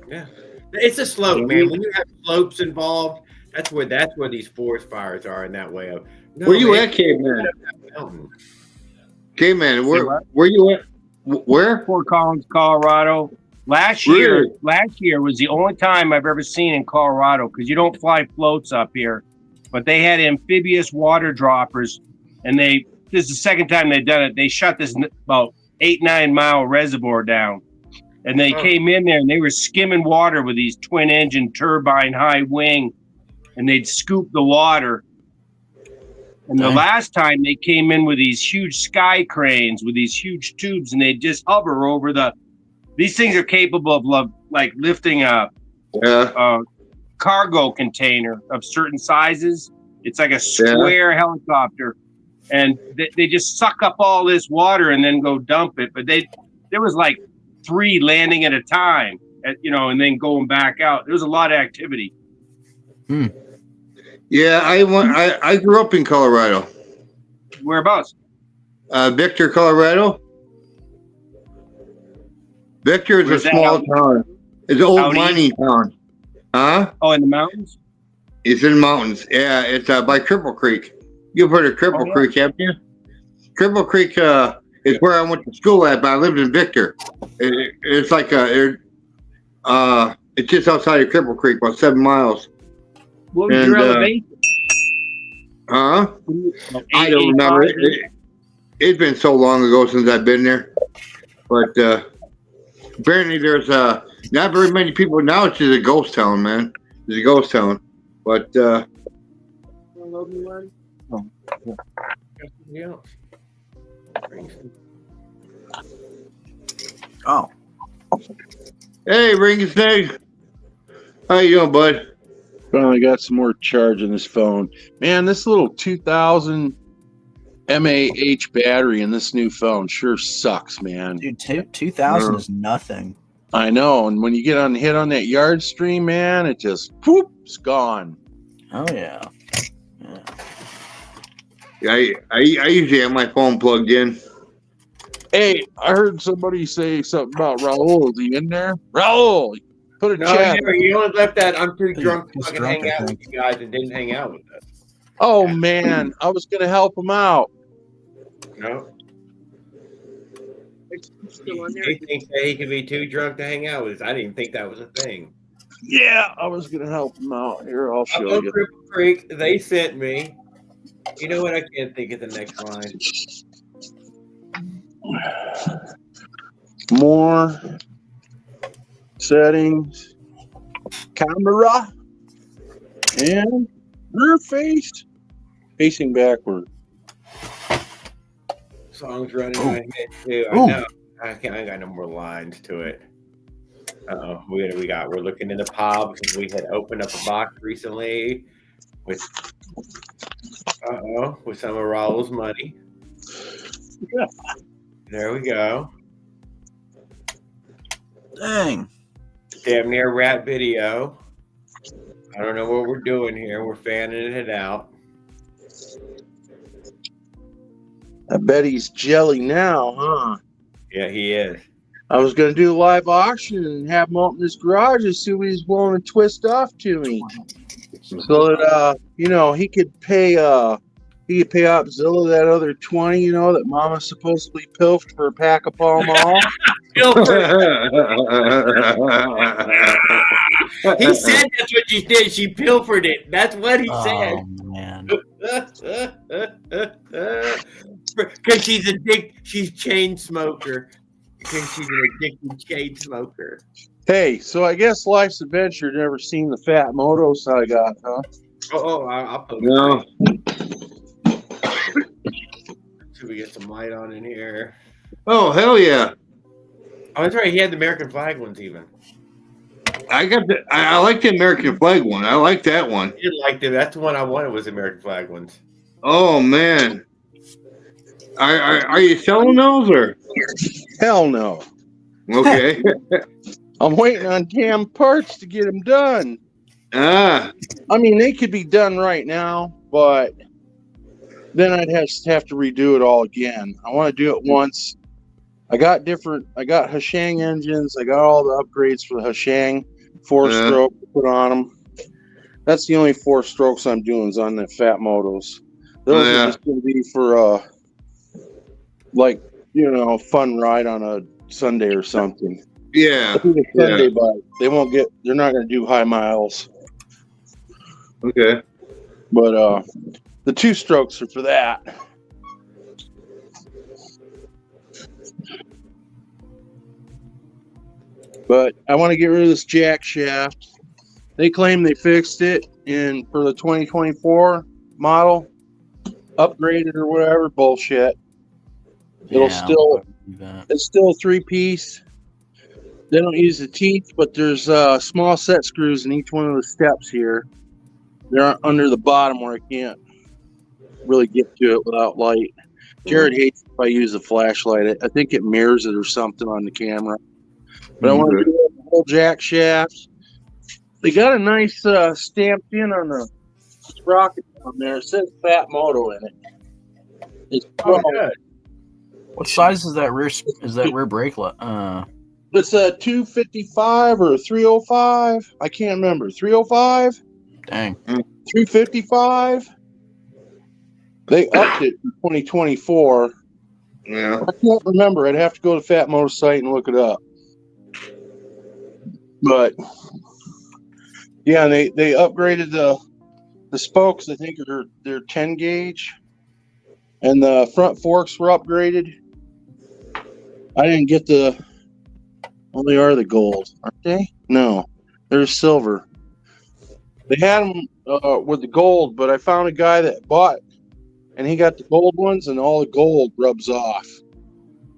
Yeah, it's a slope, man. When you have slopes involved, that's where these forest fires are in that way of. No, Where you man, at, Caveman? mountain. Caveman, where you at? Where? Fort Collins, Colorado. Last year was the only time I've ever seen in Colorado, because you don't fly floats up here, but they had amphibious water droppers, and this is the second time they've done it. They shut this about 8-9 mile reservoir down, and they came in there and they were skimming water with these twin engine turbine high wing, and they'd scoop the water. And the last time they came in with these huge sky cranes with these huge tubes, and they'd just hover over these things are capable of like lifting a cargo container of certain sizes. It's like a square helicopter, and they just suck up all this water and then go dump it. But there was like 3 landing at a time, and then going back out. There was a lot of activity. Yeah, I grew up in Colorado. Whereabouts? Victor, Colorado. Victor is Where's a that small out? town. It's an old Out mining town. Huh? Oh, in the mountains? It's in the mountains. Yeah, it's by Cripple Creek. You've heard of Cripple Creek, haven't you? Cripple Creek is where I went to school at, but I lived in Victor. It's like it's just outside of Cripple Creek, about 7 miles. What was your elevation? Huh? I don't remember. It's been so long ago since I've been there. But apparently there's not very many people now. It's just a ghost town, man. It's a ghost town. But Oh. hey, Ring Snake. How you doing, bud? Finally got some more charge on this phone. Man, this little 2000 mAh battery in this new phone sure sucks, man. Dude, 2000 is nothing. I know. And when you get hit on that yard stream, man, it just whoop, it's gone. Oh yeah. I usually have my phone plugged in. Hey, I heard somebody say something about Raul. Is he in there? Raul, put a No, chat. you only left that. I'm too drunk to He's fucking drunk, hang I out think. with you guys and didn't hang out with us. Oh man, I was gonna help him out. No. Still on there. He thinks that he could be too drunk to hang out with us. I didn't think that was a thing. Yeah, I was gonna help him out. Here, I'll Up show on you. Cripple Creek, they sent me. You know what? I can't think of the next line. More settings, camera, and rear facing backward. Songs running in my head too. I Ooh. know. I got no more lines to it. Uh-oh. We're looking in the pub. We had opened up a box recently with some of Raul's money. There we go. Dang. Damn near rat video. I don't know what we're doing here. We're fanning it out. I bet he's jelly now, huh? Yeah, he is. I was going to do a live auction and have him open his garage and see what he's willing to twist off to me. So that, he could pay Opzilla that other 20, that Mama supposedly pilfed for a pack of Pall Mall. He said that's what she did. She pilfered it. That's what he said. Oh, man. Because she's chain smoker. Because she's an addicted chain smoker. Hey, so I guess Life's Adventure never seen the fat motos I got, huh? I'll put No. Should we get some light on in here? Oh, hell yeah. Oh, that's right. He had the American flag ones even. I like the American flag one. I like that one. I did like that. That's the one I wanted was American flag ones. Oh, man. Are you selling those or? Hell no. Okay. I'm waiting on damn parts to get them done. Ah. I mean, they could be done right now, but then I'd have to redo it all again. I want to do it once. I got Hashang engines. I got all the upgrades for the Hashang 4-stroke to put on them. That's the only 4 strokes I'm doing is on the fat motos. Those are just going to be for fun ride on a Sunday or something. Yeah. Sunday bike. They're not going to do high miles. Okay. But the 2 strokes are for that. But I want to get rid of this jack shaft. They claim they fixed it for the 2024 model, upgraded or whatever. Bullshit. It's still a 3-piece. They don't use the teeth, but there's small set screws in each one of the steps here. They're under the bottom where I can't really get to it without light. Jared hates if I use a flashlight. I think it mirrors it or something on the camera. But I want to do the whole jack shaft. They got a nice stamped in on the sprocket on there. It says Fat Moto in it. It's good. What size is that rear brake light? It's a 255 or a 305. I can't remember. 305? Dang. 355? They upped it in 2024. Yeah. I can't remember. I'd have to go to Fat Moto site and look it up. But yeah, they upgraded the spokes. I think they're 10 gauge, and the front forks were upgraded. I didn't get they are the gold, aren't they? No, they're silver. They had them with the gold, but I found a guy that bought, and he got the gold ones, and all the gold rubs off.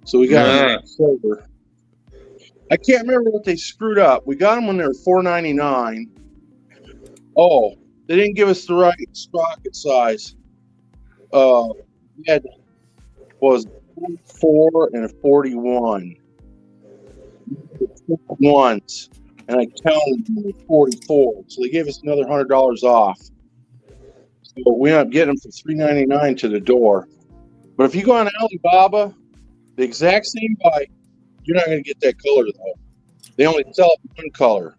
So we got silver. I can't remember what they screwed up. We got them when they were $4.99. Oh, they didn't give us the right sprocket size. We had was 4 and a 41. Ones, and I counted them with 44. So they gave us another $100 off. So we ended up getting them for $3.99 to the door. But if you go on Alibaba, the exact same bike, you're not going to get that color though. They only sell it in one color.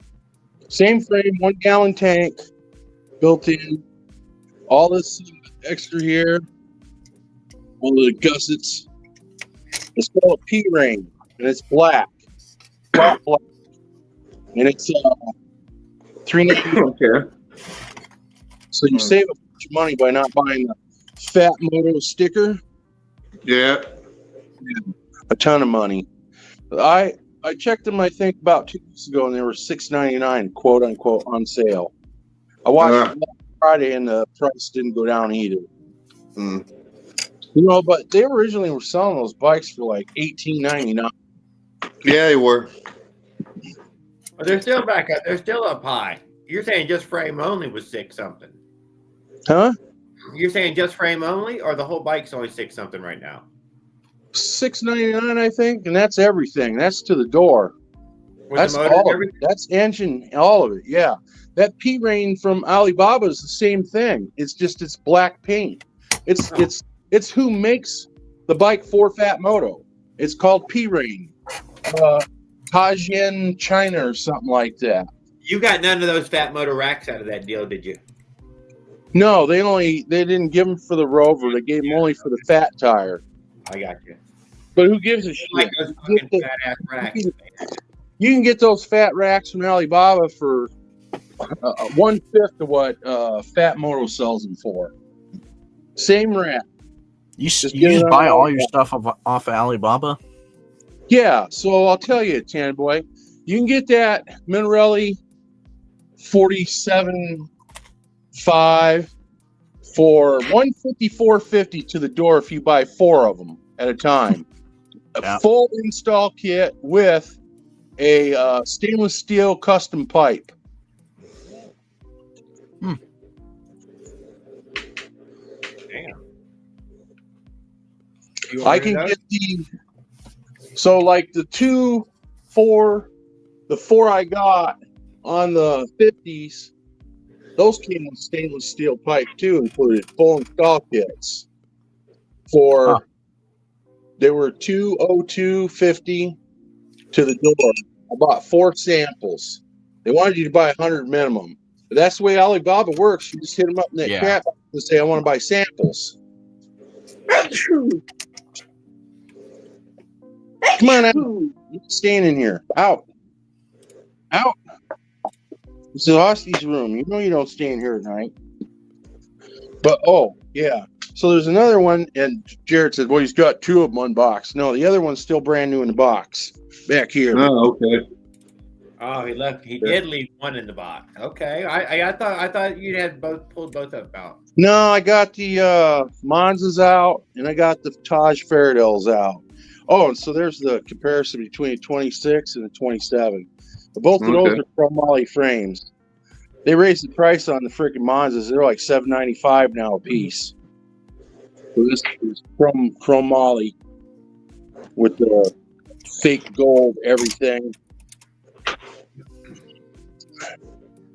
Same frame, 1 gallon tank, built in. All this extra here, all the gussets. It's called a P-Ring, and it's black. Black. And it's $3.99. Okay. So you save a bunch of money by not buying the Fat Moto sticker. Yeah. A ton of money. I checked them, I think, about 2 weeks ago, and they were $6.99, quote unquote, on sale. I watched them last Friday, and the price didn't go down either. But they originally were selling those bikes for like $18.99. Yeah, they were. But they're still back up. They're still up high. You're saying just frame only was 6 something. Huh? You're saying just frame only, or the whole bike's only 6 something right now? $699, I think, and that's everything. That's to the door. With That's the motor and all. everything? That's engine, all of it. Yeah, that P-Rain from Alibaba is the same thing. It's just it's black paint. It's who makes the bike for Fat Moto. It's called P-Rain, Tajian China or something like that. You got none of those Fat Moto racks out of that deal, did you? No, they didn't give them for the Rover. They gave them only for the fat tire. I got you. But who gives a I shit? like those fucking fat ass racks. You can get those fat racks from Alibaba for 1/5 of what Fat Moto sells them for. Same rack. You Just just, get it on buy all Alibaba. your stuff off Alibaba? Yeah, so I'll tell you, Tan Boy, you can get that Minarelli 47.5 for $154.50 to the door if you buy 4 of them at a time. Yeah. A full install kit with a stainless steel custom pipe. Damn. I can get like the 4 I got on the 50s, those came with stainless steel pipe too, included full install kits. They were $202.50 to the door. I bought 4 samples. They wanted you to buy 100 minimum, but that's the way Alibaba works. You just hit them up in that chat and say, "I want to buy samples." Come on out. You're staying in here. Out. This is Austy's room. You know you don't stay in here at night. But, yeah. So there's another one, and Jared said, well, he's got 2 of them unboxed. No, the other one's still brand new in the box. Back here. Oh, okay. Oh, he left. He did leave one in the box. Okay, I thought you had pulled both of them out. No, I got the Monzas out, and I got the Taj Faradels out. Oh, and so there's the comparison between a 26 and a 27. Both of those are chromoly frames. They raised the price on the freaking Monzas. They're like $7.95 now a piece. So this is from chromoly with the fake gold everything.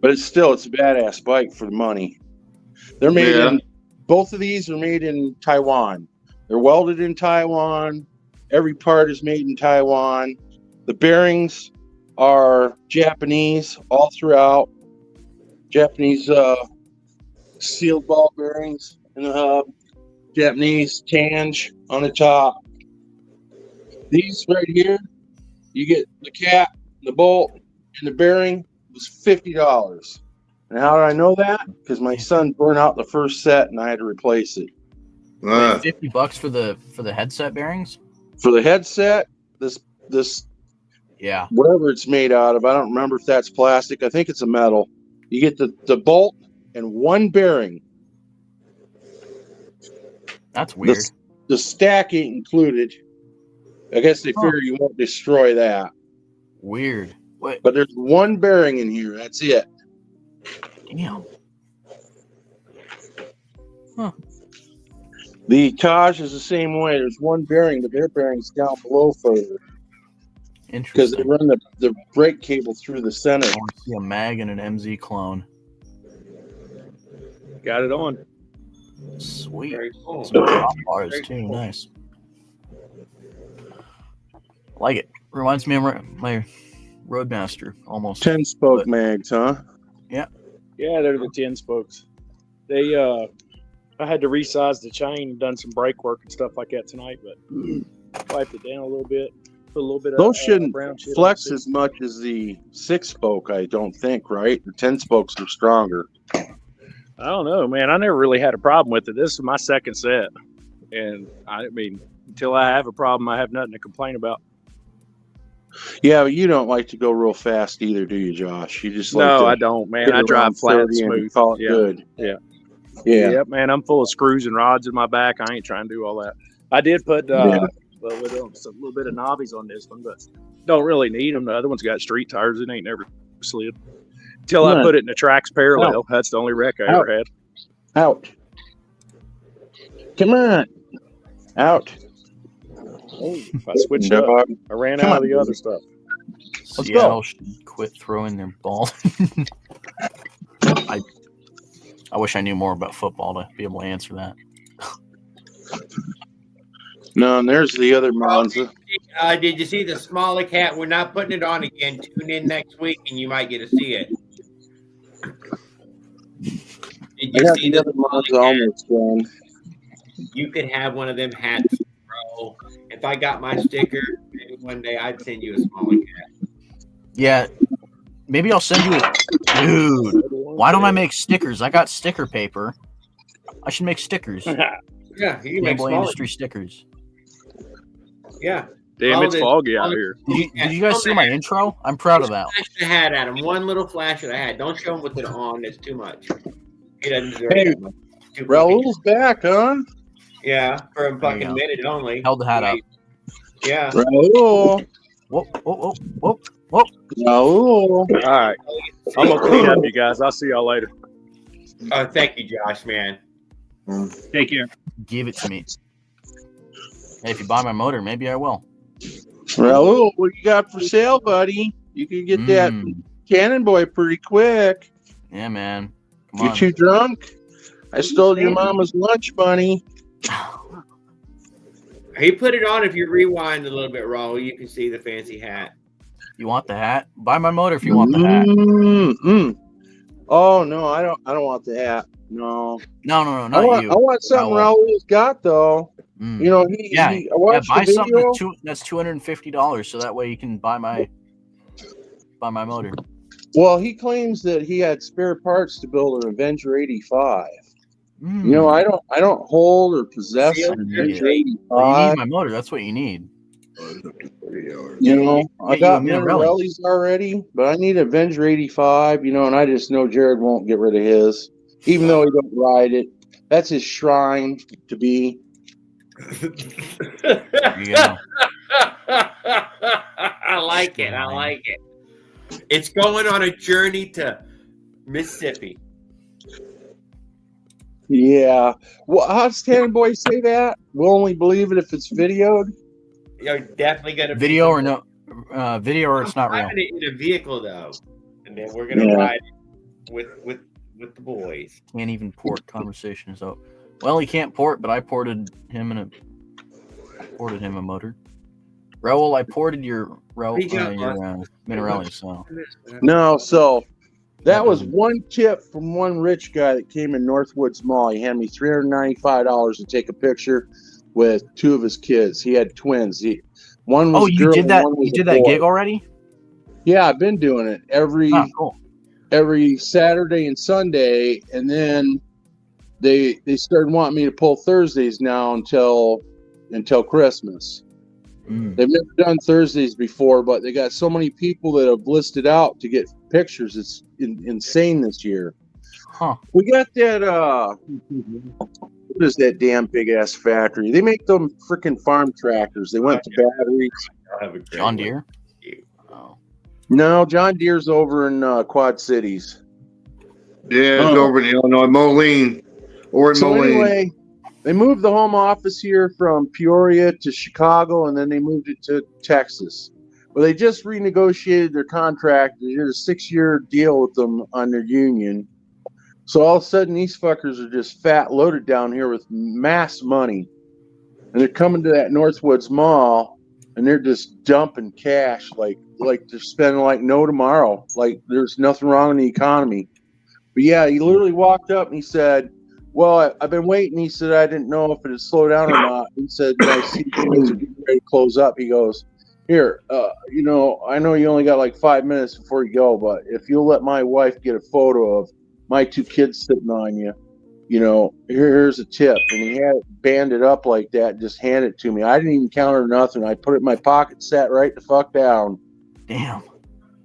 But it's a badass bike for the money. They're made in, both of these are made in Taiwan. They're welded in Taiwan. Every part is made in Taiwan. The bearings are Japanese all throughout. Japanese sealed ball bearings in the hub. Japanese tange on the top. These right here, you get the cap, the bolt, and the bearing was $50. And how did I know that? Because my son burned out the first set and I had to replace it. Wait, $50 for the headset bearings? For the headset, this whatever it's made out of, I don't remember if that's plastic. I think it's a metal. You get the bolt and 1 bearing. That's weird. The stack ain't included. I guess they figure you won't destroy that. Weird. What? But there's 1 bearing in here. That's it. Damn. Huh. The Taj is the same way. There's 1 bearing, but their bearing's down below further. Because they run the brake cable through the center. I want to see a mag and an MZ clone. Got it on. Sweet. Very cool. Some drop bars Very too. cool. Nice. Like it. Reminds me of my Roadmaster almost. 10-spoke mags, huh? Yeah, they're the 10 spokes. They I had to resize the chain, done some brake work and stuff like that tonight, but wiped it down a little bit. Put a little bit Those of shouldn't brown shit flex on it. as much as the 6-spoke, I don't think, right? The 10 spokes are stronger. I don't know, man. I never really had a problem with it. This is my second set, and I mean, until I have a problem, I have nothing to complain about. Yeah, but you don't like to go real fast either, do you, Josh? You just like No, to I don't, man. hit I it drive around flat and 30 and smooth. call it Yeah. good. Yeah. Yeah. Yep, man. I'm full of screws and rods in my back. I ain't trying to do all that. I did put but with a little bit of knobbies on this one, but don't really need them. The other one's got street tires. It ain't never slid. Until I put it in the tracks parallel. That's the only wreck I ever had. Out. Come on. Out. Oh, I switched up. I ran out of the other stuff. Seattle should quit throwing their ball. I wish I knew more about football to be able to answer that. No, and there's the other Monza. Did you see the Smolik hat? We're not putting it on again. Tune in next week and you might get to see it. Did you see the Monza almost gone? You could have one of them hats, bro. If I got my sticker, maybe one day I'd send you a Smolik hat. Yeah, maybe I'll send you a dude. Why don't I make stickers? I got sticker paper. I should make stickers. Yeah, you can make Gamble industry stickers. Yeah. Damn, it's foggy out here. Did you guys see my intro? I'm proud of that. Flash the hat at him. One little flash of the hat. Don't show him with it on. It's too much. He doesn't deserve Hey, it. Raul's back, huh? Yeah, for a There you fucking go. minute only. Held the hat up. Yeah. Raul. Whoop, whoop, whoop, whoop. Raul. All right. I'm going to clean up, you guys. I'll see y'all later. Oh, thank you, Josh, man. Take care. Give it to me. Hey, if you buy my motor, maybe I will. Raul, what you got for sale, buddy? You can get that Cannon Boy pretty quick. Yeah, man. Come You on. too drunk? I stole your mama's lunch money. He put it on. If you rewind a little bit, Raul, you can see the fancy hat. You want the hat? Buy my motor if you want the hat. Mm-mm. Oh no, I don't want the hat. No. No, I not want, you. I want something Raul's got though. Mm. You know, Yeah, I watched buy the something video. that's $250, so that way you can buy my motor. Well, he claims that he had spare parts to build an Avenger 85. Mm. You know, I don't hold or possess See, an yeah. Avenger Well, you 85. need my motor. That's what you need. You know, I you got a Minarelli. Minarellis already, but I need Avenger 85. You know, and I just know Jared won't get rid of his, even though he don't ride it. That's his shrine to be. There you go. I like it. I like it. It's going on a journey to Mississippi. Yeah. Well, how's Cannon Boy say that? We'll only believe it if it's videoed. You're definitely gonna Video or no? Video or it's not I'm real. driving it in a vehicle though, and then we're gonna ride it with the boys. Can't even port conversation. So, well, he can't port, but I ported him a motor. Raul, I ported your Minarelli. So No, so that was one tip from one rich guy that came in Northwoods Mall. He handed me $395 to take a picture with two of his kids. He had twins. One was a you girl did and that? one was You a did that boy. gig already? Yeah, I've been doing it Cool. every Saturday and Sunday, and then they started wanting me to pull Thursdays now until Christmas. They've never done Thursdays before, but they got so many people that have listed out to get pictures. It's insane this year. Huh. We got that. What is that damn big ass factory? They make them freaking farm tractors. They went to batteries. Have a great John one. Deere. Oh. No, John Deere's over in Quad Cities. Yeah, it's over in Illinois, Moline. Or in So Moline. anyway, they moved the home office here from Peoria to Chicago, and then they moved it to Texas. Well, they just renegotiated their contract. They did a 6-year deal with them on their union. So all of a sudden, these fuckers are just fat loaded down here with mass money. And they're coming to that Northwoods Mall, and they're just dumping cash like they're spending like no tomorrow. Like there's nothing wrong in the economy. But yeah, he literally walked up and he said, well, I've been waiting. He said, I didn't know if it had slowed down or not. He said, I see things are getting ready to close up. He goes, here, you know, I know you only got like 5 minutes before you go, but if you'll let my wife get a photo of my two kids sitting on you, you know, here's a tip. And he had it banded up like that and just handed it to me. I didn't even count or nothing. I put it in my pocket, sat right the fuck down. Damn.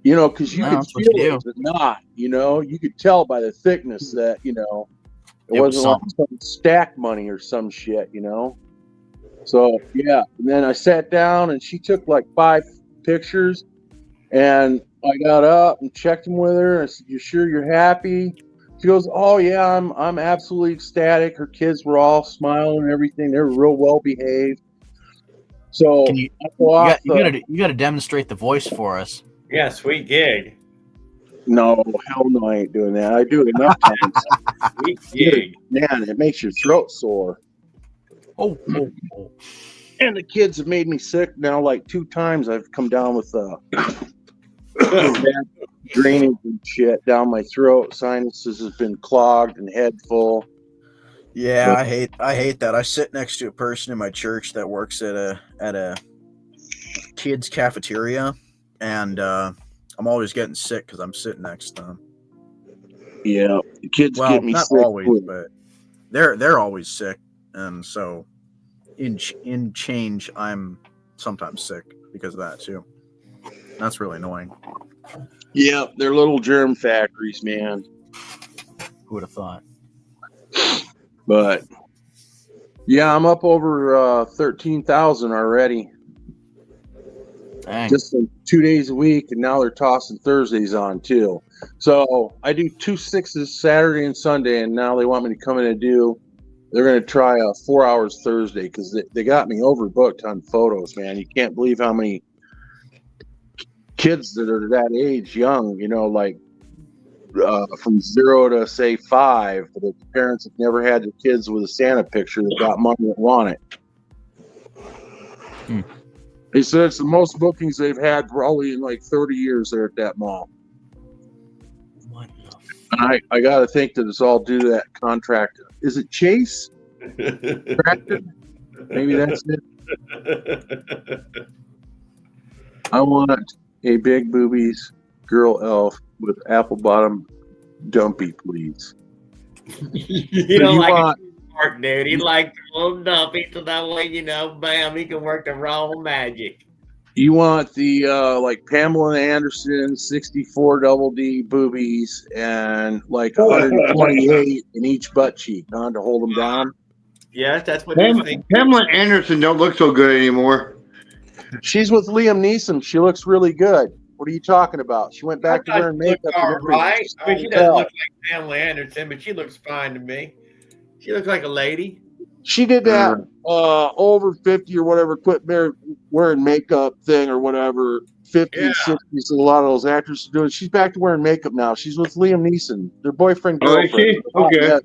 You know, because you No, could that's what feel you it was not, you know, you could tell by the thickness that, you know, it It was wasn't like some stack money or some shit, you know. So yeah, and then I sat down and she took like 5 pictures, and I got up and checked them with her. And I said, "You sure you're happy?" She goes, "Oh yeah, I'm absolutely ecstatic." Her kids were all smiling and everything. They were real well behaved. So Can you? I go off You got to demonstrate the voice for us. Yeah, sweet gig. No, hell no, I ain't doing that. I do it enough times. Sweet gig. Man, it makes your throat sore. Oh. And the kids have made me sick now. Like 2 times, I've come down with bad drainage and shit down my throat. Sinuses have been clogged and head full. Yeah, I hate that. I sit next to a person in my church that works at a kids cafeteria, and I'm always getting sick because I'm sitting next to them. Yeah, the kids Well, get me not sick. always, but they're always sick, and so in change, I'm sometimes sick because of that too. That's really annoying. Yeah, they're little germ factories, man. Who would have thought? But yeah, I'm up over 13,000 already. Dang. Just like 2 days a week, and now they're tossing Thursdays on too. So I do 2 6s Saturday and Sunday, and now they want me to come in and they're going to try 4 hours Thursday because they got me overbooked on photos, man. You can't believe how many kids that are that age, young, like from 0 to say 5, but the parents have never had their kids with a Santa picture that got money that want it. They said it's the most bookings they've had probably in like 30 years there at that mall. What? And I got to think that it's all due to that contract. Is it Chase? Tractor? Maybe that's it. I want a big boobies girl elf with apple bottom dumpy, please. You don't like Mark, dude. He likes a little dumpy, so that way, bam, he can work the raw magic. You want the like Pamela Anderson 64 double D boobies and like 128 in each butt cheek, to hold them down. Yes, that's what he's thinking. Pamela Anderson don't look so good anymore. She's with Liam Neeson. She looks really good. What are you talking about? She went back to wearing makeup. All right. I mean, she doesn't look like Pamela Anderson, but she looks fine to me. She looks like a lady. She did that over 50 or whatever, quit wearing makeup thing or whatever. 50s, 60s, a lot of those actors are doing. She's back to wearing makeup now. She's with Liam Neeson, their boyfriend, girlfriend. Oh, is she? Okay.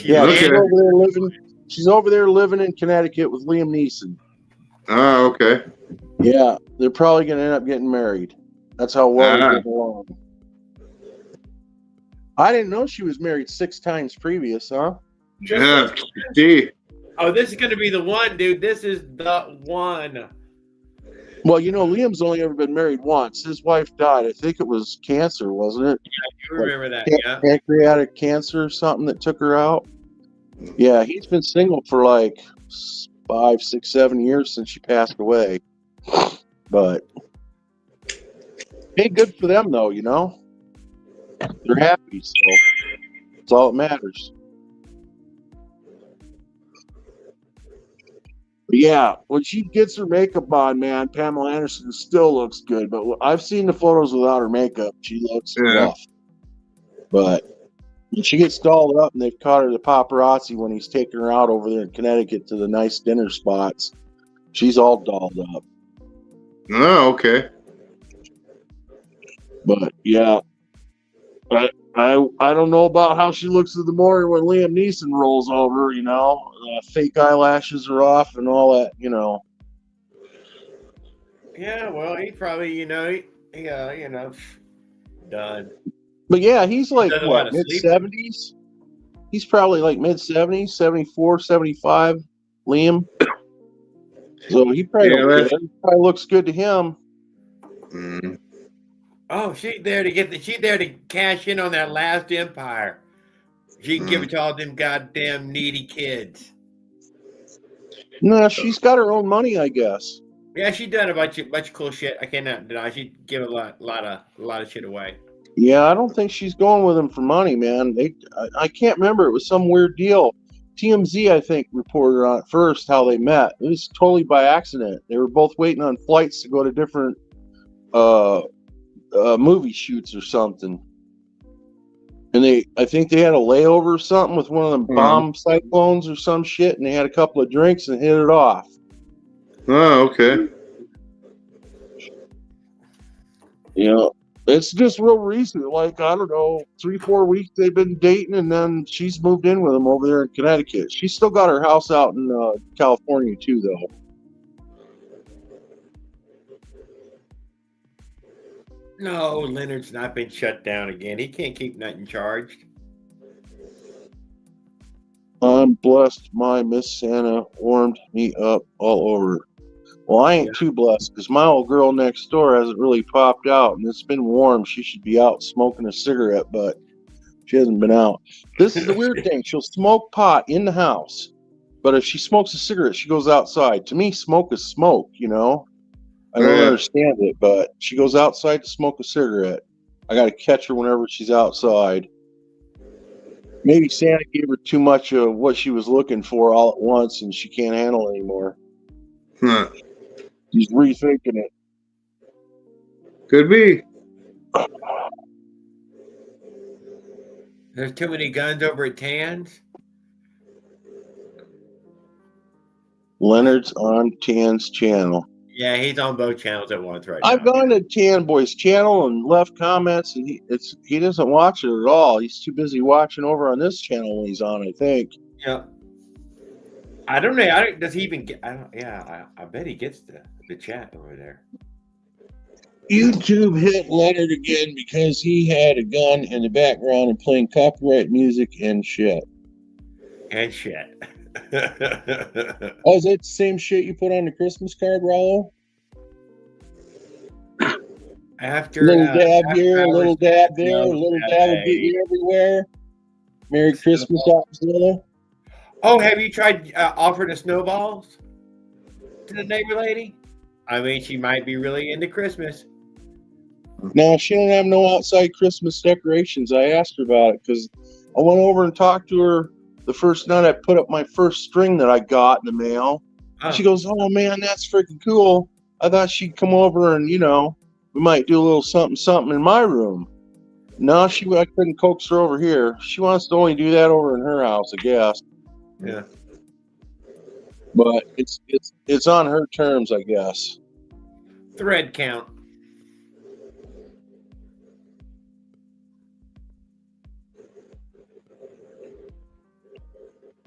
Yeah, she's over there living in Connecticut with Liam Neeson. Oh, okay. Yeah, they're probably going to end up getting married. That's how well they get along. I didn't know she was married 6 times previous, huh? Yeah, see. Oh, this is going to be the one, dude. This is the one. Well, Liam's only ever been married once. His wife died. I think it was cancer, wasn't it? Yeah, you remember that, yeah. Pancreatic cancer or something that took her out. Yeah, he's been single for like 5, 6, 7 years since she passed away. But hey, good for them though, They're happy, so that's all that matters. But yeah, when she gets her makeup on, man, Pamela Anderson still looks good. But I've seen the photos without her makeup. She looks rough. But when she gets dolled up and they've caught her the paparazzi when he's taking her out over there in Connecticut to the nice dinner spots, she's all dolled up. Oh, okay. But yeah, I don't know about how she looks in the morning when Liam Neeson rolls over. Fake eyelashes are off and all that. Yeah, well, he probably, done. But yeah, he's like Doesn't want to sleep. mid-70s. He's probably like mid-70s, 74, 75. Liam. So he probably looks good to him. Mm. Oh, she's there to cash in on that last empire. She can give it to all them goddamn needy kids. No, she's got her own money, I guess. Yeah, she done a bunch of cool shit. I cannot deny. She give a lot of shit away. Yeah, I don't think she's going with him for money, man. I can't remember. It was some weird deal. TMZ, I think, reported on it first how they met. It was totally by accident. They were both waiting on flights to go to different movie shoots or something. And I think they had a layover or something with one of them bomb cyclones or some shit, and they had a couple of drinks and hit it off. Oh, okay. You know, it's just real recent. Like, I don't know, 3-4 weeks they've been dating, and then she's moved in with him over there in Connecticut. She's still got her house out in California too, though. No, Leonard's not been shut down again. He can't keep nothing charged. I'm blessed. My Miss Santa warmed me up all over. Well, I ain't too blessed because my old girl next door hasn't really popped out, and it's been warm. She should be out smoking a cigarette, but she hasn't been out. This is the weird thing. She'll smoke pot in the house, but if she smokes a cigarette, she goes outside. To me, smoke is smoke, you know? I don't understand it, but she goes outside to smoke a cigarette. I got to catch her whenever she's outside. Maybe Santa gave her too much of what she was looking for all at once, and she can't handle it anymore. She's rethinking it. Could be. There's too many guns over at Tan's. Leonard's on Tan's channel. Yeah, he's on both channels at once right now. I've gone to Tan Boy's channel and left comments, and he doesn't watch it at all. He's too busy watching over on this channel when he's on, I think. Yeah. I don't know. Does he even get? I bet he gets the chat over there. YouTube hit Leonard again because he had a gun in the background and playing copyright music and shit. And shit. Oh, is that the same shit you put on the Christmas card, Rollo? After little dab here, a little dab there, a little dab will get you everywhere. Merry Christmas, Opzilla. Oh, have you tried offering the snowballs to the neighbor lady? I mean, she might be really into Christmas. No, she don't have no outside Christmas decorations. I asked her about it because I went over and talked to her the first night I put up my first string that I got in the mail. She goes, "Oh man, that's freaking cool. I thought she'd come over and, you know, we might do a little something in my room." No, I couldn't coax her over here. She wants to only do that over in her house, I guess. Yeah. But it's on her terms, I guess. Thread count.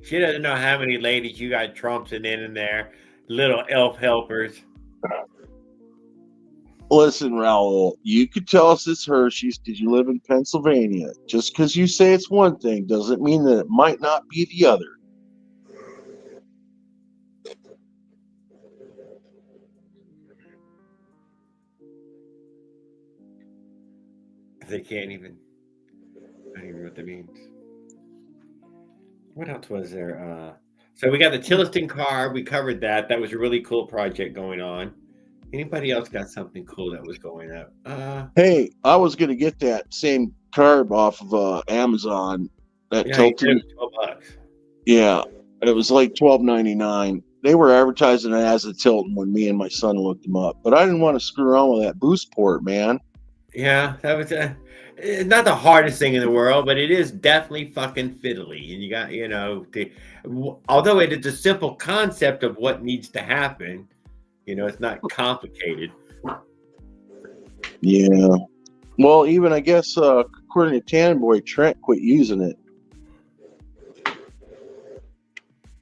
She doesn't know how many ladies you got trumping in there, little elf helpers. Listen, Raul, you could tell us it's Hershey's because you live in Pennsylvania. Just because you say it's one thing doesn't mean that it might not be the other. They can't even. I don't even know what that means. What else was there? So we got the Tilliston car. We covered that. That was a really cool project going on. Anybody else got something cool that was going up? Hey, I was going to get that same carb off of Amazon. That Tilton. $12. Yeah, it was like $12.99. They were advertising it as a Tilton when me and my son looked them up. But I didn't want to screw around with that boost port, man. Yeah, that was it's not the hardest thing in the world, but it is definitely fucking fiddly. And you got, you know, although it is a simple concept of what needs to happen, you know, it's not complicated. Yeah. Well, even I guess according to Tan Boy, Trent quit using it.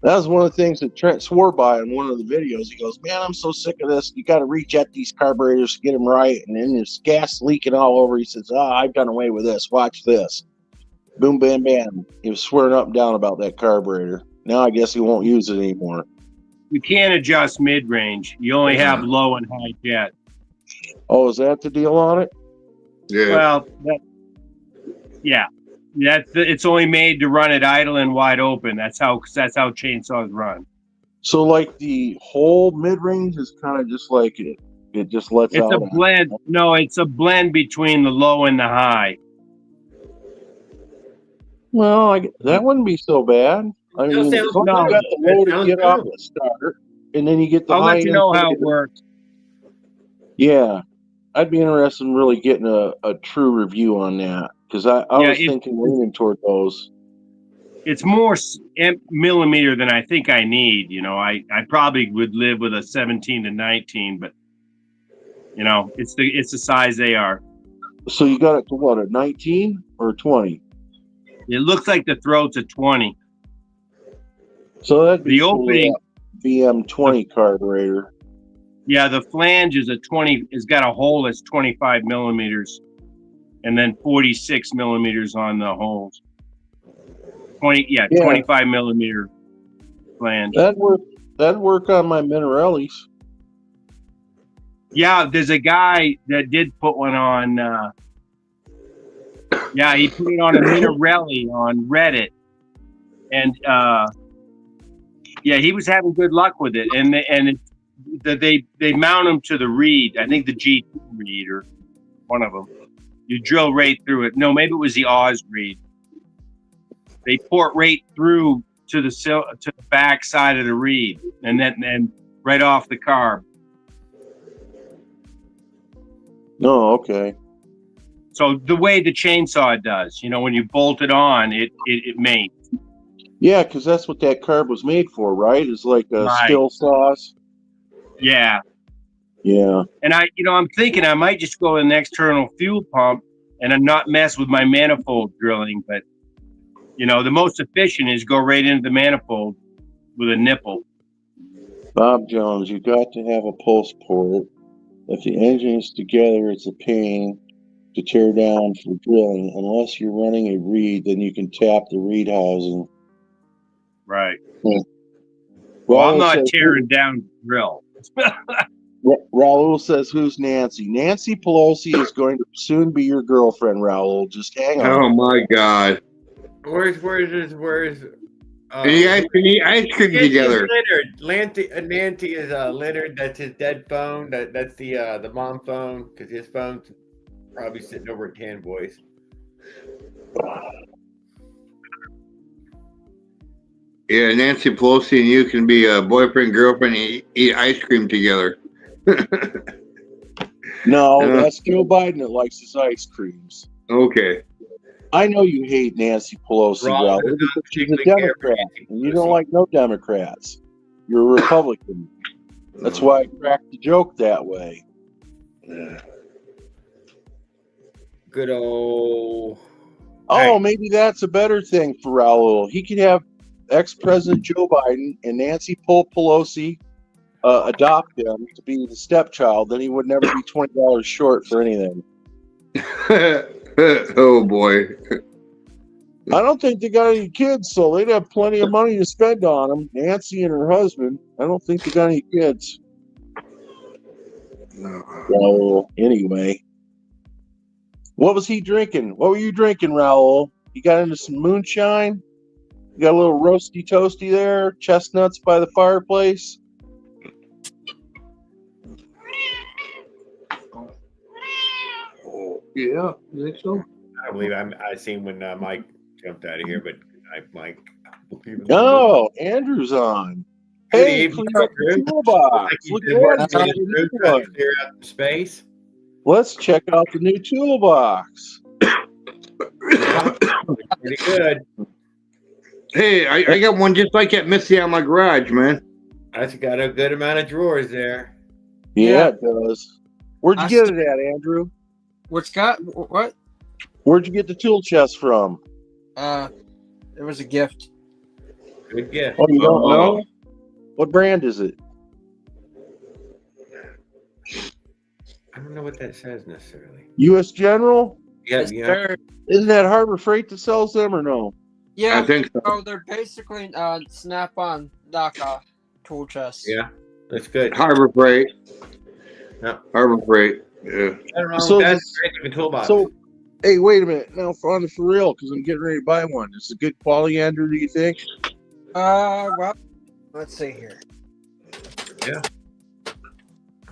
That was one of the things that Trent swore by in one of the videos. He goes, "Man, I'm so sick of this. You got to rejet these carburetors to get them right. And then there's gas leaking all over." He says, "I've done away with this. Watch this." Boom, bam, bam. He was swearing up and down about that carburetor. Now I guess he won't use it anymore. You can't adjust mid-range. You only have low and high jet. Oh, is that the deal on it? Yeah. Well, yeah. It's only made to run it idle and wide open. That's how chainsaws run. So, like the whole mid-range is kind of just like it. It just lets out. It's a blend. No, it's a blend between the low and the high. Well, that wouldn't be so bad. I That mean, sounds you got good. the low That to sounds get off good. the starter, and then you get the I'll high let you end. know how it works. Yeah, I'd be interested in really getting a true review on that because I Yeah, was thinking leaning toward those. It's more millimeter than I think I need. You know, I probably would live with a 17 to 19, but you know, it's the size they are. So you got it to what, a 19 or a 20? It looks like the throat's a 20. So that'd be The opening, VM 20 carburetor. yeah, the flange is a 20. It's got a hole that's 25 millimeters, and then 46 millimeters on the holes. 25 millimeter flange. That'd work on my Minarellis. Yeah, there's a guy that did put one on. Yeah, he put it on a Minarelli on Reddit, and yeah, he was having good luck with it. And they mount them to the reed. I think the G2 reed or one of them. You drill right through it. No, maybe it was the Oz reed. They port right through to the back side of the reed, and right off the carb. Oh, okay. So the way the chainsaw does, you know, when you bolt it on, it mates. Yeah, because that's what that carb was made for, right? It's like a Right. still sauce. Yeah. Yeah. And I'm thinking I might just go with an external fuel pump and not mess with my manifold drilling. But, you know, the most efficient is go right into the manifold with a nipple. Bob Jones, you got to have a pulse port. If the engine is together, it's a pain to tear down for drilling. Unless you're running a reed, then you can tap the reed housing. Right. Well, I'm not tearing down drill. Raul says, "Who's Nancy? Nancy Pelosi is going to soon be your girlfriend, Raul. Just hang on." Oh my God! Where's And you guys can eat ice cream together. Leonard. Nancy is Leonard. That's his dead phone. That's the mom phone because his phone's probably sitting over at Tan Boys. Yeah, Nancy Pelosi and you can be a boyfriend, girlfriend, and eat ice cream together. No, that's Joe Biden that likes his ice creams. Okay. I know you hate Nancy Pelosi, Raul, because she's a Democrat, and you don't like no Democrats. You're a Republican. That's why I cracked the joke that way. Good old. Oh, maybe that's a better thing for Raul. He could have ex-President Joe Biden and Nancy Pelosi adopt him to be the stepchild. Then he would never be $20 short for anything. Oh boy. I don't think they got any kids, so they'd have plenty of money to spend on them. Nancy and her husband. I don't think they got any kids. No. Well, anyway. What was he drinking? What were you drinking, Raul? You got into some moonshine? You got a little roasty toasty there? Chestnuts by the fireplace? Oh, yeah, you think so? I believe I seen when Mike jumped out of here, but Mike. Oh, Andrew's on. Good Hey, evening, clean up the Andrew. toolbox. Look at that. Clear out the space. Let's check out the new toolbox. Pretty good. Hey, I got one just like that Missy out of my garage, man. That's got a good amount of drawers there. Yeah, it does. Where'd you get it at, Andrew? What? Where'd you get the tool chest from? It was a gift. Good gift. Oh, you don't know? What brand is it? I don't know what that says necessarily. U.S. General? Yeah. Isn't that Harbor Freight that sells them or no? Yeah. I think so. Oh, they're basically Snap-on knockoff tool chests. Yeah, that's good. Harbor Freight. Yeah. Harbor Freight. Yeah. So That's great. The toolbox. So, hey, wait a minute. Now, for real, because I'm getting ready to buy one. Is it good quality, Andrew, do you think? Well, let's see here. Yeah.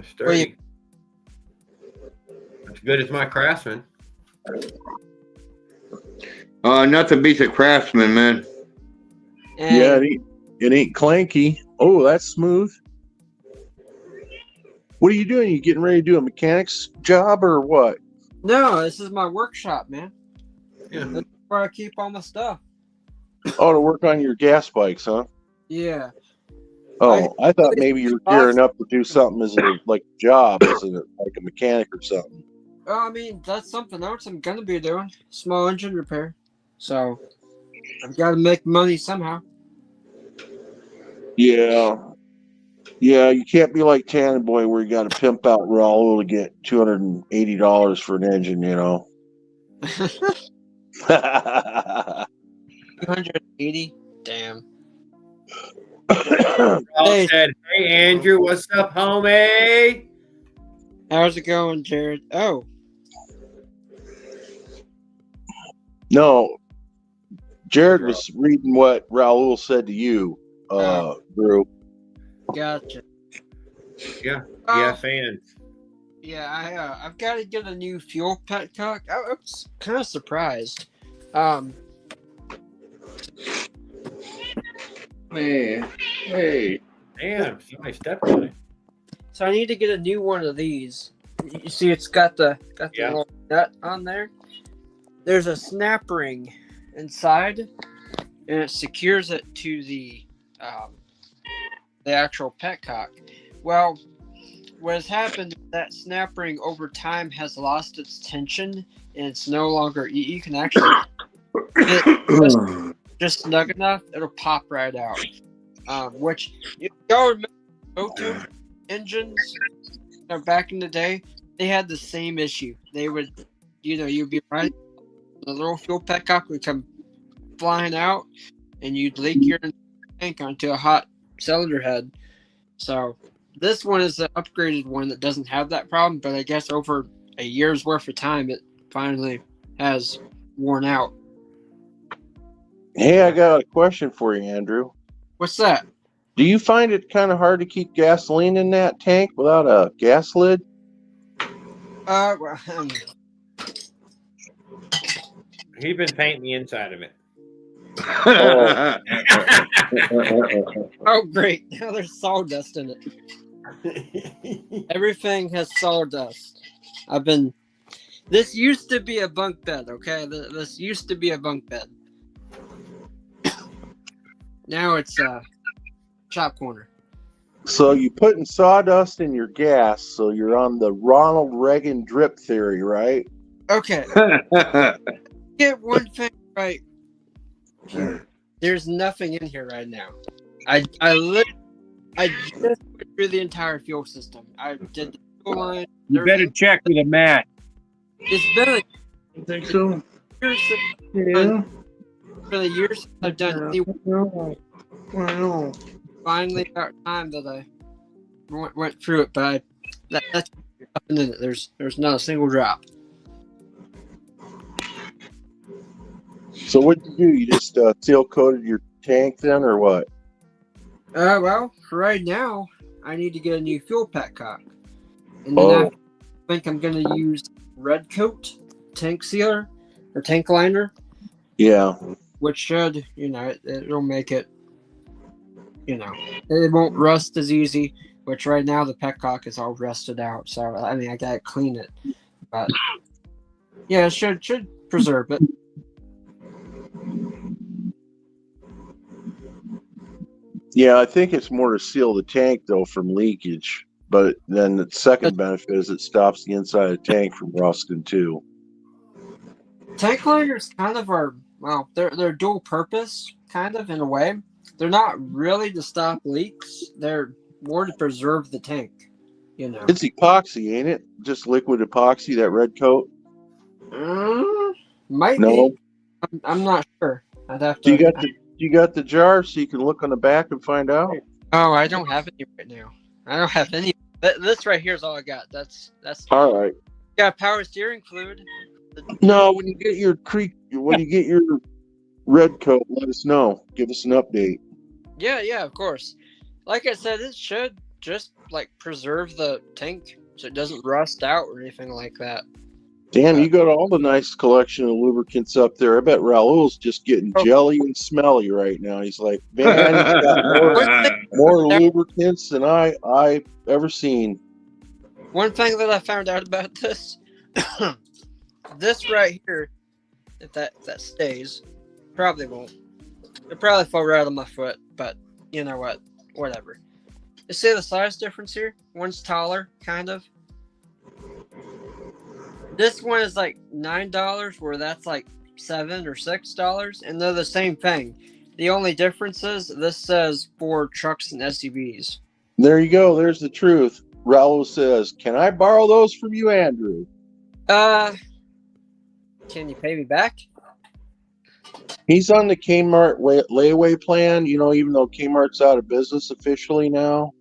Sturdy. As good as my Craftsman. Nothing beats a Craftsman, man. And Yeah, it ain't clanky. Oh, that's smooth. What are you doing? You getting ready to do a mechanic's job or what? no, this is my workshop, man. Yeah. That's where I keep all my stuff. Oh, to work on your gas bikes, huh? Yeah. Oh, I thought maybe you were gearing up to do something as a job, as like a mechanic or something. I mean, that's something else I'm gonna be doing. Small engine repair. So I've got to make money somehow. Yeah. Yeah, you can't be like Tannin Boy where you got to pimp out Raul to get $280 for an engine, you know. 280. Damn. Raul said, "Hey Andrew, what's up, homie?" How's it going, Jared? Oh, No, Jared was reading what Raul said to you, Drew. gotcha. Yeah, Oh, fans. Yeah, I've got to get a new fuel petcock. I was kind of surprised. Hey. Damn, somebody stepped on it. So I need to get a new one of these. You see, it's got the Yeah. little nut on there. There's a snap ring inside, and it secures it to the actual petcock. Well, what has happened is that snap ring over time has lost its tension, and it's no longer. You can actually get just snug enough, it'll pop right out. Which y'all remember Moto engines? Back in the day, they had the same issue. They would, you'd be right, the little fuel petcock would come flying out, and you'd leak your tank onto a hot cylinder head. So this one is the upgraded one that doesn't have that problem, but I guess over a year's worth of time, it finally has worn out. Hey, I got a question for you, Andrew. What's that? Do you find it kind of hard to keep gasoline in that tank without a gas lid? Well, He's been painting the inside of it. oh great! Now there's sawdust in it. Everything has sawdust. This used to be a bunk bed, okay? This used to be a bunk bed. Now it's a shop corner. So you putting sawdust in your gas, so you're on the Ronald Reagan drip theory, right? Okay. Get one thing right. There's nothing in here right now. I just went through the entire fuel system. I did the fuel line. You better check with a mat. It's been I think so. years Yeah. for the years I've done any Well, finally about time that I went through it, but that's nothing in it. There's not a single drop. So what'd you do? You just seal coated your tank then, or what? Well, for right now, I need to get a new fuel petcock, and then I think I'm gonna use Red Coat tank sealer or tank liner. Yeah. Which should, it'll make it, it won't rust as easy. Which right now the petcock is all rusted out, so I mean I gotta clean it, but yeah, it should preserve it. Yeah, I think it's more to seal the tank though from leakage. But then the second benefit is it stops the inside of the tank from rusting too. Tank liners kind of are, well, they're dual purpose, kind of in a way. They're not really to stop leaks. They're more to preserve the tank. It's epoxy, ain't it? Just liquid epoxy, that red coat. Might be. I'm not sure. I'd have to. You got the jar so you can look on the back and find out. Oh, I don't have any right now. I don't have any. This right here is all I got. That's all right. Got power steering fluid. No, when you get your red coat, let us know. Give us an update. Yeah, of course. Like I said, it should just preserve the tank so it doesn't rust out or anything like that. Damn, you got all the nice collection of lubricants up there. I bet Raul's just getting jelly and smelly right now. He's like, man, he's got more lubricants than I've ever seen. One thing that I found out about this, this right here, if that stays, probably won't. It'll probably fall right on my foot, but you know what? Whatever. You see the size difference here? One's taller, kind of. This one is like $9, where that's like $7 or $6, and they're the same thing. The only difference is this says for trucks and SUVs. There you go. There's the truth. Raul says, "Can I borrow those from you, Andrew?" Can you pay me back? He's on the Kmart layaway plan. You know, even though Kmart's out of business officially now.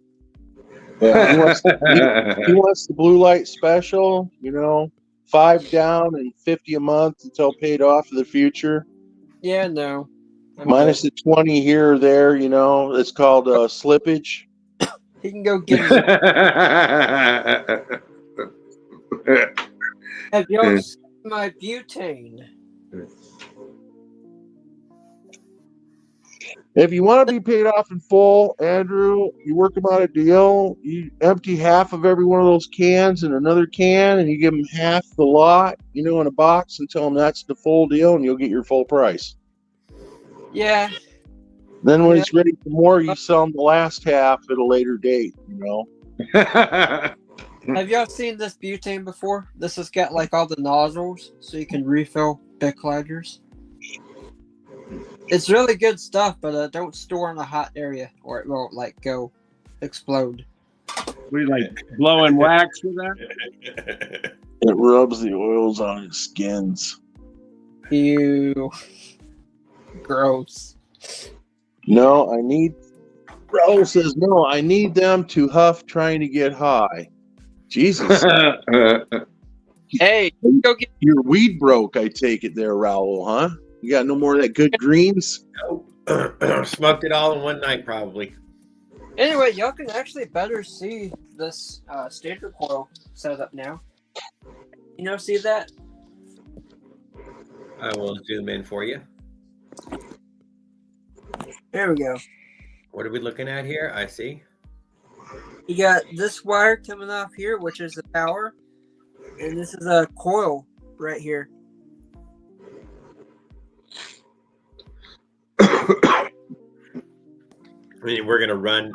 Yeah, he wants the blue light special. You know, 5 down and $50 a month until paid off in the future. Yeah, no. Minus the 20 here or there. You know, it's called slippage. He can go get his. Have y'all seen my butane? If you want to be paid off in full, Andrew, you work them out a deal. You empty half of every one of those cans in another can, and you give them half the lot, you know, in a box, and tell them that's the full deal, and you'll get your full price. Yeah. Then when it's ready for more, you sell them the last half at a later date, you know. Have y'all seen this butane before? This has got like all the nozzles, so you can refill Bic lighters. It's really good stuff, but don't store in a hot area, or it will like go explode. We like blowing wax with that. It rubs the oils on its skins. Ew. Gross. No, Raul says, no, I need them to huff trying to get high. Jesus. Hey, go get. Your weed broke, I take it there, Raul, huh? You got no more of that good greens? Smoked it all in one night, probably. Anyway, y'all can actually better see this stator coil setup now. You know, see that? I will zoom in for you. There we go. What are we looking at here? I see. You got this wire coming off here, which is the power, and this is a coil right here. I mean, we're gonna run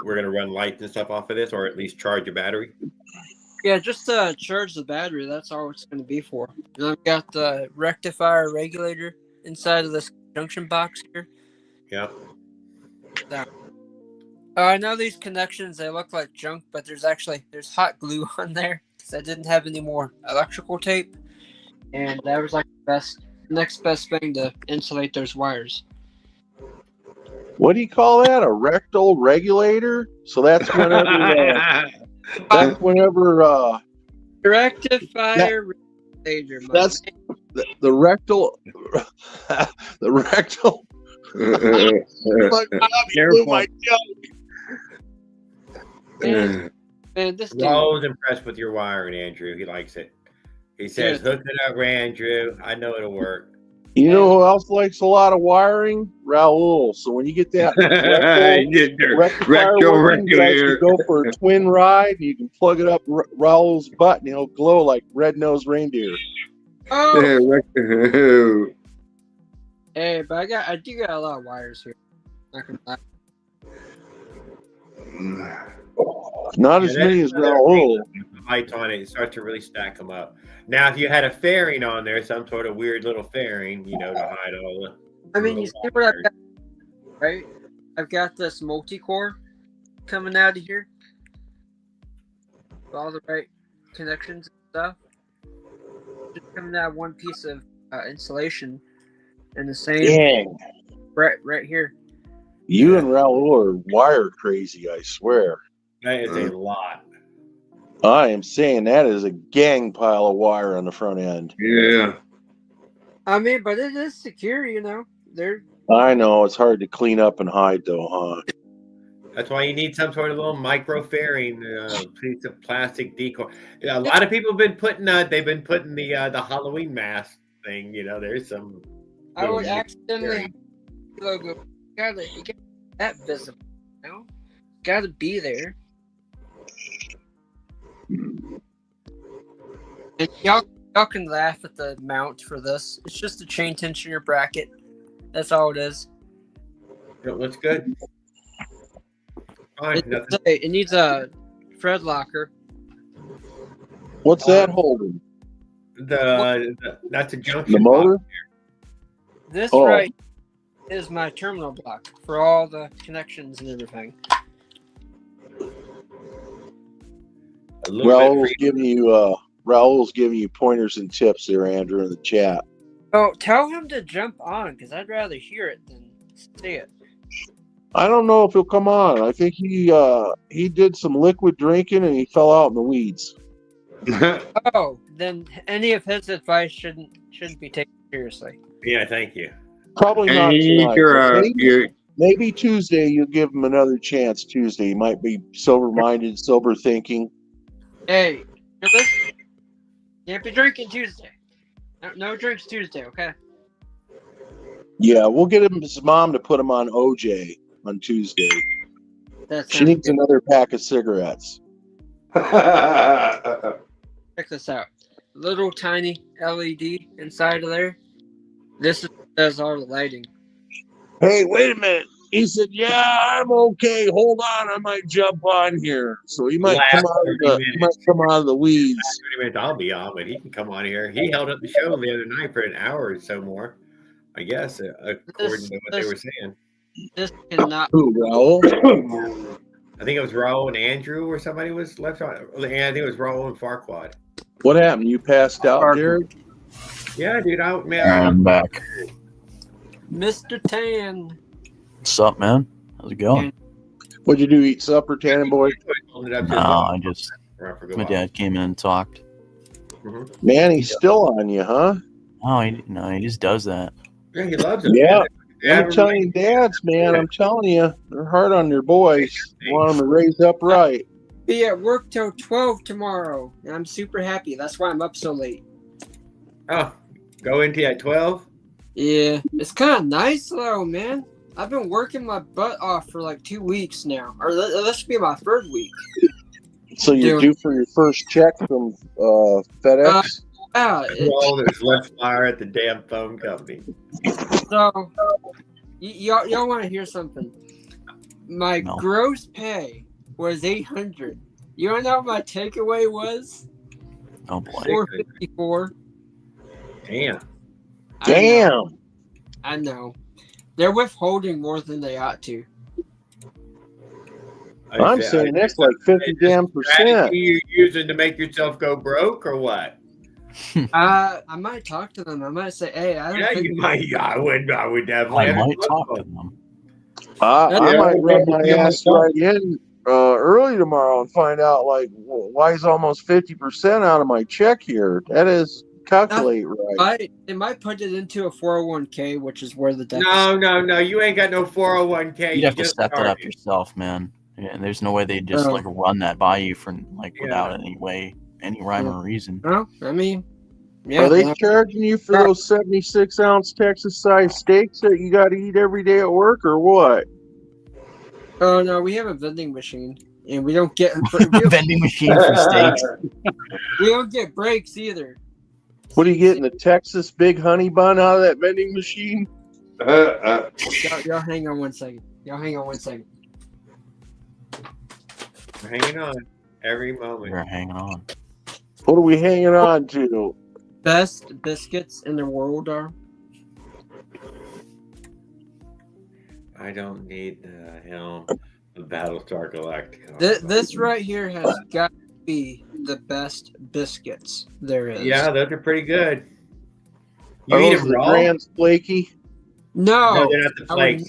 lights and stuff off of this, or at least charge a battery. Yeah, just charge the battery. That's all it's going to be for. And I've got the rectifier regulator inside of this junction box here. Yeah. I know these connections, they look like junk, but there's hot glue on there because I didn't have any more electrical tape, and that was like the next best thing to insulate those wires. What do you call that? A rectal regulator? So that's whenever rectifier regulator. That's the rectal the rectal Careful. Man, this I was impressed with your wiring, Andrew. He likes it. He says, "Hook it up, Andrew. I know it'll work." You know who else likes a lot of wiring? Raul. So when you get that rectal regulator, go for a twin ride. You can plug it up Raul's butt, and he'll glow like red-nosed reindeer. Oh. Hey, but I do got a lot of wires here. Not gonna lie. Not as many as Raul. Lights on it, you start to really stack them up. Now, if you had a fairing on there, some sort of weird little fairing, you know, to hide all the. I mean, you see what I've got, right? I've got this multi-core coming out of here. With all the right connections and stuff. Just coming out one piece of insulation and the same. Dang. Right here. You and Raul are wire crazy, I swear. That is a lot. I am saying that is a gang pile of wire on the front end. Yeah. I mean, but it is secure, you know. I know it's hard to clean up and hide, though, huh? That's why you need some sort of little micro fairing piece of plastic decor. Yeah, a lot of people have been putting the Halloween mask thing. There's some. I would little accidentally have the logo. You gotta that visible. Gotta be there. And y'all can laugh at the mount for this. It's just a chain tensioner bracket. That's all it is. It looks good. Fine, nothing. It needs a Fred locker. What's that holding? That's a junction. The motor? box. This Oh. right is my terminal block for all the connections and everything. A little bit Raul's giving you pointers and tips there, Andrew, in the chat. Oh, tell him to jump on because I'd rather hear it than see it. I don't know if he'll come on. I think he did some liquid drinking and he fell out in the weeds. Oh, then any of his advice shouldn't be taken seriously. Yeah, thank you. Probably And not you need tonight. Maybe Tuesday you'll give him another chance. Tuesday he might be sober-minded, sober thinking. Hey, you listen? Can't be drinking Tuesday. No drinks Tuesday, okay? Yeah, we'll get his mom to put him on OJ on Tuesday. She needs another pack of cigarettes. Check this out. Little tiny LED inside of there. This does all the lighting. Hey, wait a minute. He said, "Yeah, I'm okay. Hold on, I might jump on here." So he might come out of the weeds. 30 minutes I'll be on, but he can come on here. He held up the show the other night for an hour or so more, I guess, according to what they were saying. This cannot. Who, Raul? I think it was Raul and Andrew or somebody was left on. I think it was Raul and Farquad. What happened? You passed out, Derek? Yeah, dude. I'm back. Mr. Tan. What's up, man? How's it going? What'd you do? Eat supper, Tannin boy? No, my dad came in and talked. Man, he's still on you, huh? No, he just does that. Yeah, he loves it. Yeah. Man. I'm telling you, dads, man, I'm telling you, they're hard on their boys. Want them to raise up right. Be at work till 12 tomorrow. And I'm super happy. That's why I'm up so late. Oh, go into at 12? Yeah. It's kind of nice, though, man. I've been working my butt off for like 2 weeks now. Or that should be my third week. So you're due for your first check from FedEx? All there's left fire at the damn phone company. So, y'all want to hear something? My gross pay was $800. You want to know what my takeaway was? Oh boy, $454. Damn. I know. They're withholding more than they ought to. I'm saying that's like 50 damn %. You're using to make yourself go broke or what? I might talk to them. I might say, "Hey, I don't think you might. I would definitely. I might talk to them. I might run my ass right in early tomorrow and find out like why is almost 50% out of my check here. That is calculate right. They might put it into a 401k, which is where the deficit. No. You ain't got no 401k. You'd have to set that up yourself, man. Yeah, and there's no way they just like run that by you for without any rhyme or reason. No, I mean, yeah. Are they charging you for those 76-ounce Texas-sized steaks that you got to eat every day at work, or what? Oh no, we have a vending machine, and we don't get vending machine for steaks. We don't get breaks either. What are you getting? The Texas Big Honey Bun out of that vending machine? Y'all hang on one second. We're hanging on every moment. We're hanging on. What are we hanging on to? Best biscuits in the world are. I don't need the helm of Battlestar Galactica. This right here has got to be the best biscuits there is. Yeah, those are pretty good. You Are eat those them the raw? Grand's flaky? No, they're not the flakes.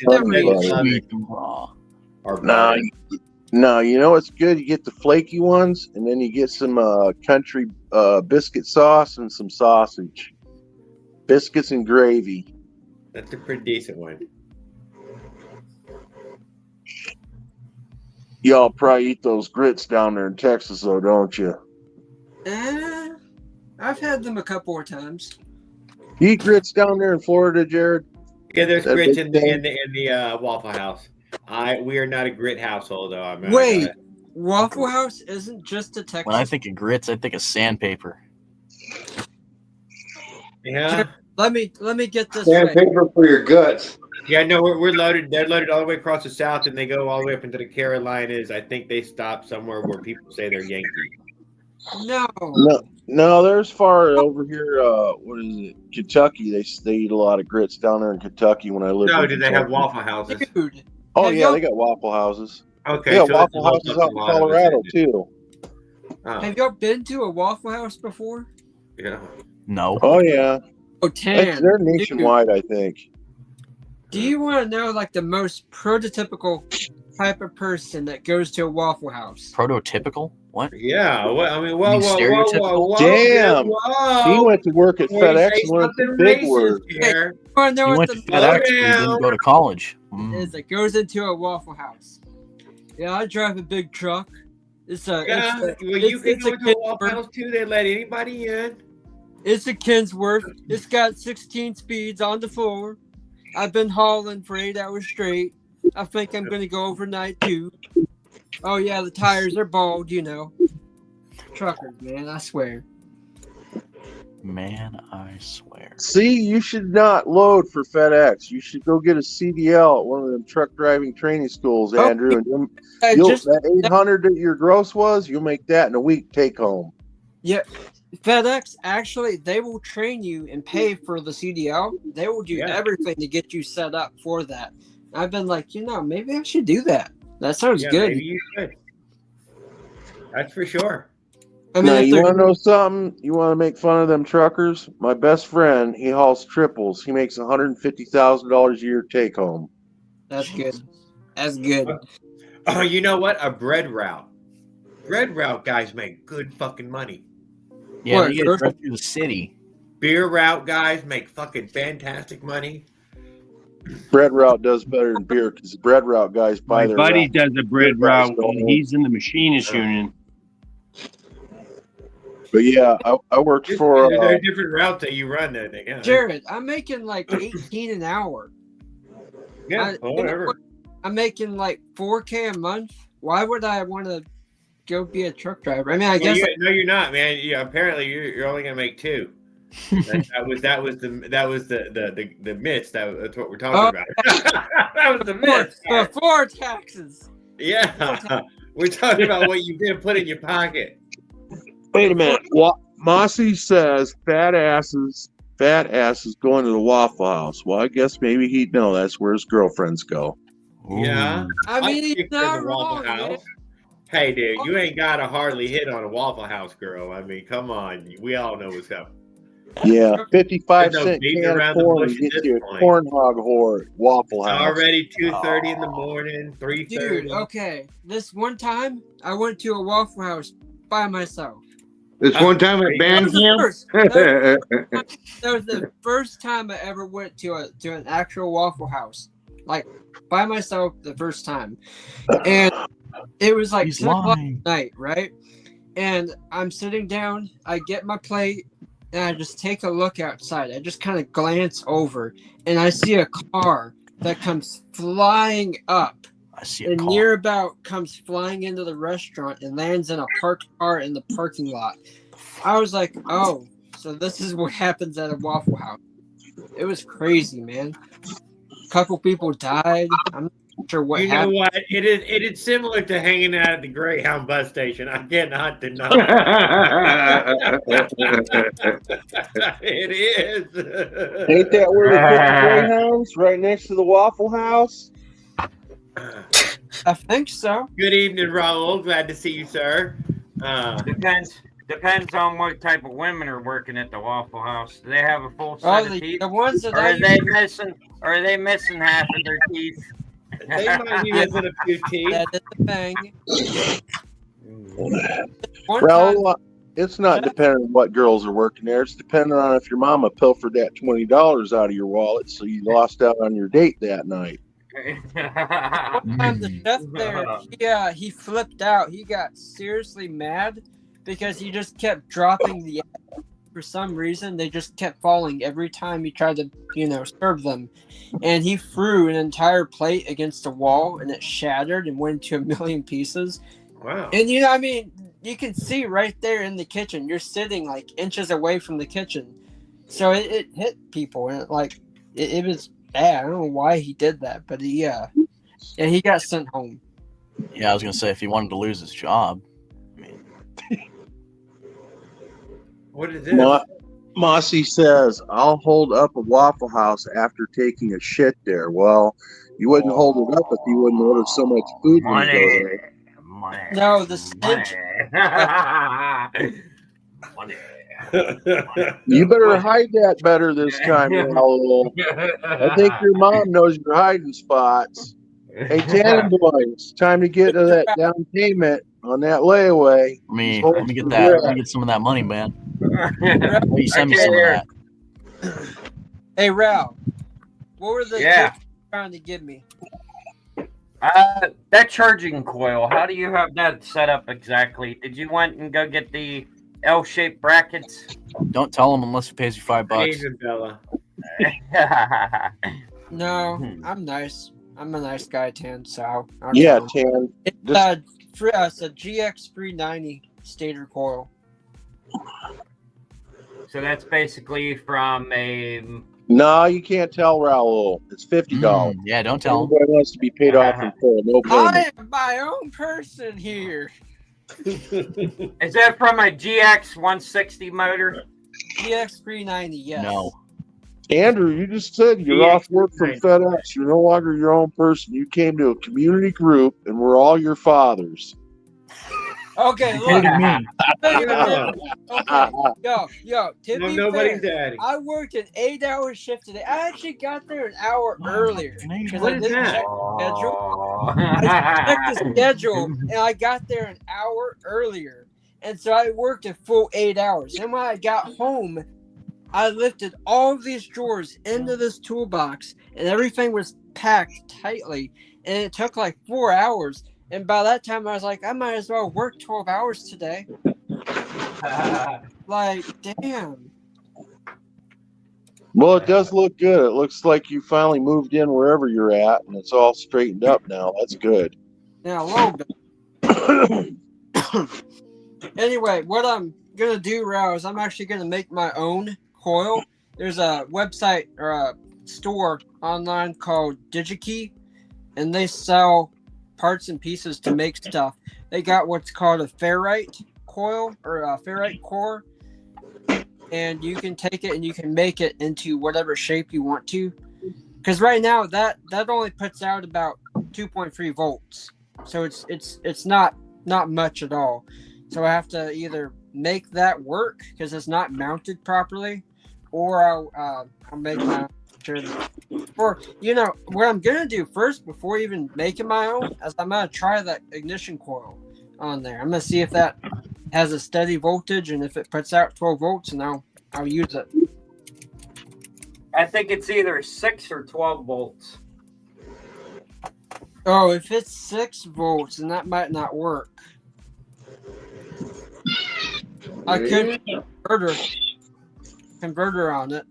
No, you know what's good? You get the flaky ones, and then you get some country biscuit sauce and some sausage. Biscuits and gravy. That's a pretty decent one. Y'all probably eat those grits down there in Texas, though, don't you? I've had them a couple of times. You eat grits down there in Florida, Jared? Yeah, there's That grits big in the thing? Waffle House. We are not a grit household, though. I mean, Wait, Waffle House isn't just a Texas. When I think of grits, I think of sandpaper. yeah, Let me get this right. Sandpaper for your guts. yeah. No, we're loaded. They're loaded all the way across the South, and they go all the way up into the Carolinas. I think they stop somewhere where people say they're Yankee. No. No, there's far over here. What is it? Kentucky. They eat a lot of grits down there in Kentucky. When I lived. No, in do they have Kentucky. Waffle Houses? Dude. Oh Have yeah, y'all- they got Waffle Houses. Okay, They got so Waffle it's Houses out in Colorado too. Oh, Have y'all been to a Waffle House before? yeah. No. Oh yeah, Oh, Tan. they're Dude, nationwide, I think. do you want to know like the most prototypical type of person that goes to a Waffle House? Prototypical? What? Yeah, well, I mean, whoa, You whoa, stereotypical? whoa, Damn. whoa. He went to work at Before you FedEx say and learned something the big racist word. here. You want to know You what went the to FedEx, but you down. didn't go to college. is that goes into a Waffle House? Yeah, I drive a big truck. It's a Yeah, it's well, you can it's go a to a Waffle Kinsworth. House too. They let anybody in. It's a Kinsworth. It's got 16 speeds on the floor. I've been hauling for 8 hours straight. I think I'm gonna go overnight too. Oh yeah, the tires are bald, you know. Truckers, man, I swear. Man, I swear. See, you should not load for FedEx. You should go get a CDL at one of them truck driving training schools, Oh, Andrew. And Just that 800 that your gross was, you'll make that in a week take home. yeah, FedEx actually they will train you and pay for the CDL. They will do Yeah. everything to get you set up for that. I've been like, maybe I should do that. That sounds Yeah, good. maybe you should. That's for sure. I mean, Now, if you they're- want to know something? You want to make fun of them truckers? My best friend, he hauls triples. He makes $150,000 a year take home. that's good. That's good. Oh, you know what? A bread route. Bread route guys make good fucking money. Yeah, What, you get George? right through the city. Beer route guys make fucking fantastic money. Bread route does better than beer because the bread route guys buy My their buddy route. does a bread Beer guys route. don't. He's in the machinist union. But yeah, I worked for. There are different routes that you run. I think. Yeah, Jared, I'm making like 18 an hour. yeah, you know whatever. what? I'm making like 4K a month. Why would I want to go be a truck driver? I mean, I Well, guess no, you're not, man. Apparently, you're only gonna make two. that was the myth. That's what we're talking about. That was the myth. before taxes. Yeah, we're talking about what you did put in your pocket. Wait a minute. Mossy says fat asses going to the Waffle House. Well, I guess maybe he'd know that's where his girlfriends go. Yeah. I mean, I'd he's stick to not the Waffle wrong. Man. House. Hey, dude, you ain't got to hardly hit on a Waffle House girl. I mean, come on. We all know what's up. Yeah, 55 There's no cent beating can of around the corn bush and at get this you a point. corn hog whore at Waffle House. Already 2:30 in the morning, 3:30. Dude, okay. This one time, I went to a Waffle House by myself. This one time at That band was the camp. first. That was the first time I ever went to an actual Waffle House, like by myself, the first time, and it was like He's 10 o'clock lying. at night, right? And I'm sitting down, I get my plate, and I just take a look outside. I just kind of glance over, and I see a car that comes flying up, I see a and car. near about comes flying into the restaurant and lands in a parked car in the parking lot. I was like, oh, so this is what happens at a Waffle House. It was crazy, man. A couple people died. I'm not sure what You know happened. what? It is similar to hanging out at the Greyhound bus station. I cannot deny. It is. Ain't that where they put the Greyhounds? Right next to the Waffle House? I think so. Good evening, Raul. Glad to see you, sir. Depends on what type of women are working at the Waffle House. Do they have a full set Oh, of teeth? the ones that Or I are they missing half of their teeth? They might be missing a few teeth. that is the thing. One time, Well, it's not dependent on what girls are working there. It's dependent on if your mama pilfered that $20 out of your wallet, so you lost out on your date that night. One time the chef there, he flipped out. He got seriously mad because he just kept dropping the egg. For some reason, they just kept falling every time he tried to, serve them. And he threw an entire plate against the wall, and it shattered and went into a million pieces. Wow. And you can see right there in the kitchen. You're sitting like inches away from the kitchen, so it hit people, and it was bad. I don't know why he did that, but he got sent home. Yeah, I was gonna say if he wanted to lose his job. What is this? Mossy says, I'll hold up a Waffle House after taking a shit there. Well, you wouldn't hold it up if you wouldn't order so much food when you go there. No, the stench. You better hide that better this time, Raul. I think your mom knows your hiding spots. Hey, Tannin boys, time to get to that down payment on that layaway. Let me get some of that money, man. You send me some of that. Hey, Ralph, what were the tips you trying to give me? That charging coil, how do you have that set up exactly? Did you want and go get the L-shaped brackets? Don't tell him unless he pays you $5. Even Bella. No, I'm nice. I'm a nice guy, Tan. So yeah, Tan. It's a GX 390 stator coil. So that's basically from a. No, you can't tell Raul. It's $50. Yeah, don't tell him. Everybody wants to be paid off in full. No payment. I am my own person here. Is that from a GX 160 motor? GX 390, yes. No. Andrew, you just said you're off work from FedEx. You're no longer your own person. You came to a community group, and we're all your fathers. Okay, look. Yo, to be nobody's fair, daddy. I worked an 8-hour shift today. I actually got there an hour earlier because I didn't check the schedule. I checked the schedule, and I got there an hour earlier. And so I worked a full 8 hours. And when I got home, I lifted all of these drawers into this toolbox, and everything was packed tightly. And it took like 4 hours. And by that time, I was like, I might as well work 12 hours today. Like, damn. Well, it does look good. It looks like you finally moved in wherever you're at, and it's all straightened up now. That's good. Yeah, a little bit. Anyway, what I'm going to do, Rao, is I'm actually going to make my own coil. There's a website or a store online called DigiKey, and they sell parts and pieces to make stuff. They got what's called a ferrite coil or a ferrite core, and you can take it and you can make it into whatever shape you want to. Because right now that only puts out about 2.3 volts, so it's not much at all. So I have to either make that work because it's not mounted properly, or I'll make my own. Or, what I'm going to do first before even making my own is I'm going to try that ignition coil on there. I'm going to see if that has a steady voltage, and if it puts out 12 volts, and I'll use it. I think it's either 6 or 12 volts. Oh, if it's 6 volts, then that might not work. I could converter on it.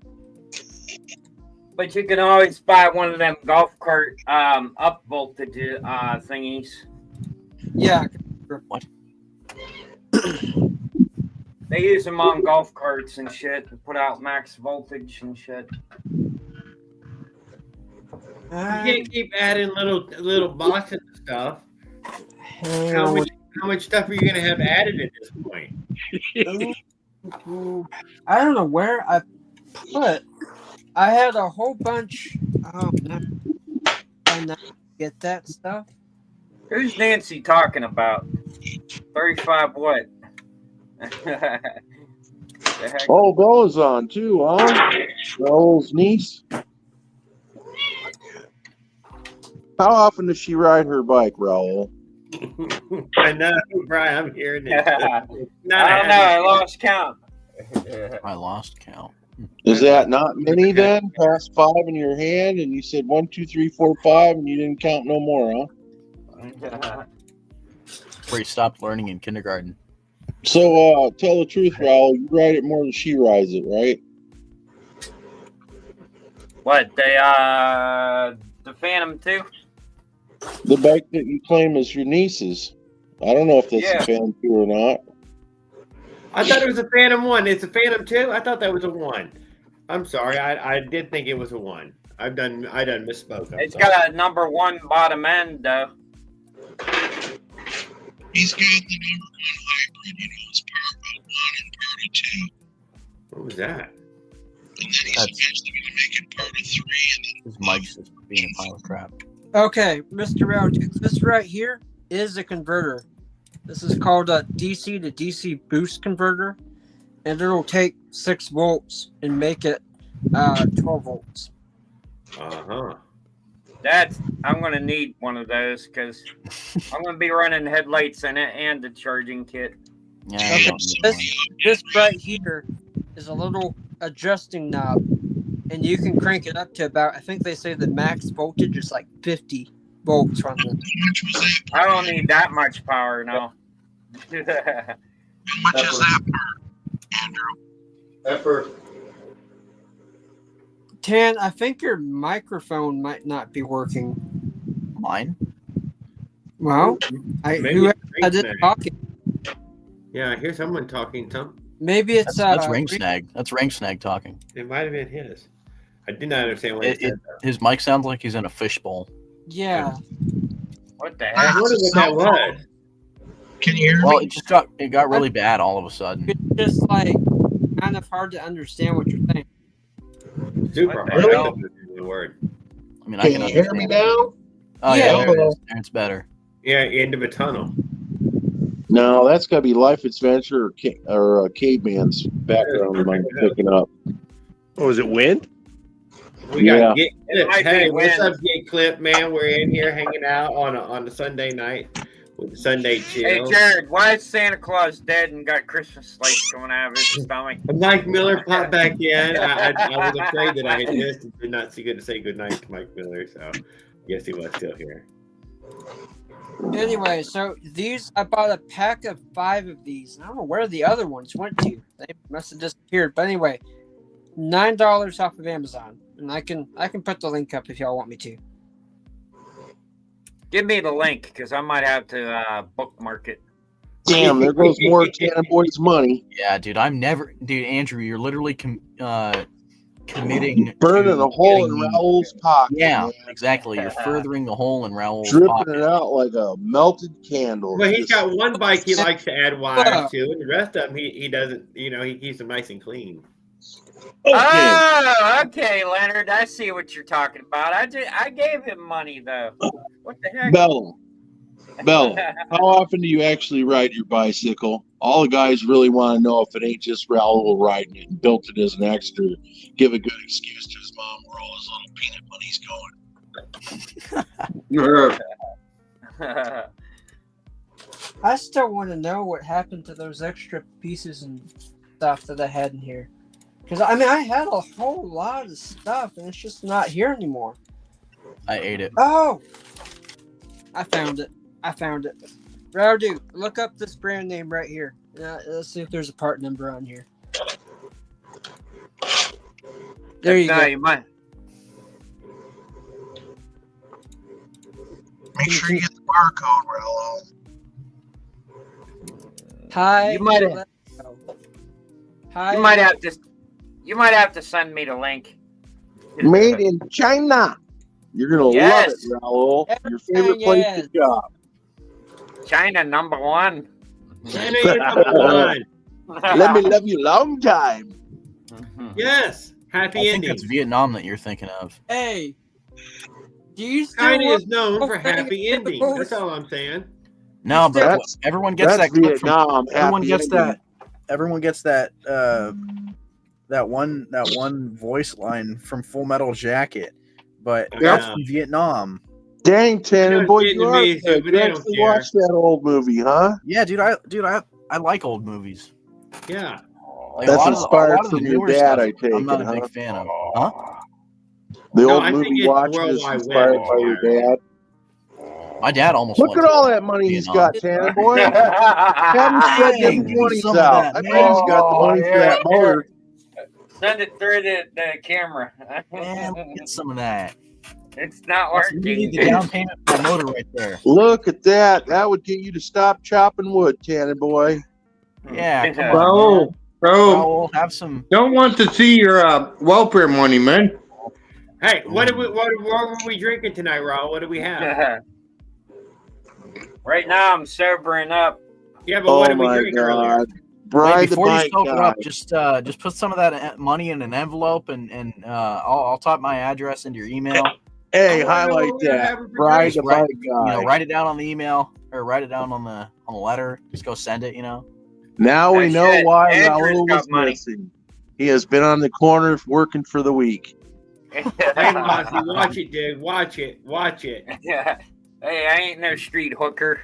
But you can always buy one of them golf cart up voltage thingies. Yeah. What? They use them on golf carts and shit to put out max voltage and shit. You can't keep adding little boxes of stuff. How much stuff are you gonna have added at this point? I don't know where I put. I had a whole bunch. Oh no! I not get that stuff. Who's Nancy talking about? 35 what? Oh, Bella's on too, huh? Raul's niece. How often does she ride her bike, Raul? I know, Brian. I'm hearing it. I don't know. I lost count. I lost count. Is that not many then? Past 5 in your hand, and you said 1, 2, 3, 4, 5, and you didn't count no more, huh? Where you stopped learning in kindergarten. So, tell the truth, Raul. You ride it more than she rides it, right? What the Phantom 2? The bike that you claim is your niece's. I don't know if that's Yeah. a Phantom 2 or not. I thought it was a Phantom 1. It's a Phantom 2? I thought that was a 1. I'm sorry. I did think it was a 1. I done misspoke. I'm It's sorry. got a number 1 bottom end though. He's got the number 1 hybrid, it's part of 1 and part of 2. What was that? And then he's eventually going to make it part of 3. His mic's just being a pile of crap. Okay, Mr. Round, this right here is a converter. This is called a DC to DC boost converter, and it'll take 6 volts and make it 12 volts. Uh-huh. I'm gonna need one of those because I'm gonna be running headlights in it and the charging kit. Yeah, Okay, you don't need one. this right here is a little adjusting knob, and you can crank it up to about, I think they say the max voltage is like 50 volts from it. I don't need that much power now. How much is that per, Andrew? Pepper. Tan, I think your microphone might not be working. Mine? Well, Maybe whoever it's I did Ring Snag. talking. Yeah, I hear someone talking. Maybe it's That's Ring Snag. That's Ring Snag talking. It might have been his. I did not understand what he said. His mic sounds like he's in a fishbowl. Yeah. What the I heck? wondered what that was. Can you hear Well, me? it got really bad all of a sudden. It's just like kind of hard to understand what you're saying. Super What the hard. hell? I don't know the word. I mean, I Can can you hear understand me it. now? Oh Yeah. yeah, there it is. There, it's better. Yeah, end of a tunnel. No, that's got to be Life Adventure or Caveman's background you might be picking up. Oh, is it wind? We Yeah. got Gate Clip. might be Hey, what's wind. up, Gate Clip, man? We're in here hanging out on a Sunday night with the Sunday Hey chill. Jared, why is Santa Claus dead and got Christmas lights coming out of his stomach? Mike Miller popped back in. I was afraid that I had missed and did not see good to say goodnight to Mike Miller, so I guess he was still here. Anyway, so I bought a pack of 5 of these. I don't know where the other ones went to. They must have disappeared. But anyway, $9 off of Amazon, and I can put the link up if y'all want me to. Give me the link because I might have to bookmark it. Damn, there goes more Cannon Boy's money. Yeah, dude, dude, Andrew, you're literally committing Burning to a hole in getting- Raul's pocket. Yeah, man. exactly. You're furthering the hole in Raul's Dripping pocket. it out like a melted candle. Well, he's Just- got one bike he likes to add wires to, and the rest of them he doesn't. You know, he keeps them nice and clean. Okay. Oh, okay, Leonard. I see what you're talking about. I gave him money though. What the heck? Bella, how often do you actually ride your bicycle? All the guys really want to know if it ain't just Raul riding it and built it as an extra. Give a good excuse to his mom where all his little peanut money's going. I still want to know what happened to those extra pieces and stuff that I had in here. Because, I mean, I had a whole lot of stuff, and it's just not here anymore. I ate it. Oh! I found it. Rowdy, look up this brand name right here. Let's see if there's a part number on here. There you No, go. you might. Make sure you get the barcode, Raul. Hi. You might have. Hi. You might have to send me the link. Made in China. You're gonna Yes. love it, Raul. Your favorite Everything place is. to shop. China #1. China is number one. Let me love you long time. Yes, happy I think ending. it's Vietnam that you're thinking of. Hey. Do you still China want is known for Okay, happy endings. That's all I'm saying. No, but That's- everyone gets that clip from Vietnam. everyone happy gets ending. that. Everyone gets that. That one voice line from Full Metal Jacket, but that's from Vietnam. Dang, Tanner, They're boy, you are Vietnamese, good. but You they don't actually care. watched that old movie, huh? Yeah, dude, I like old movies. Yeah. Like, a That's lot of inspired the from your newer dad, stuff, I take I'm not it, a big huh? fan of. Huh? The No, old I think movie it's watching World is Wide inspired Web by your dad. My dad almost Look went at to all that money he's Vietnam. got, Tanner boy. Have him spread them Dang, give me 20s some of out. that, I bet man. he's got the money for that motor. Send it through the camera. Man, get some of that. It's not You need working. the down payment for the motor right there. Look at that. That would get you to stop chopping wood, Tanner boy. Yeah, come on, Bro, man. bro, Raul, have some. don't want to see your welfare money, man. Hey, what were we drinking tonight, Raul? What do we have? Right now, I'm sobering up. Yeah, but what Oh did we my drink earlier? God. Brian Wait, the before you bike soak it guy. up, just put some of that money in an envelope, and I'll type my address into your email. Hey, Oh, highlight no, we're gonna that. have it for Brian Just the write, bike guy. write it down on the email or write it down on the letter. Just go send it. Now we That know shit, why Andrew's Raul got was money. missing. He has been on the corner working for the week. Hey, Mossy, watch it, dude. Watch it. Watch it. Hey, I ain't no street hooker.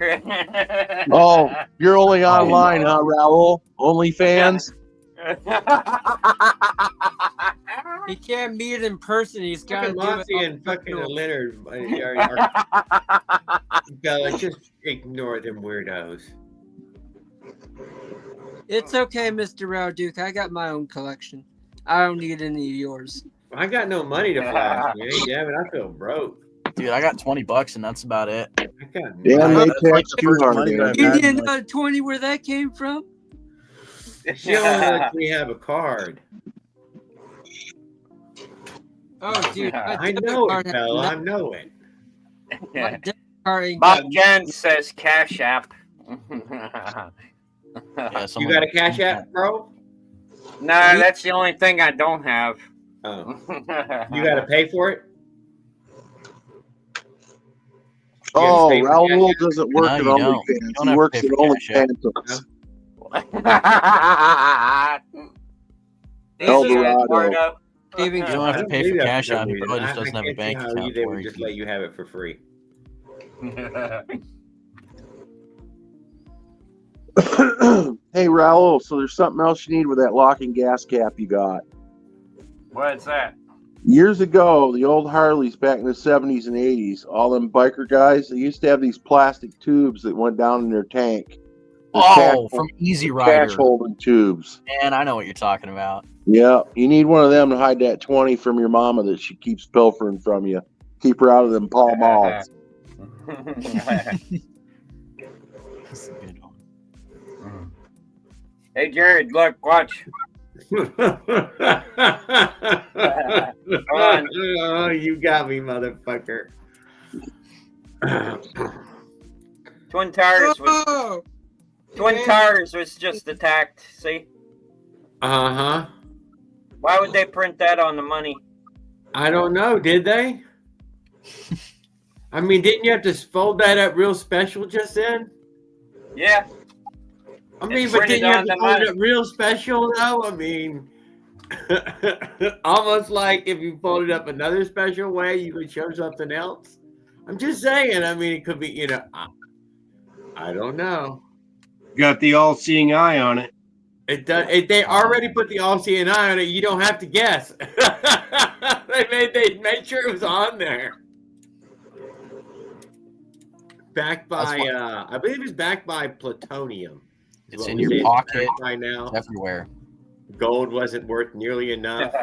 Oh, you're only online, huh, Raul? OnlyFans? He can't meet in person. He's got to Fucking do it. Mossy and fucking Leonard gotta just ignore them weirdos. It's okay, Mr. Raw Duke. I got my own collection. I don't need any of yours. I got no money to flash, man. Damn it, I feel broke. Dude, I got $20 and that's about it. I got Damn, they That's like tax the too first hard, money man. that You I've need had, another 20 where that came from? She only lets me have a card. Oh, dude. my I debit know it, card has Bella. I nothing. know it. My debit card ain't Bob got Jones says Cash App. Yeah, You someone- got a cash app, bro? No, that's the only thing I don't have. Oh, you got to pay for it? Oh, pay for Raul Cash App? doesn't work No, at you don't. You OnlyFans. don't He have works to at pay for Cash App. El Dorado. Eduardo. savings. You don't have to pay for Cash App. He probably just doesn't have a can't see bank how account they for would you. just let you have it for free. Hey, Raul, so there's something else you need with that locking gas cap you got. What's that? Years ago, the old Harleys back in the 70s and 80s, all them biker guys, they used to have these plastic tubes that went down in their tank. Oh, from Easy Rider. Cash holding tubes. Man, I know what you're talking about. Yeah, you need one of them to hide that 20 from your mama that she keeps pilfering from you. Keep her out of them Pall Malls. That's a good one. Hey, Jared, look, watch. Oh, you got me, motherfucker. Twin Towers was Oh, Twin Towers was just attacked. See, Uh-huh. why would they print that on the money? I don't know, did they? I mean, didn't you have to fold that up real special just then? Yeah, I mean, It's but printed didn't you have on to the fold it money. up real special, though? I mean, almost like if you folded up another special way, you could show something else. I'm just saying. I mean, it could be, I don't know. Got the all-seeing eye on it. It does. They already put the all-seeing eye on it. You don't have to guess. they made sure it was on there. Backed by, I believe it's backed by plutonium. is It's what in we your say it's pocket. backed by now. It's everywhere. Gold wasn't worth nearly enough.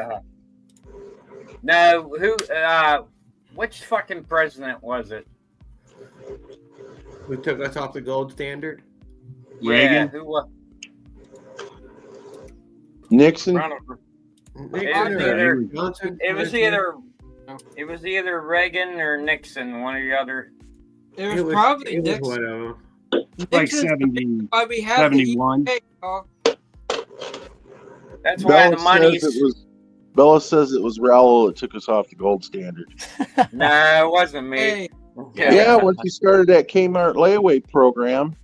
no, who? Which fucking president was it? Who took us off the gold standard? Yeah, Reagan? who was? Nixon? Nixon or either- Johnson? It was either Reagan or Nixon, one or the other. it was probably it was Nixon. one of them. Like Nixon's 70, why we have 71. the EPA, y'all. That's why the money's. Bella says it was Raul that took us off the gold standard. No, it wasn't me. Hey, Yeah, once he started that Kmart layaway program.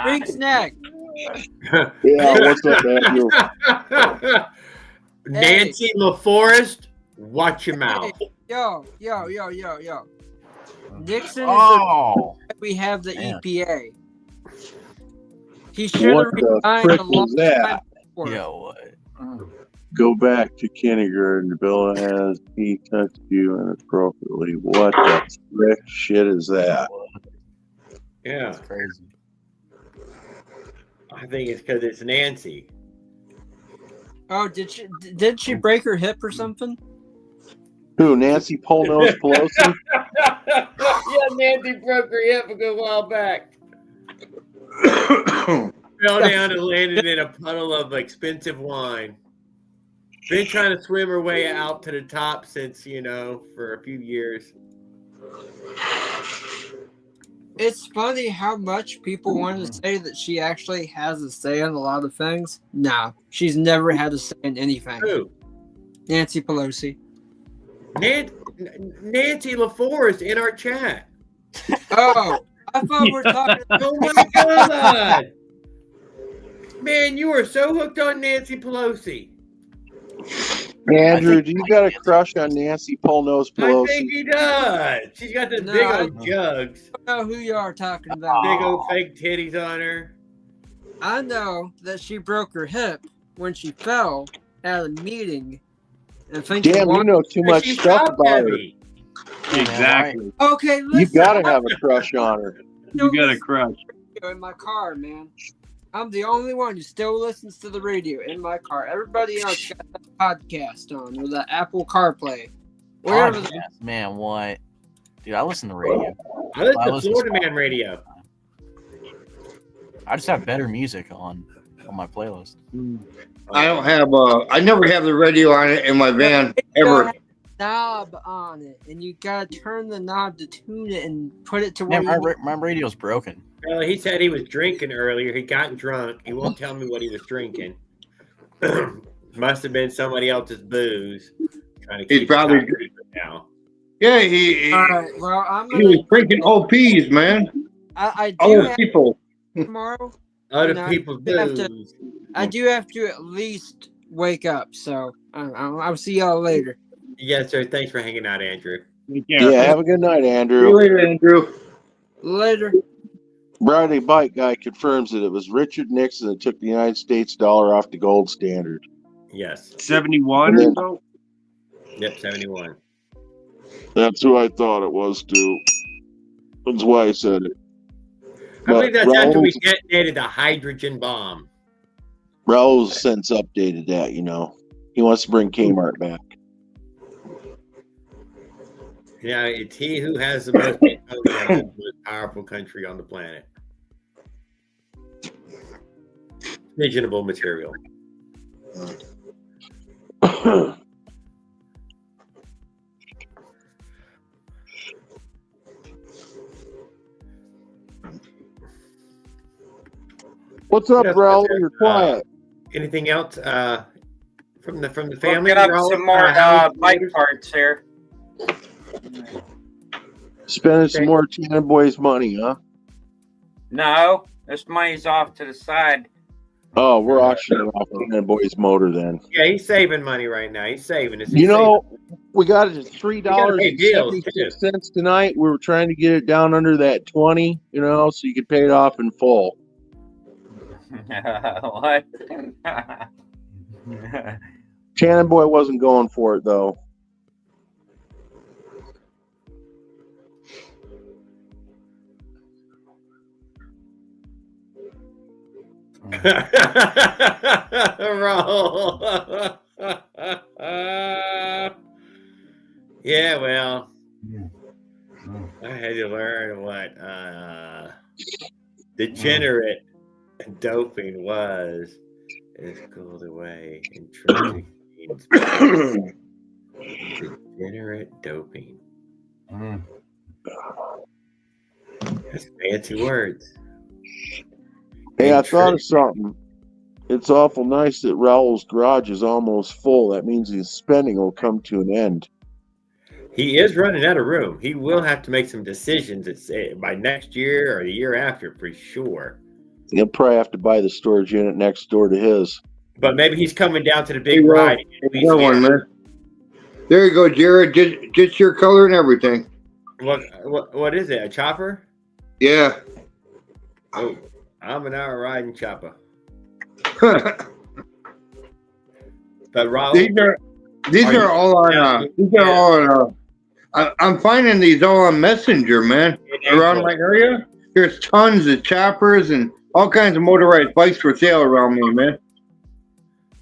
drink snack. Yeah, what's up, Matthew? Nancy LaForest, watch your mouth. Hey, yo. Nixon is Oh, we have the Man. EPA. He should have What the resigned frick a long was that? time before. Yo, what? Go back to kindergarten. Bill has he touched you inappropriately. What the frick shit is that? Yeah, That's crazy. I think it's because it's Nancy. Oh, did she break her hip or something? Who? Nancy Polnose Pelosi? Yeah, Nancy broke her hip a good while back. Fell down and landed in a puddle of expensive wine. Been trying to swim her way out to the top since, for a few years. It's funny how much people want to say that she actually has a say in a lot of things. No, she's never had a say in anything. Who? Nancy Pelosi. Nancy LaForest is in our chat. Oh, I thought we were talking. Oh my God. Man, you are so hooked on Nancy Pelosi. Andrew, do you got a crush on Nancy Polnose I Pelosi? think he does. She's got the No, big I- old jugs. I don't know who you are talking about. Big old fake titties on her. I know that she broke her hip when she fell at a meeting. And thinking, Damn, you know too much She's stuff top about her. heavy. Exactly. Okay, listen. You've got to have a crush on her. You got a crush. In my car, man. I'm the only one who still listens to the radio in my car. Everybody else got the podcast on or the Apple CarPlay. Whatever. Podcast, man, what? Dude, I listen to radio. I listen I to listen Florida to- Man Radio. I just have better music on my playlist. I don't have I never have the radio on it in my van ever. Knob on it, and you gotta turn the knob to tune it and put it to where Yeah, you my radio's broken. Well, he said he was drinking earlier. He got drunk. He won't tell me what he was drinking. Must have been somebody else's booze. Trying to He's keep probably- it tight now. Yeah, he All right. Well, I'm he was gonna. drinking OPs, man. I do Old have people. tomorrow. Other No, people's you have to- booze. I do have to at least wake up. So I'll see y'all later. Yes, sir. Thanks for hanging out, Andrew. Yeah, have a good night, See you Andrew. later, Andrew. Later. Friday Bike Guy confirms that it was Richard Nixon that took the United States dollar off the gold standard. Yes. 71 And or then- so? Yep, 71. That's who I thought it was, too. That's why I said it. I believe that's after we Raul's- detonated the hydrogen bomb. Raul's since updated that, He wants to bring Kmart back. Yeah, it's he who has the most, the most powerful country on the planet. Fissionable material. What's up, Yes, Raul? yes, You're quiet. Anything else from the We'll family? get up Raul? some more Howard? bike parts here. Spending some more Tanner Boys money, huh? No, this money's off to the side. Oh, we're auctioning off Tanner Boys motor then. Yeah, he's saving money right now. He's saving. He's We got it at $3.76 tonight. We were trying to get it down under that 20, so you could pay it off in full. What? Tanner Boy wasn't going for it though. Raul. Yeah, well, I had to learn what degenerate doping was. It's called away intrinsic means. Degenerate doping. That's fancy words. Hey, I thought of something. It's awful nice that Raul's garage is almost full. That means his spending will come to an end. He is running out of room. He will have to make some decisions by next year or the year after for sure. He'll probably have to buy the storage unit next door to his. But maybe he's coming down to the big Hey, ride. Another one, man. There you go, Jared. Just your color and everything. What is it? A chopper? Yeah. Oh, I'm an hour riding chopper. But Raul, these are all on. I'm finding these all on Messenger, man. Around my area, there's tons of choppers and all kinds of motorized bikes for sale around me, man.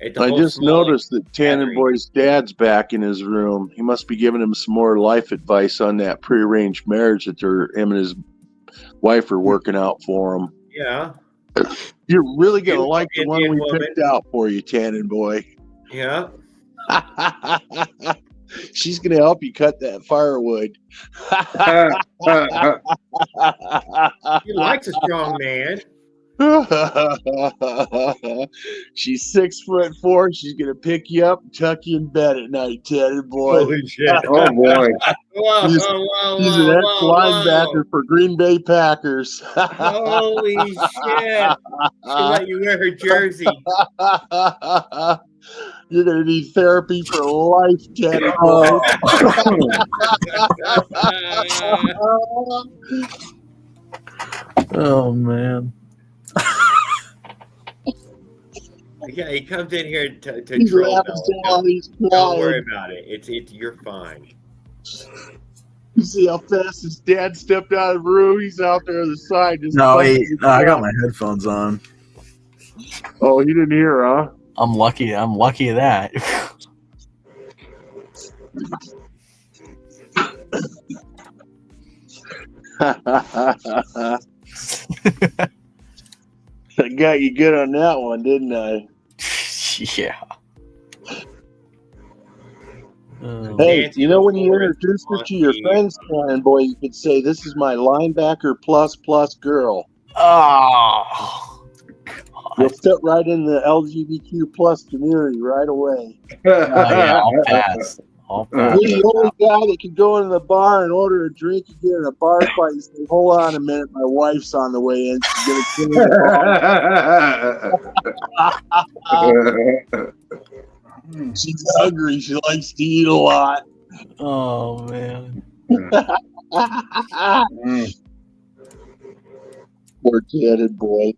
I just noticed that Tanner Boy's dad's back in his room. He must be giving him some more life advice on that prearranged marriage that him and his wife are working out for him. Yeah. You're really going to like the one we picked out for you, Tanner Boy. Yeah. She's going to help you cut that firewood. He likes a strong man. She's 6'4". She's gonna pick you up and tuck you in bed at night, Tanner Boy. Holy shit! Oh boy! She's an ex-linebacker for Green Bay Packers. Holy shit! She'll let you wear her jersey. You're gonna need therapy for life, Tanner Boy. Oh man. Yeah, he comes in here to He's troll. laughing. Don't worry about it. It's you're fine. You see how fast his dad stepped out of the room? He's out there on the side. No, I got my headphones on. Oh, you didn't hear, huh? I'm lucky of that. I got you good on that one, didn't I? Yeah. Hey, you know when you introduce her to your friends, Tanner Boy, you could say, "This is my linebacker plus girl." Oh, you'll fit right in the LGBTQ plus community right away. Yeah, I'll pass. You're the only guy that can go into the bar and order a drink and get in a bar fight and say, "Hold on a minute, my wife's on the way in. She's gonna kill me." She's hungry. She likes to eat a lot. Oh man. Poor Tanner Boy.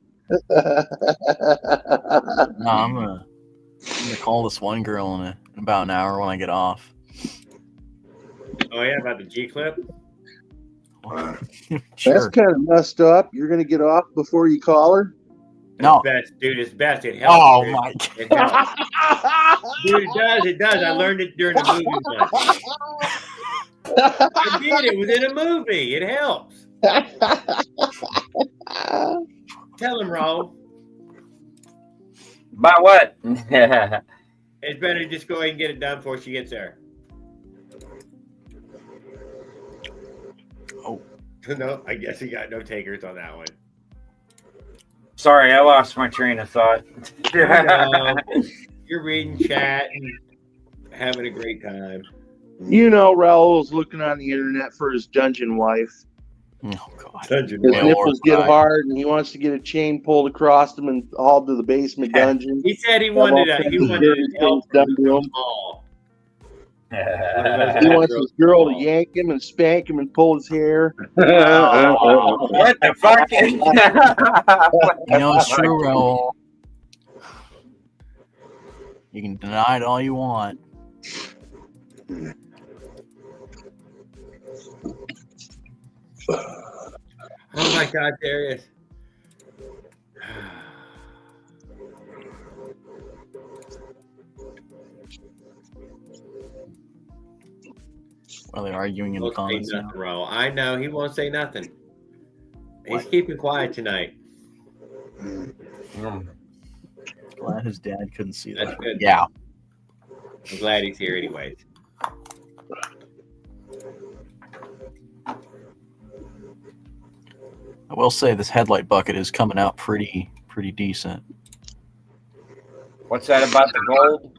No, I'm gonna call this one girl in about an hour when I get off. Oh yeah, about the G clip. Sure. That's kind of messed up. You're gonna get off before you call her? No. It's best, dude. It's best. It helps. Oh dude. my It helps. Dude, it does. It does. I learned it during the movie. I did. It was in a movie. It helps. Tell him, Ro. About what? It's better to just go ahead and get it done before she gets there. Oh. No, I guess you got no takers on that one. Sorry, I lost my train of thought. You're reading chat and having a great time. You know, Raul's looking on the internet for his dungeon wife. Oh God. Dungeon His wife. nipples get hard, and he wants to get a chain pulled across him and hauled to the basement dungeon. He said he wanted to help done to him. all. He wants his girl to yank him and spank him and pull his hair. What the fuck? You know it's true, Raul. You can deny it all you want. Oh my God, Darius. Are they arguing in the comments now? Ro. I know he won't say nothing. He's keeping quiet tonight. Glad his dad couldn't see that. That's good. Yeah. I'm glad he's here anyways. I will say this headlight bucket is coming out pretty decent. What's that about the gold?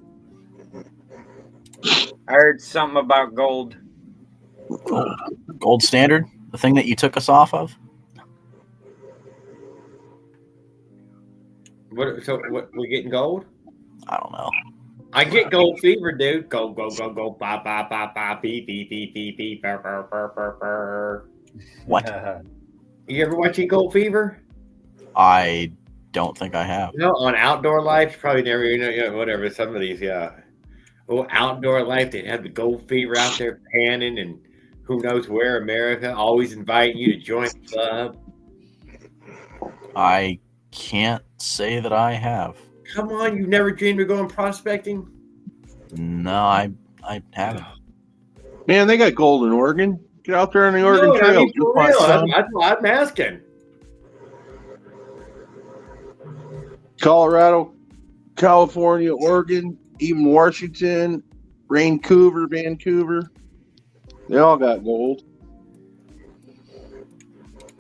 I heard something about gold. Gold standard? The thing that you took us off of? What we're getting gold? I don't know. I get gold fever, dude. Go, ba, ba, ba, ba, beep, beep, beep, beep, beep, burr, burr. What? You ever watching Gold Fever? I don't think I have. No, on Outdoor Life, probably never. Whatever. Some of these, yeah. Oh, Outdoor Life, they'd have the gold fever out there panning, and who knows where America, always inviting you to join the club. I can't say that I have. Come on, you've never dreamed of going prospecting? No, I haven't. Man, they got gold in Oregon. Get out there on the Oregon No, I Trail. mean, for real. That's what I'm asking. Colorado, California, Oregon, even Washington, Vancouver. They all got gold.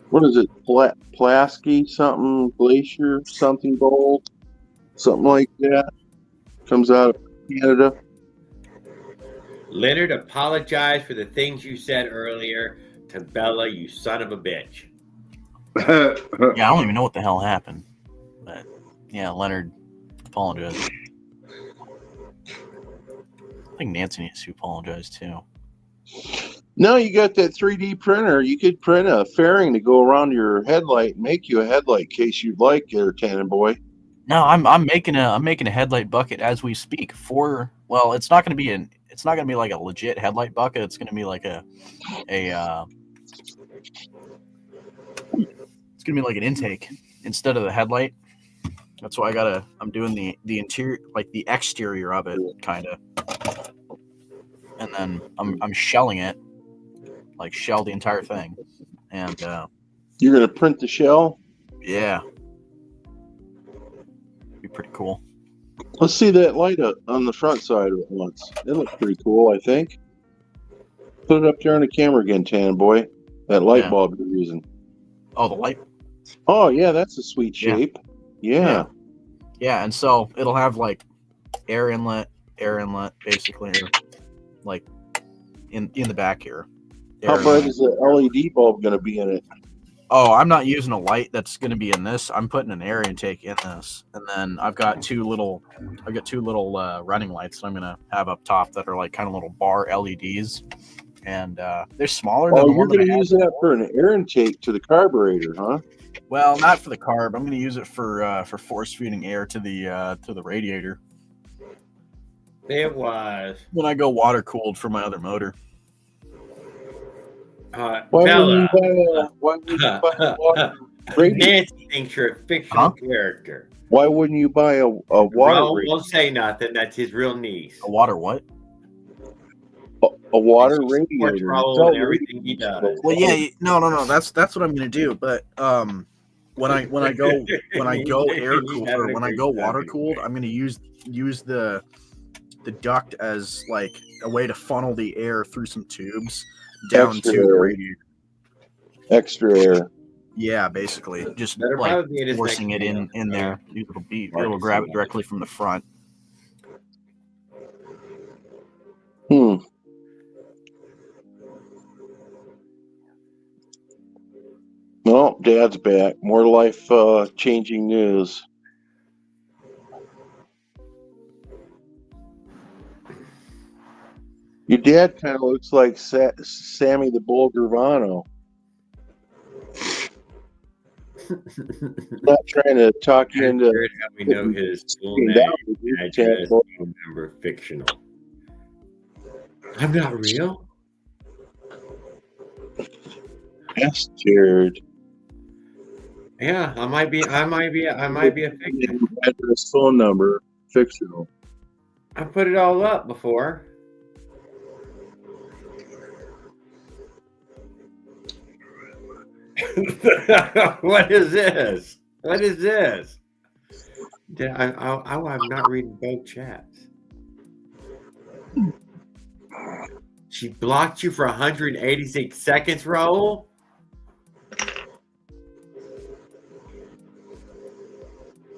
What is it? Pulaski something, Glacier something gold, something like that. Comes out of Canada. Leonard, apologize for the things you said earlier to Bella, you son of a bitch. Yeah, I don't even know what the hell happened. But yeah, Leonard apologized. I think Nancy needs to apologize too. No, you got that 3D printer. You could print a fairing to go around your headlight and make you a headlight case you'd like, there, Tannin boy. No, I'm making a headlight bucket as we speak. It's not going to be like a legit headlight bucket. It's going to be like it's going to be like an intake instead of the headlight. That's why I'm doing the interior, like the exterior of it, kind of, and then I'm shelling it, like shell the entire thing, and you're gonna print the shell. Yeah, be pretty cool. Let's see that light up on the front side of it once. It looks pretty cool, I think. Put it up there on the camera again, Tannin boy. That light bulb you're using. Oh, the light. Oh yeah, that's a sweet shape. Yeah. Yeah, and so it'll have like air inlet, basically, like in the back here. How bright is the LED bulb going to be in it? Oh, I'm not using a light that's going to be in this. I'm putting an air intake in this, and then I've got two little running lights that I'm going to have up top that are like kind of little bar LEDs, and they're smaller. Oh, than the you're one going to use that for an air intake to the carburetor, huh? Well, not for the carb. I'm going to use it for force feeding air to the radiator. It was when I go water cooled for my other motor. Bella, why would you buy a water radiator? Nancy thinks you're a fictional character. Why wouldn't you buy a water radiator? Won't say nothing. That's his real niece. A water what? A water radiator. And everything he does. Well, yeah, no. That's what I'm gonna do. But when I go air cooled or when I go water cooled, I'm gonna use the duct as like a way to funnel the air through some tubes down to the radiator. Extra air. Yeah, basically, just like forcing it in there. It'll grab it directly from the front. Well, Dad's back. More life changing news. Your dad kind of looks like Sammy the Bull Gravano. Not trying to talk you into. How we know his full name. I just remember fictional. I'm not real. Bastard. Yeah, I might be a fiction. Address, phone number, fictional. I put it all up before. What is this? What is this? I'm not reading both chats. She blocked you for 186 seconds, Raul?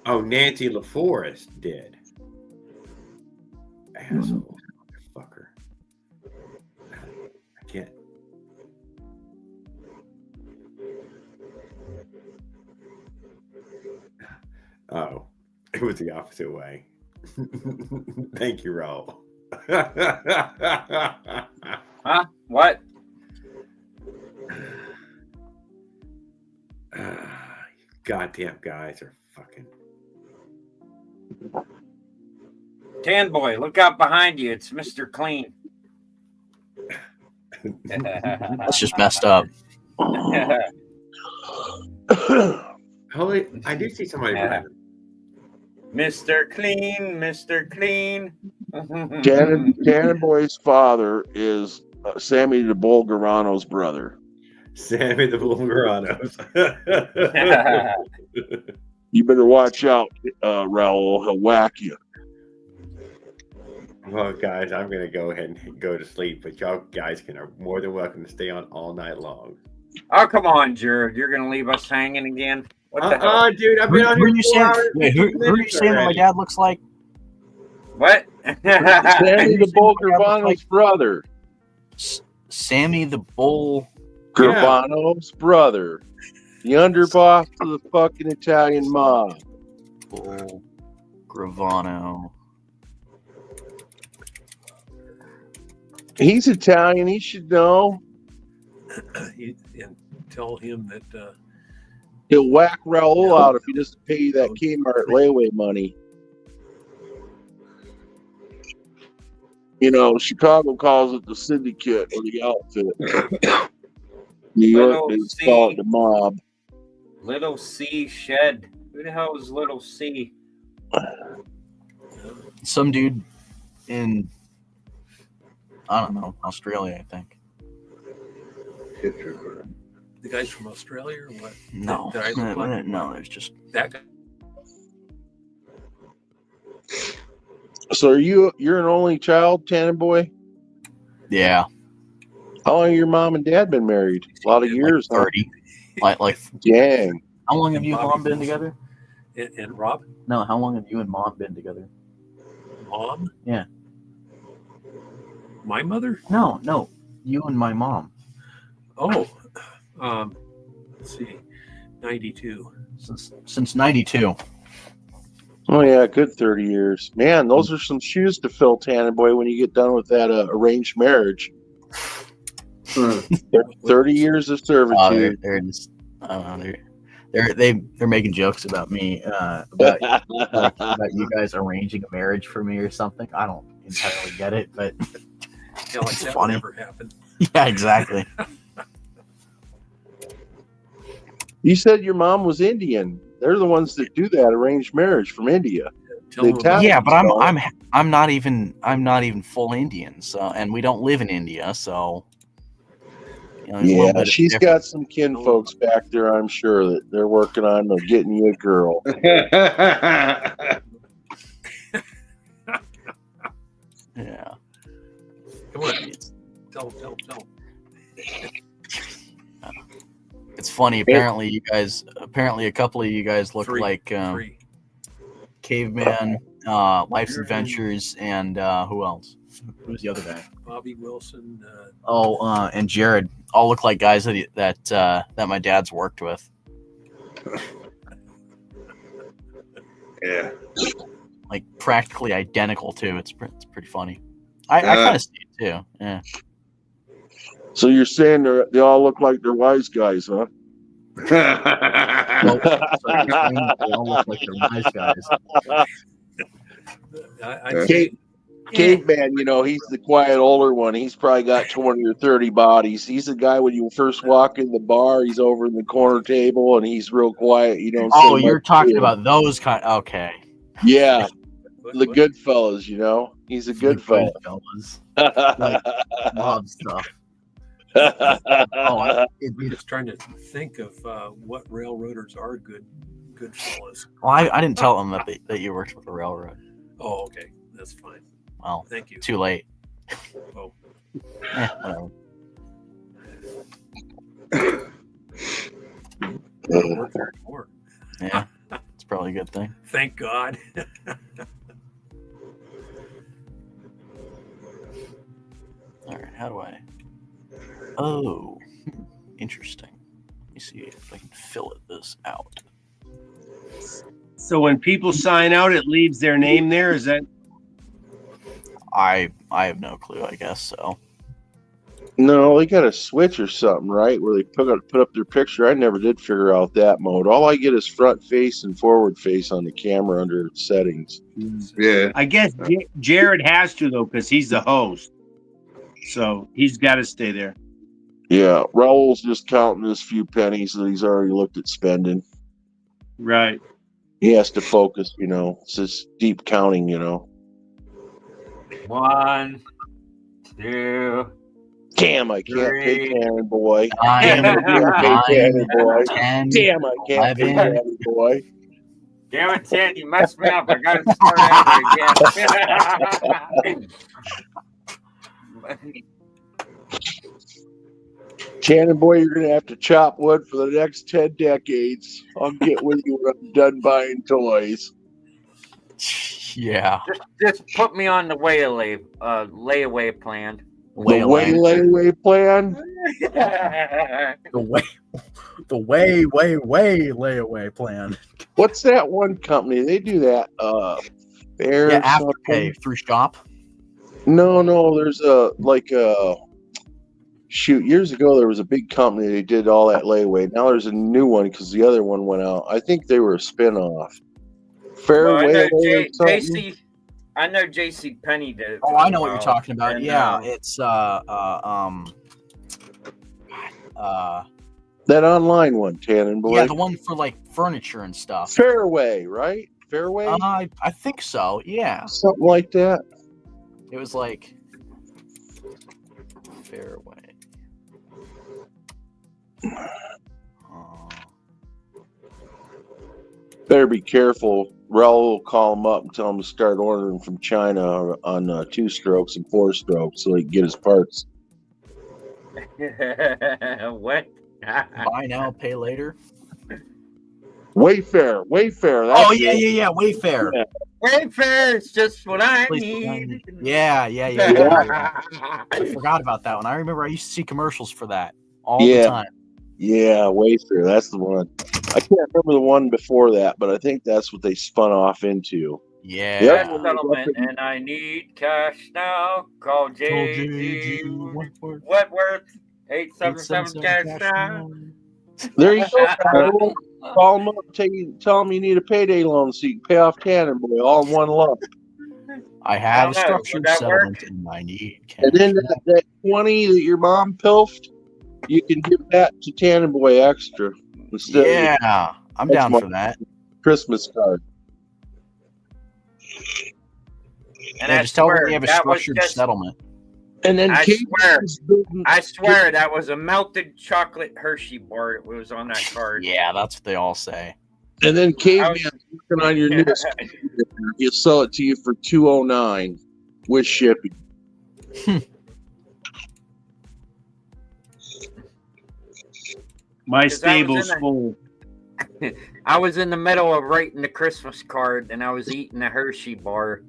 Oh, Nancy LaForest did. Asshole. Fucker. I can't. Oh, it was the opposite way. Thank you, Raul. Huh? What? goddamn guys are fucking. Tan boy, look out behind you. It's Mr. Clean. That's just messed up. Holy, I do see somebody behind him. Mr. Clean, Mr. Clean. Cannon Boy's father is Sammy the Bull Garano's brother. Sammy the Bulgaranos. You better watch out, Raul. He'll whack you. Well, guys, I'm going to go ahead and go to sleep, but y'all guys are more than welcome to stay on all night long. Oh, come on, Jared. You're going to leave us hanging again? What the hell? Dude, I've been on Who are here you 4 saying? hours. Wait, who are you saying that my dad looks like? What? Sammy the Bull Garano's brother. Sammy the Bull Garano's brother. The underboss of the fucking Italian mob. Bull Gravano. He's Italian. He should know. And tell him that He'll whack Raul out if he doesn't pay you that Kmart layaway money. You know, Chicago calls it the syndicate or the outfit. New York, they call it the mob. Little C Shed. Who the hell is Little C? Some dude in, I don't know, Australia, I think. the guy's from Australia or what? No, That I look like? no, it's just That guy. So you're an only child, Tannin boy? yeah, How long have your mom and dad been married? A lot of years. huh? 30. Like, Dang. how long have And you and Bobby mom been Wilson. together? And Rob, No, how long have you and mom been together? mom? Yeah. My mother? No, you and my mom. Oh, let's see, 92. Since 92. Oh yeah, good 30 years. Man, those are some shoes to fill, Tannin boy, when you get done with that arranged marriage. 30 years of servitude. They're just, I don't know. They're making jokes about me, about you guys arranging a marriage for me or something. I don't entirely get it, but Yeah, like it's that funny. never happened. Yeah, exactly. You said your mom was Indian. They're the ones that do that arranged marriage from India. Tell The them Italians Yeah, but don't. I'm not even full Indian, so, and we don't live in India, so you know, there's a little Yeah, bit of she's difference. got some kin folks back there, I'm sure, that they're working on getting you a girl. Yeah. Come on. Tell them. It's funny. Apparently, a couple of you guys look Three. like Three. Caveman, Life's Adventures, and who else? Who's the other guy? Bobby Wilson. And Jared all look like guys that my dad's worked with. Yeah. Like practically identical too. It's pretty funny. I kind of see it too. Yeah. So you're saying they all look like they're wise guys, huh? Well, so you're saying they all look like they're nice guys. I Caveman, you know, he's the quiet older one. He's probably got 20 or 30 bodies. He's the guy when you first walk in the bar, he's over in the corner table and he's real quiet. You don't Oh, say you're much to talking him. about those kind. Okay. Yeah, the good fellas, you know. He's a good fella. Fellas. Like, love stuff. I'm just trying to think of what railroaders are good fellas. Well, I didn't tell them that you worked with the railroad. Oh, okay, that's fine. Well, Thank you. too late. Oh, Whatever. I work there anymore. Yeah, it's probably a good thing. Thank God. All right, how do I? Oh, interesting. Let me see if I can fill this out. So when people sign out, it leaves their name there. Is that? I have no clue. I guess so. No, they got a switch or something, right? Where they put up their picture. I never did figure out that mode. All I get is front face and forward face on the camera under settings. Yeah. I guess Jared has to though, because he's the host, so he's got to stay there. Yeah, Raul's just counting his few pennies that he's already looked at spending. Right. He has to focus, It's this deep counting, 1, 2. Damn, I can't pay Cannon Boy. Nine, Damn, I can't pay Cannon Boy. 10, Damn, I can't pay 11. Cannon Boy. Damn it, Ted, you messed me up. I got to start over again. Cannon Boy, you're going to have to chop wood for the next 10 decades. I'll get with you when I'm done buying toys. Yeah. Just put me on the layaway plan. The layaway plan? The way layaway plan. What's that one company? They do that. Fair Yeah, Afterpay through Shop. No, there's shoot, years ago there was a big company they did all that layaway. Now there's a new one because the other one went out. I think they were a spin-off. Fairway or something? I know JC Penny did it. Oh, I know what you're talking about. And, yeah, it's that online one, Cannon Boy. yeah, the one for like furniture and stuff. Fairway, right? Fairway? I think so. Yeah, Something like that. it was like Fairway. Better be careful. Raul will call him up and tell him to start ordering from China on 2 strokes and 4 strokes so he can get his parts. What? Buy now, pay later. Wayfair. That's Oh yeah, Wayfair. Yeah. Wayfair is just what I Please need. Yeah. I forgot about that one. I remember I used to see commercials for that all the time. Yeah, Wayfair. That's the one. I can't remember the one before that, but I think that's what they spun off into. Yeah. Yep. Settlement, and I need cash now. Call JG Wentworth 877 cash now. There you go. Raul. Call them up, tell them you need a payday loan so you can pay off Cannon Boy all in one lump. I have a know, structured would that settlement and I need cash. And then that 20 that your mom pilfed, you can give that to Cannon Boy extra instead of Yeah, I'm down for that. Christmas card. And Yeah, I just tell them swear, we have a that was structured just- settlement. And then I Kate swear. was building- I swear that was a melted chocolate Hershey bar that was on that card. Yeah, that's what they all say. And then Caveman I working on your newest computer. He'll sell it to you for $209 with shipping. My 'Cause I was stable's in a- full. I was in the middle of writing the Christmas card, and I was eating a Hershey bar,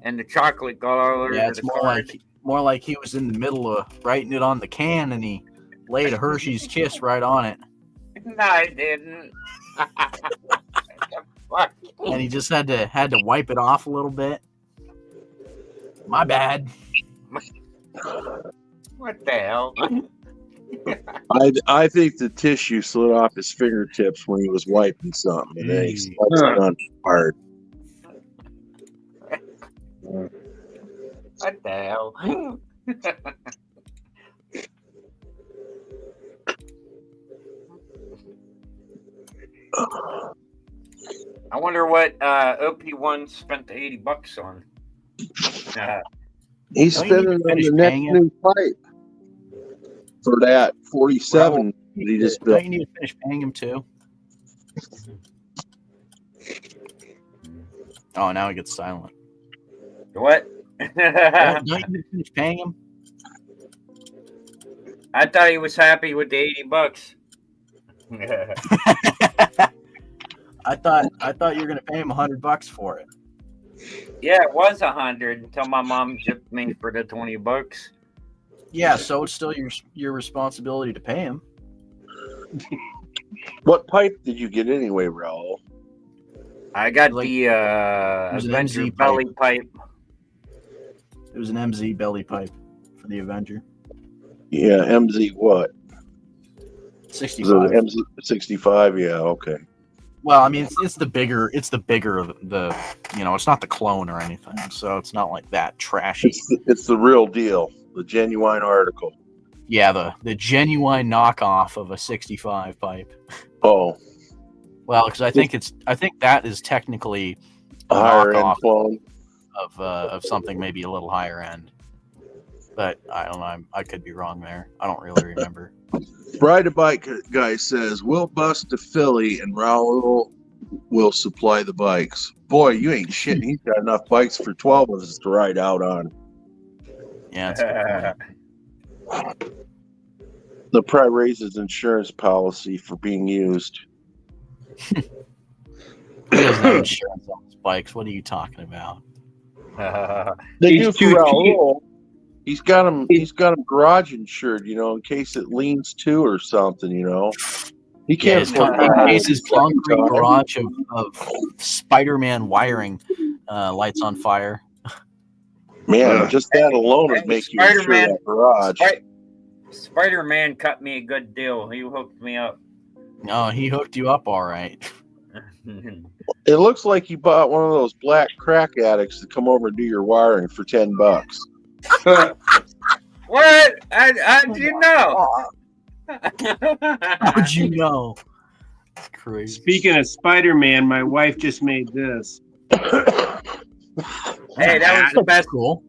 and the chocolate got all over Yeah, the it's card. more like he was in the middle of writing it on the can and he laid a Hershey's Kiss right on it. No, I didn't. Fuck. And he just had to wipe it off a little bit. My bad. What the hell? I think the tissue slid off his fingertips when he was wiping something, and then he swiped it on hard. What the hell? I wonder what OP1 spent the $80 on. He's Don't you spending on finish the next paying him? new pipe for that 47 that he just built. Don't you need to finish paying him too? Oh, now he gets silent. What? Don't you need to finish paying him? I thought he was happy with the $80. I thought you were gonna pay him $100 for it. Yeah, it was 100 until my mom gypped me for the $20. Yeah, so it's still your responsibility to pay him. What pipe did you get anyway, Raul? I got Like- the was an Avenger MZ belly pipe. It was an MZ belly pipe for the Avenger. Yeah, MZ what? 65. The MZ 65. Yeah, okay. Well, I mean, it's the bigger of the, it's not the clone or anything, so it's not like that trashy. It's the real deal, the genuine article. Yeah, the genuine knockoff of a 65 pipe. Oh, well, because I think that is technically a higher end knockoff clone of something maybe a little higher end. But I don't know. I could be wrong there. I don't really remember. Ride a Bike guy says, we'll bust a Philly and Raul will supply the bikes. Boy, you ain't shit. He's got enough bikes for 12 of us to ride out on. Yeah, that's a good point. The probably raises insurance policy for being used. He doesn't have insurance on his bikes. What are you talking about? They do for Raul. He's got him garage insured, in case it leans to or something, He can't in case his concrete garage of Spider-Man wiring lights on fire. Man, just that alone would make you insure that garage. Spider-Man cut me a good deal. He hooked me up. No, he hooked you up all right. It looks like you bought one of those black crack addicts to come over and do your wiring for $10. What? I didn't know. How'd you know? Crazy. Speaking of Spider-Man, my wife just made this. Hey, that was the best. Cool.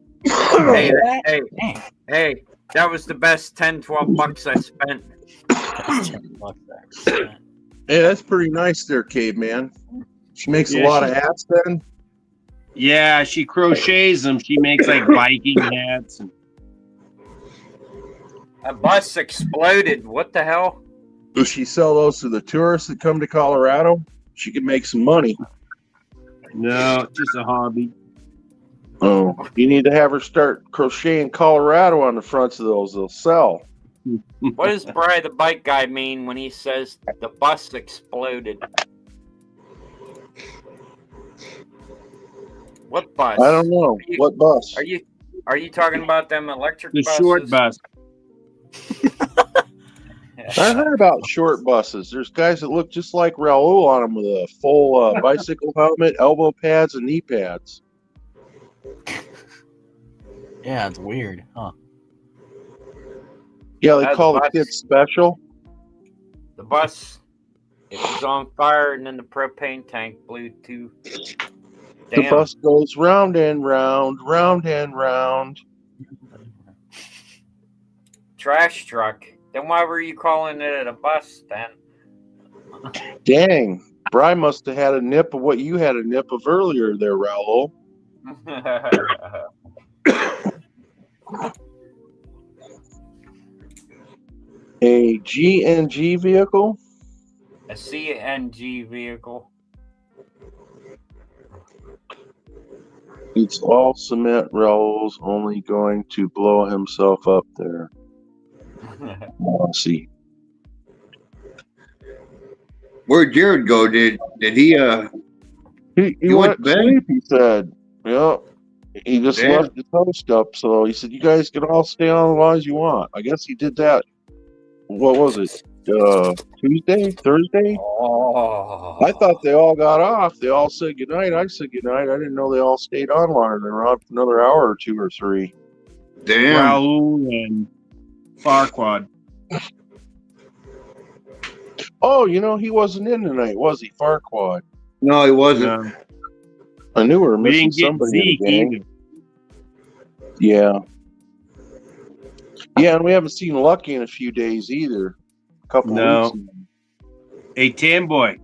Hey, that was the best 10, 12 bucks I spent. Hey, that's pretty nice there, Caveman. She makes a lot of hats then? Yeah, she crochets them. She makes like Viking hats. A bus exploded. What the hell? Does she sell those to the tourists that come to Colorado? She could make some money. No, just a hobby. Oh, you need to have her start crocheting Colorado on the fronts of those. They'll sell. What does Bri the bike guy mean when he says the bus exploded? What bus? I don't know. What bus? Are you talking about them electric The buses? short bus. I heard about short buses. There's guys that look just like Raul on them with a full bicycle helmet, elbow pads, and knee pads. Yeah, it's weird, huh? Yeah, they call the kids special. The bus, it was on fire, and then the propane tank blew too. The bus goes round and round, round and round. Trash truck. Then why were you calling it a bus then? Dang, Bri must have had a nip of what you had a nip of earlier there, Raul. A GNG vehicle? A CNG vehicle. It's all cement. Raul's only going to blow himself up there. Let's see. Where'd Jared go? Did he He went to sleep, he said. Yeah. He just left the toast up, so he said, you guys can all stay on as long as you want. I guess he did that. What was it? Tuesday? Thursday? Oh. I thought they all got off. They all said goodnight. I said goodnight. I didn't know they all stayed on longer. They were on for another hour or two or three. Damn. Raul and Farquad. Oh, he wasn't in tonight, was he? Farquad. No, he wasn't. No. I knew we were We missing didn't get somebody Zeke in the gang. either. Yeah. Yeah, and we haven't seen Lucky in a few days either. A couple weeks. Hey, Tam Boy.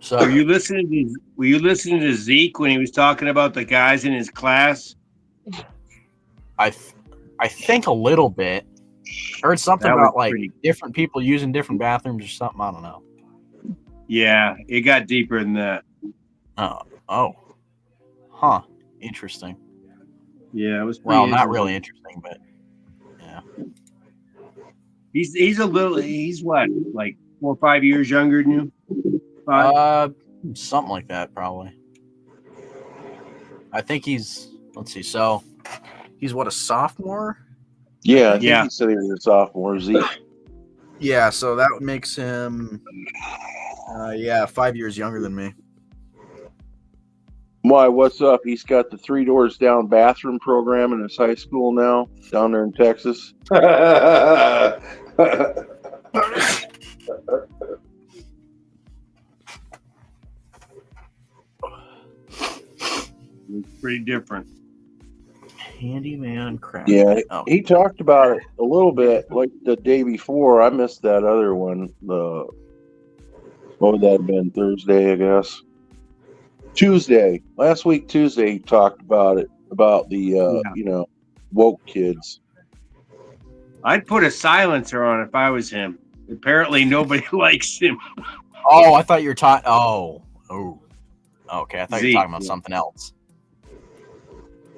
So Were you listening to Zeke when he was talking about the guys in his class? I think a little bit. Heard something That was about like pretty- different people using different bathrooms or something. I don't know. Yeah, it got deeper than that. Oh. Huh. Interesting. Yeah, it was pretty Well, not interesting. really interesting, but yeah. He's what, like 4 or 5 years younger than you? 5? Something like that, probably. I think let's see, so he's what, a sophomore Yeah, I think Yeah. he said he was a sophomore. Zeke. Yeah, so that makes him 5 years younger than me. Why? What's up? He's got the 3 doors down bathroom program in his high school now, down there in Texas. It's pretty different. Handyman crap. Yeah, Oh. he talked about it a little bit, like the day before. I missed that other one. What would that have been? Thursday, I guess. Tuesday. Last week, Tuesday, he talked about it, about the, woke kids. I'd put a silencer on if I was him. Apparently, nobody likes him. Oh, I thought you were talking. Okay, I thought you were Zeke, talking about something else.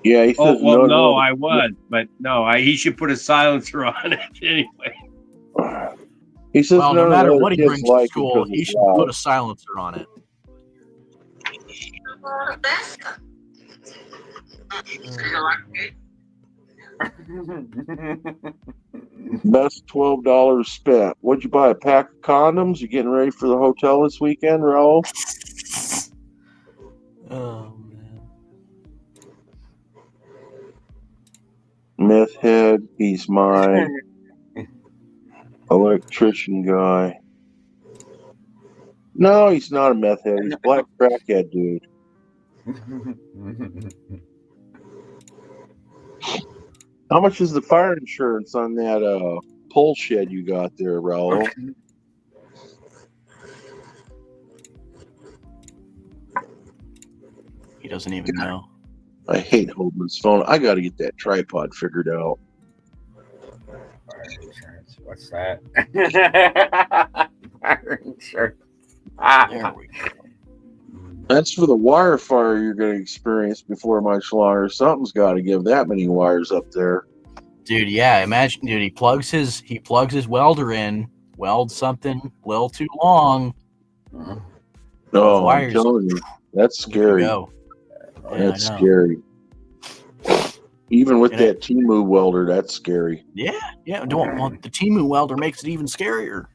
Yeah, he says no, I was, but no, he should put a silencer on it anyway. He says Well, none no matter of the what he kids brings to like school, because he it's should loud. put a silencer on it. Best $12 spent. What'd you buy? A pack of condoms? You getting ready for the hotel this weekend, Raul? Oh man. Meth head, he's my electrician guy. No, he's not a meth head. He's a black crackhead dude. How much is the fire insurance on that pole shed you got there, Raul? He doesn't even know. I hate holding his phone. I got to get that tripod figured out. Fire insurance. What's that? Fire insurance. There we go. That's for the wire fire you're going to experience before much longer. Something's got to give that many wires up there. Dude, yeah, imagine, dude, he plugs his welder in, welds something a little too long. No, I'm wires. telling you, that's scary. Go. Yeah, That's I know. scary. Even with And that Temu welder, that's scary. Yeah. Well, the Temu welder makes it even scarier.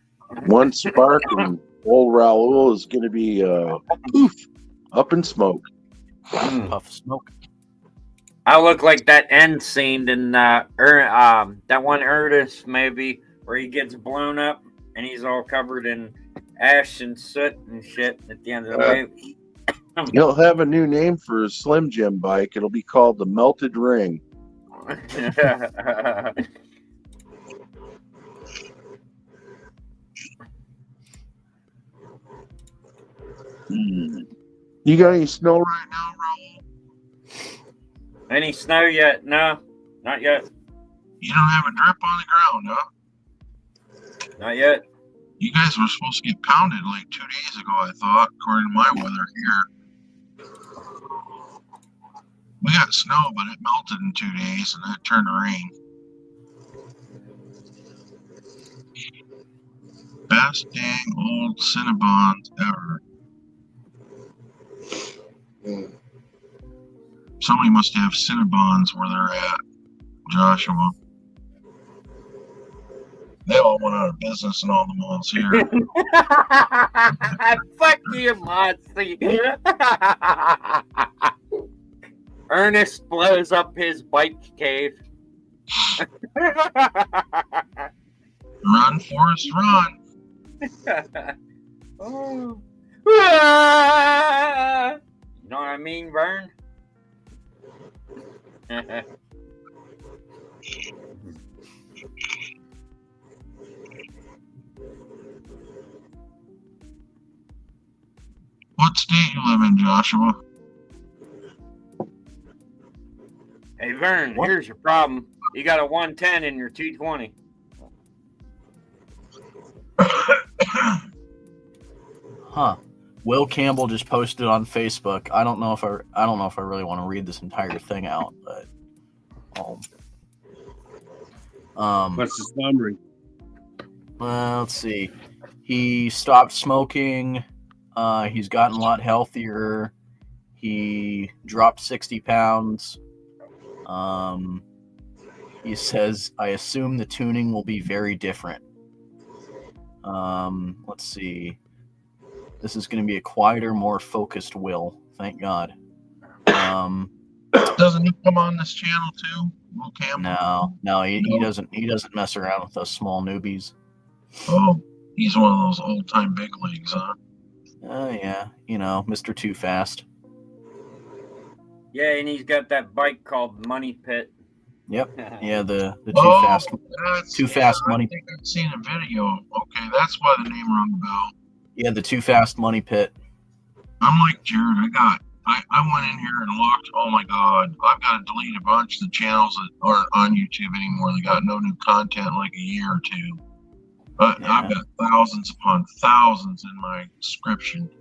One spark and old Raul is going to be poof, up in smoke. Puff of smoke. I look like that end scene in that one Ernest maybe where he gets blown up and he's all covered in ash and soot and shit at the end of the movie. He'll have a new name for his Slim Jim bike. It'll be called the Melted Ring. You got any snow right now, Raul? Any snow yet? No, not yet. You don't have a drip on the ground, huh? Not yet. You guys were supposed to get pounded like 2 days ago, I thought, according to my weather here. We got snow, but it melted in 2 days and then it turned to rain. Best dang old Cinnabons ever. Somebody must have Cinnabons where they're at, Joshua. They all went out of business in all the malls here. Fuck you, Mossy. Ernest blows up his bike cave. Run, Forrest, run. Oh. Ah! You know what I mean, Vern? What state you live in, Joshua? Hey, Vern, here's your problem. You got a 110 in your 220. Huh. Will Campbell just posted on Facebook. I don't know if I really want to read this entire thing out, but What's the summary? let's see. He stopped smoking. He's gotten a lot healthier. He dropped 60 pounds. He says, I assume the tuning will be very different. Let's see. This is going to be a quieter, more focused Will. Thank God. Doesn't he come on this channel too? Will Campbell? No, he doesn't. He doesn't mess around with us small newbies. Oh, he's one of those old time big leagues, huh? Yeah, Mr. Too Fast. Yeah, and he's got that bike called Money Pit. Yep. Yeah, the Too Fast I Money. think I've seen a video. Okay, that's why the name rung a bell. Yeah, the Too Fast Money Pit. I'm like Jared. I went in here and looked. Oh my God, I've got to delete a bunch of the channels that aren't on YouTube anymore. They got no new content in like a year or two. But I've got thousands upon thousands in my description.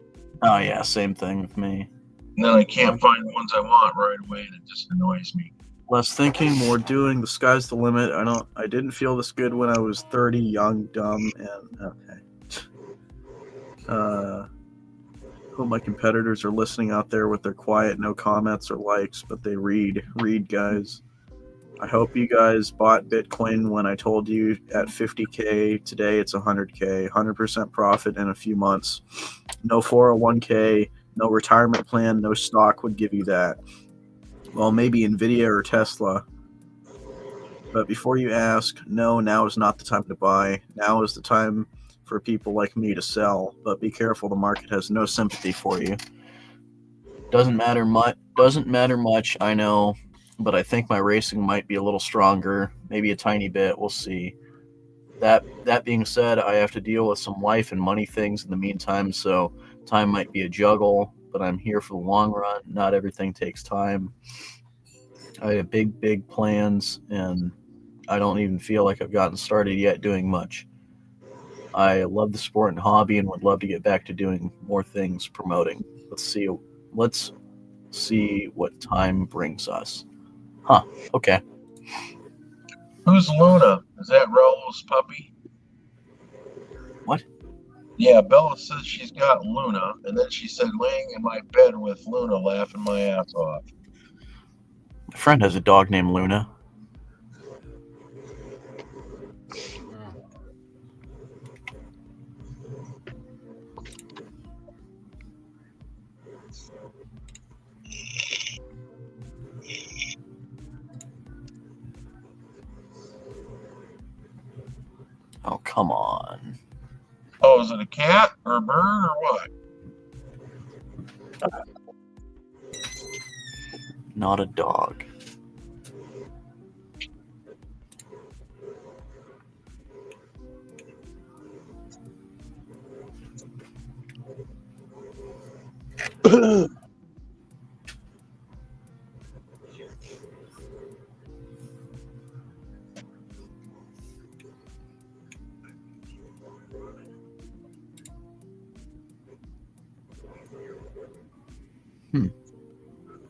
Oh yeah, same thing with me. And then I can't find the ones I want right away, and it just annoys me. Less thinking, more doing. The sky's the limit. I didn't feel this good when I was 30, young, dumb, and okay. Hope my competitors are listening out there with their quiet, no comments or likes, but they read. Read, guys. I hope you guys bought Bitcoin when I told you at 50K. Today it's 100K. 100% profit in a few months. No 401K, no retirement plan, no stock would give you that. Well, maybe Nvidia or Tesla. But before you ask, no, now is not the time to buy. Now is the time for people like me to sell. But be careful, the market has no sympathy for you. Doesn't matter much, I know. But I think my racing might be a little stronger, maybe a tiny bit. We'll see. That being said, I have to deal with some life and money things in the meantime, so time might be a juggle, but I'm here for the long run. Not everything takes time. I have big plans, and I don't even feel like I've gotten started yet doing much. I love the sport and hobby and would love to get back to doing more things promoting. Let's see what time brings us. Huh, okay. Who's Luna? Is that Raul's puppy? What? Yeah, Bella says she's got Luna, and then she said laying in my bed with Luna laughing my ass off. My friend has a dog named Luna. Oh, come on. Oh, is it a cat or a bird or what? Not a dog.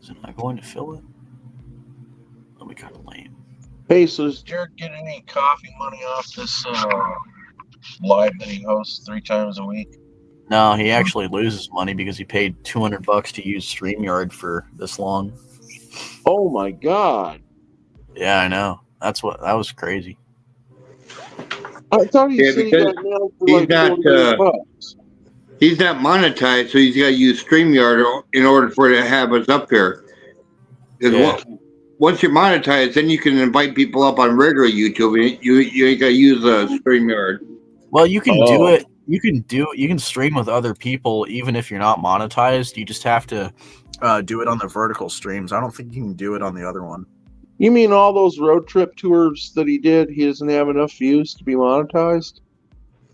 Is it not going to fill it? That'll be kind of lame. Hey, so does Jared get any coffee money off this live that he hosts 3 times a week? No, he actually loses money because he paid $200 to use StreamYard for this long. Oh my God! Yeah, I know. That was crazy. I thought he said he got nailed for like $48. He's not monetized, so he's got to use StreamYard in order for it to have us up here. Once you're monetized, then you can invite people up on regular YouTube, and you ain't got to use StreamYard. Well, you can do it. You can stream with other people even if you're not monetized. You just have to do it on the vertical streams. I don't think you can do it on the other one. You mean all those road trip tours that he did? He doesn't have enough views to be monetized?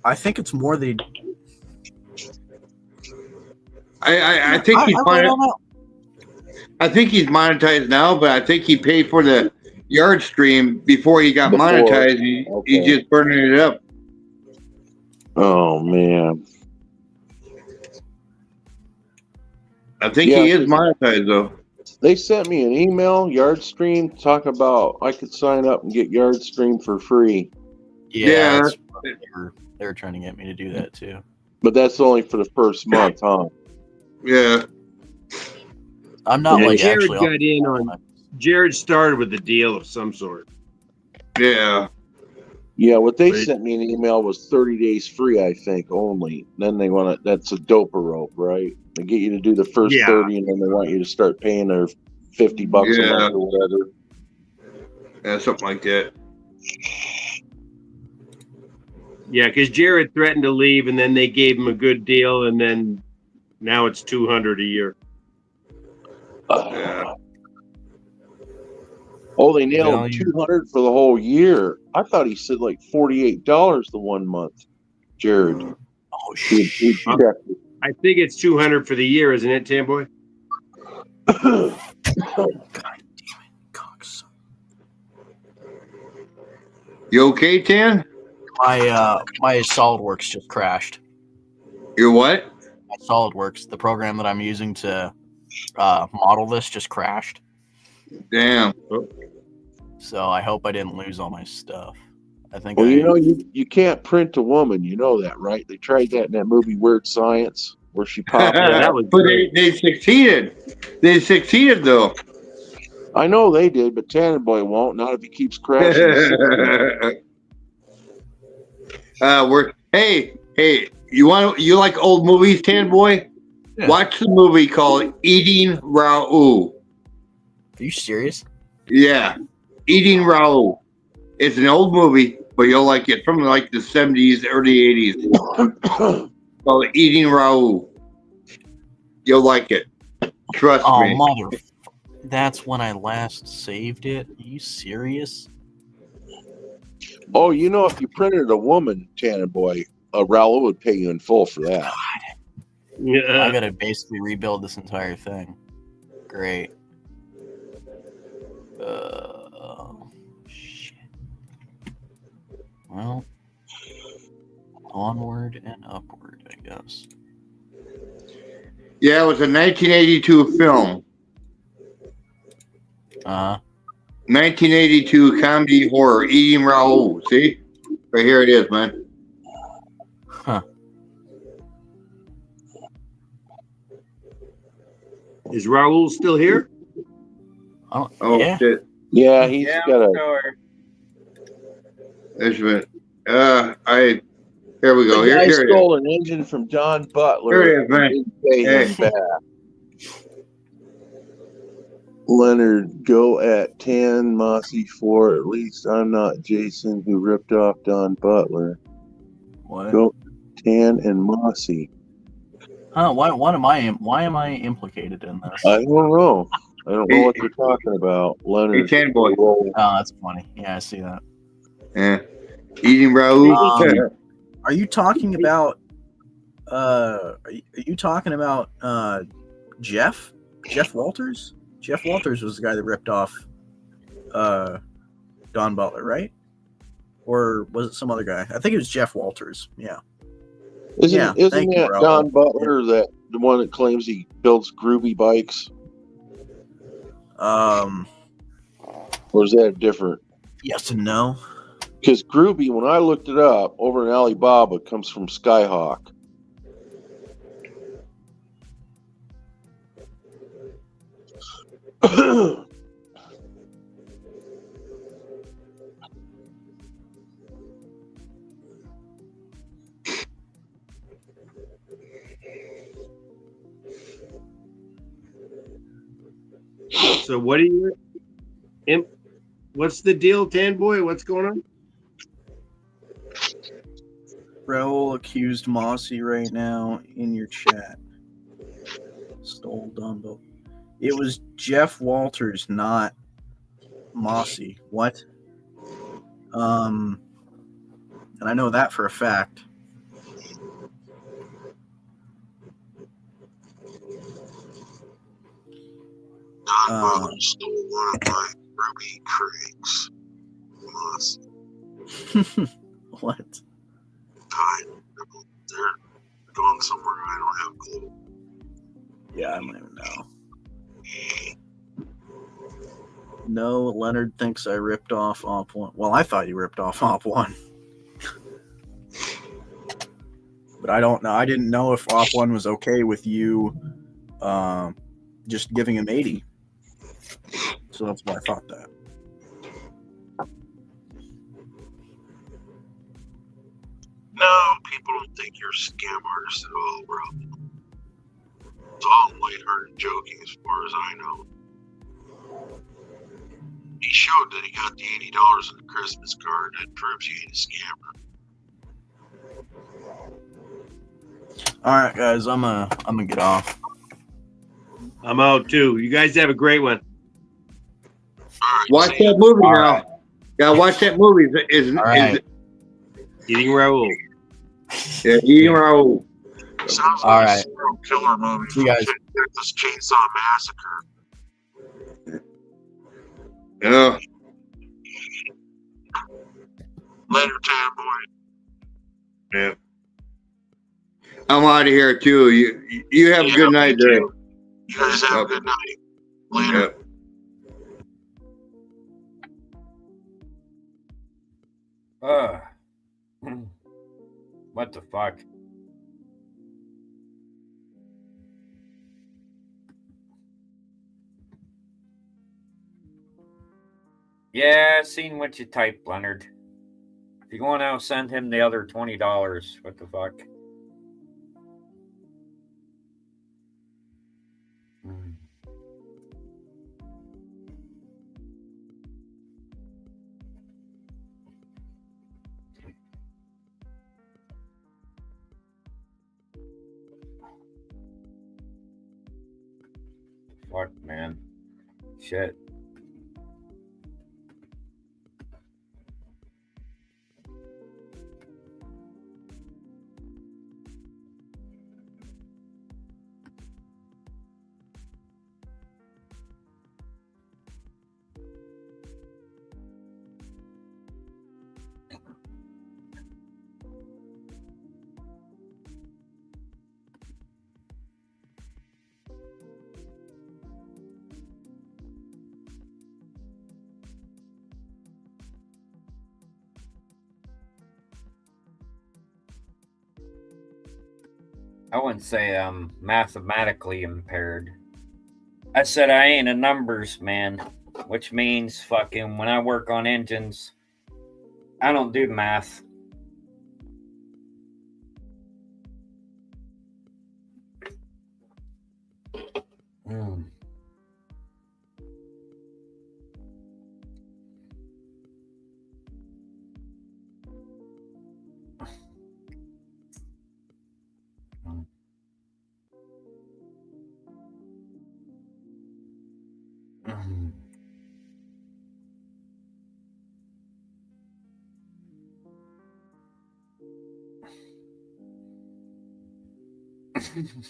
I think it's more the. I think he's I think he's monetized now, but I think he paid for the yard stream before he got monetized. He's just burning it up. Oh man! I think he is monetized though. They sent me an email, Yardstream, talk about I could sign up and get Yardstream for free. Yeah. They were trying to get me to do that too. But that's only for the first month, huh? Yeah. I'm not Jared got in on. Jared started with a deal of some sort. Yeah. Yeah, what they Right. sent me an email was 30 days free, I think, only. Then they want to, that's a dopa rope, right? They get you to do the first Yeah. 30 and then they want you to start paying their $50 a Yeah. month or whatever. Yeah, something like that. Yeah, because Jared threatened to leave, and then they gave him a good deal, and then now it's $200 a year. Yeah. Oh, they nailed Well, him you- 200 for the whole year. I thought he said like $48 the 1 month. Jared. Oh He shit! checked it. I think it's $200 for the year, isn't it, Tamboy? Cox. You okay, Tan? My SolidWorks just crashed. You're what? My SolidWorks, the program that I'm using to model this, just crashed. Damn. So I hope I didn't lose all my stuff. I think. Well, I, you know, you can't print a woman. You know that, right? They tried that in that movie Weird Science where she popped Yeah, that out. was But great. they succeeded. They succeeded, though. I know they did, but Tannenboy won't. Not if he keeps crashing. Hey, you like old movies, Tan Boy? Yeah. Watch the movie called Eating Raoul. Are you serious? Yeah, Eating Raoul. It's an old movie, but you'll like it from like the 70s, early 80s. Called Eating Raoul. You'll like it. Trust Oh me. mother! That's when I last saved it. Are you serious? Oh, you know, if you printed a woman, Tannenboy, Raoul would pay you in full for that. I Yeah. gotta basically rebuild this entire thing. Great. Shit. Well, onward and upward, I guess. Yeah, it was a 1982 film. 1982 comedy horror, Eating Raoul. See? Right here it is, man. Huh. Is Raul still here? Oh, Oh, yeah. shit. Yeah, he's Yeah, got a. sure. There's been, here we go. The Here guy it is. stole an engine from Don Butler. Here it is, man. and didn't pay him Hey. back. Leonard, go at 10, Mossy 4. At least I'm not Jason who ripped off Don Butler. What? Go 10 and Mossy. Huh? Why am I implicated in this? I don't know. I don't know what you're talking about. Hey, Leonard. Tan Boy. Oh, that's funny. Yeah, I see that. Yeah. Eating Raoul. Are you talking about? Are you talking about Jeff? Jeff Walters? Jeff Walters was the guy that ripped off Don Butler, right? Or was it some other guy? I think it was Jeff Walters. Yeah. Isn't thank you, that bro. Don Butler, that the one that claims he builds groovy bikes? Or is that different? Yes and no. Because groovy, when I looked it up, over in Alibaba, comes from Skyhawk. So what do you? What's the deal, Tan Boy? What's going on? Raul accused Mossy right now in your chat. Stole Dumbo. It was Jeff Walters, not Mossy. What? And I know that for a fact. Don Butler stole one of my Ruby Craigs. Mossy. What? They're going somewhere I don't have a clue. Yeah, I don't even know. No, Leonard thinks I ripped off Op 1. Well, I thought you ripped off Op 1. But I don't know. I didn't know if Op 1 was okay with you just giving him 80. So that's why I thought that. people don't think you're a scam artist at all, bro. It's all lighthearted joking as far as I know. He showed that he got the $80 in the Christmas card. That proves he ain't a scammer. All right, guys, I'm gonna get off. I'm out too. You guys have a great one. Watch that movie All now. right. Yeah, watch that movie. Is Eating Raoul. yeah, Eating Raoul. Sounds All like right. a serial killer movie. See you guys. Texas Chainsaw Massacre. Yeah. Later, Tan Boy. Yeah. I'm out of here too. You have a good night, Dre. You guys have a good night. Later. What the fuck? Yeah, I seen what you typed, Leonard. If you want to send him the other $20, what the fuck? Fuck, man. Shit. I wouldn't say I'm mathematically impaired. I said I ain't a numbers man, which means fucking when I work on engines, I don't do math.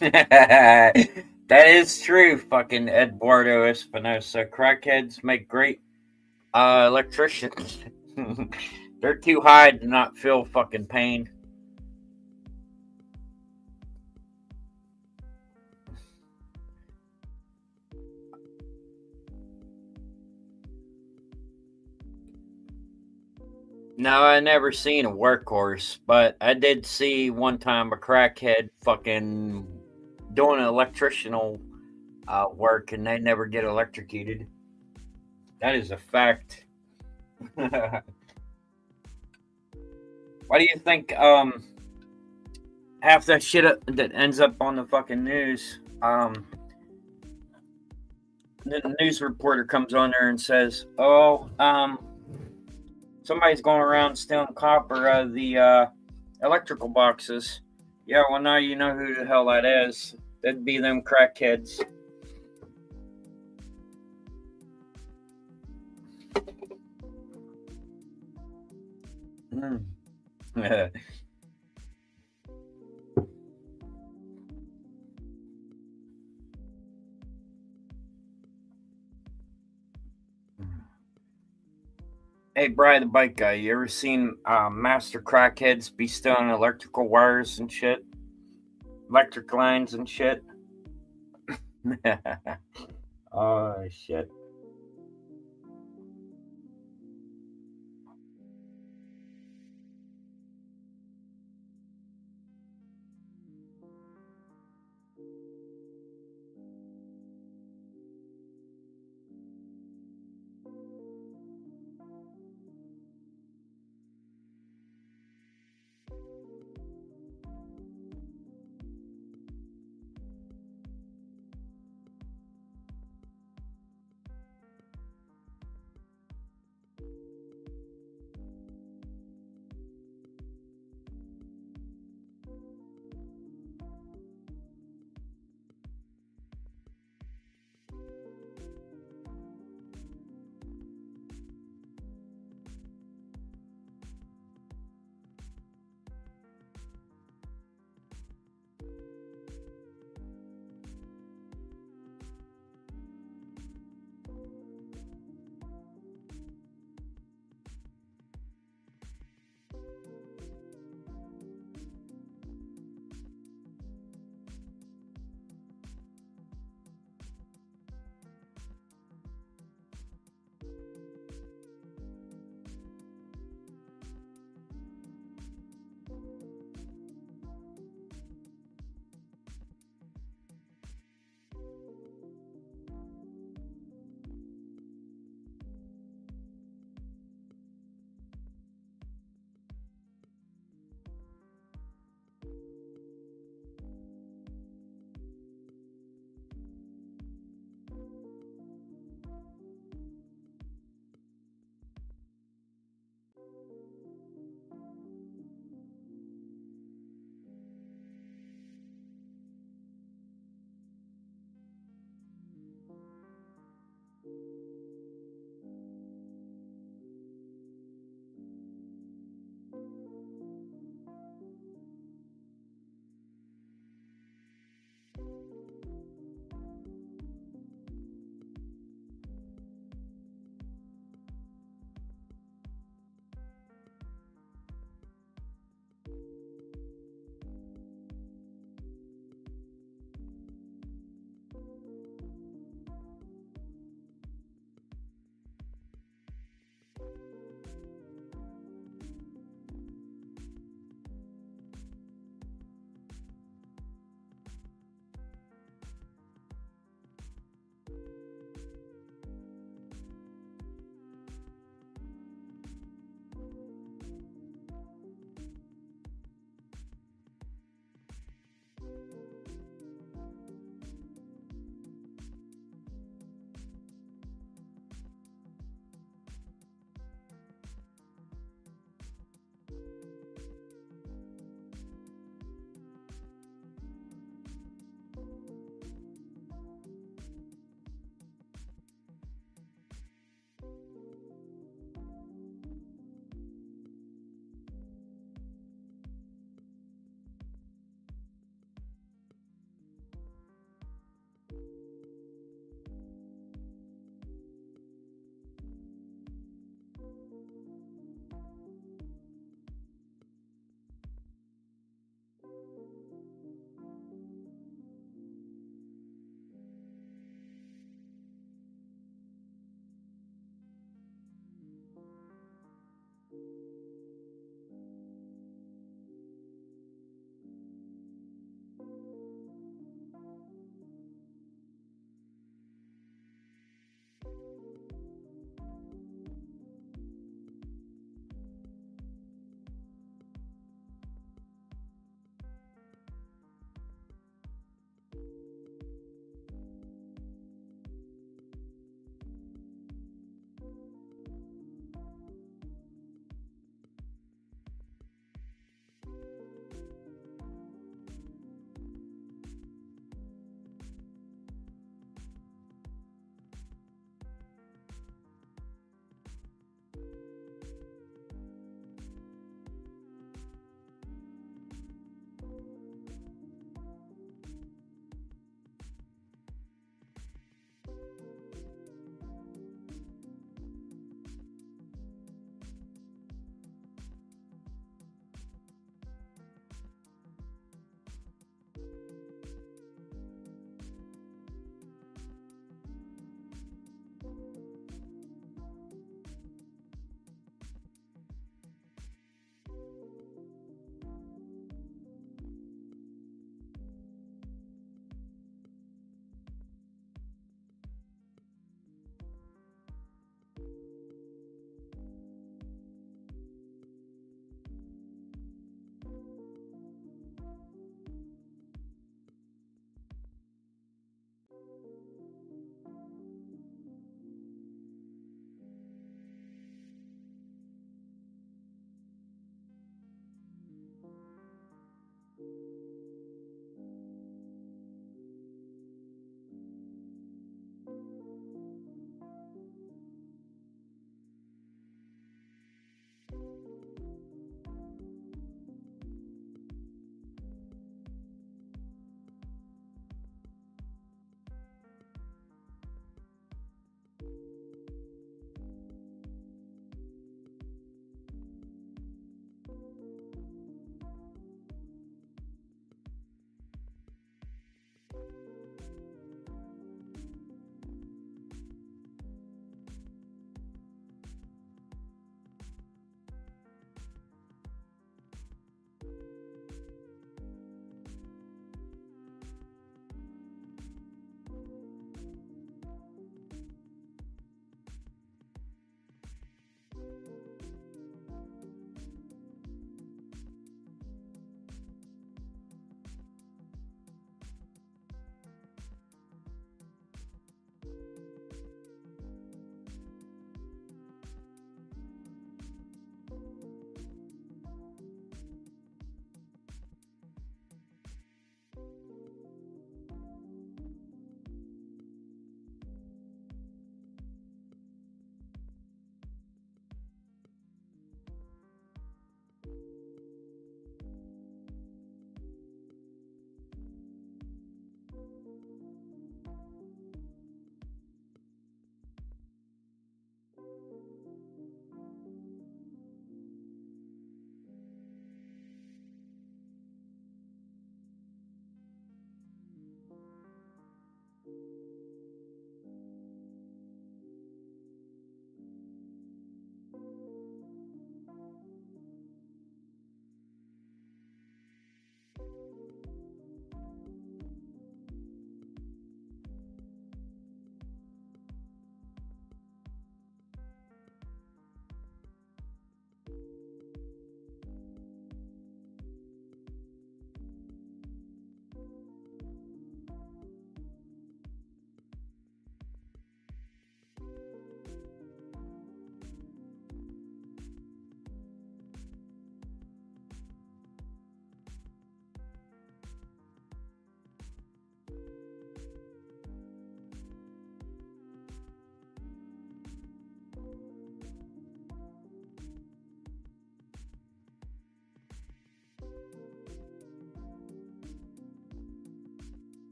That is true, fucking Eduardo Espinosa. Crackheads make great electricians. They're too high to not feel fucking pain. No, I never seen a workhorse, but I did see one time a crackhead fucking doing electrical work, and they never get electrocuted. That is a fact. Why do you think half that shit that ends up on the fucking news, the news reporter comes on there and says, somebody's going around stealing copper out of the electrical boxes. Yeah, well, now you know who the hell that is. That'd be them crackheads. Hey, Brian the bike guy, you ever seen master crackheads be stealing electrical wires and shit? Electric lines and shit? Oh, shit.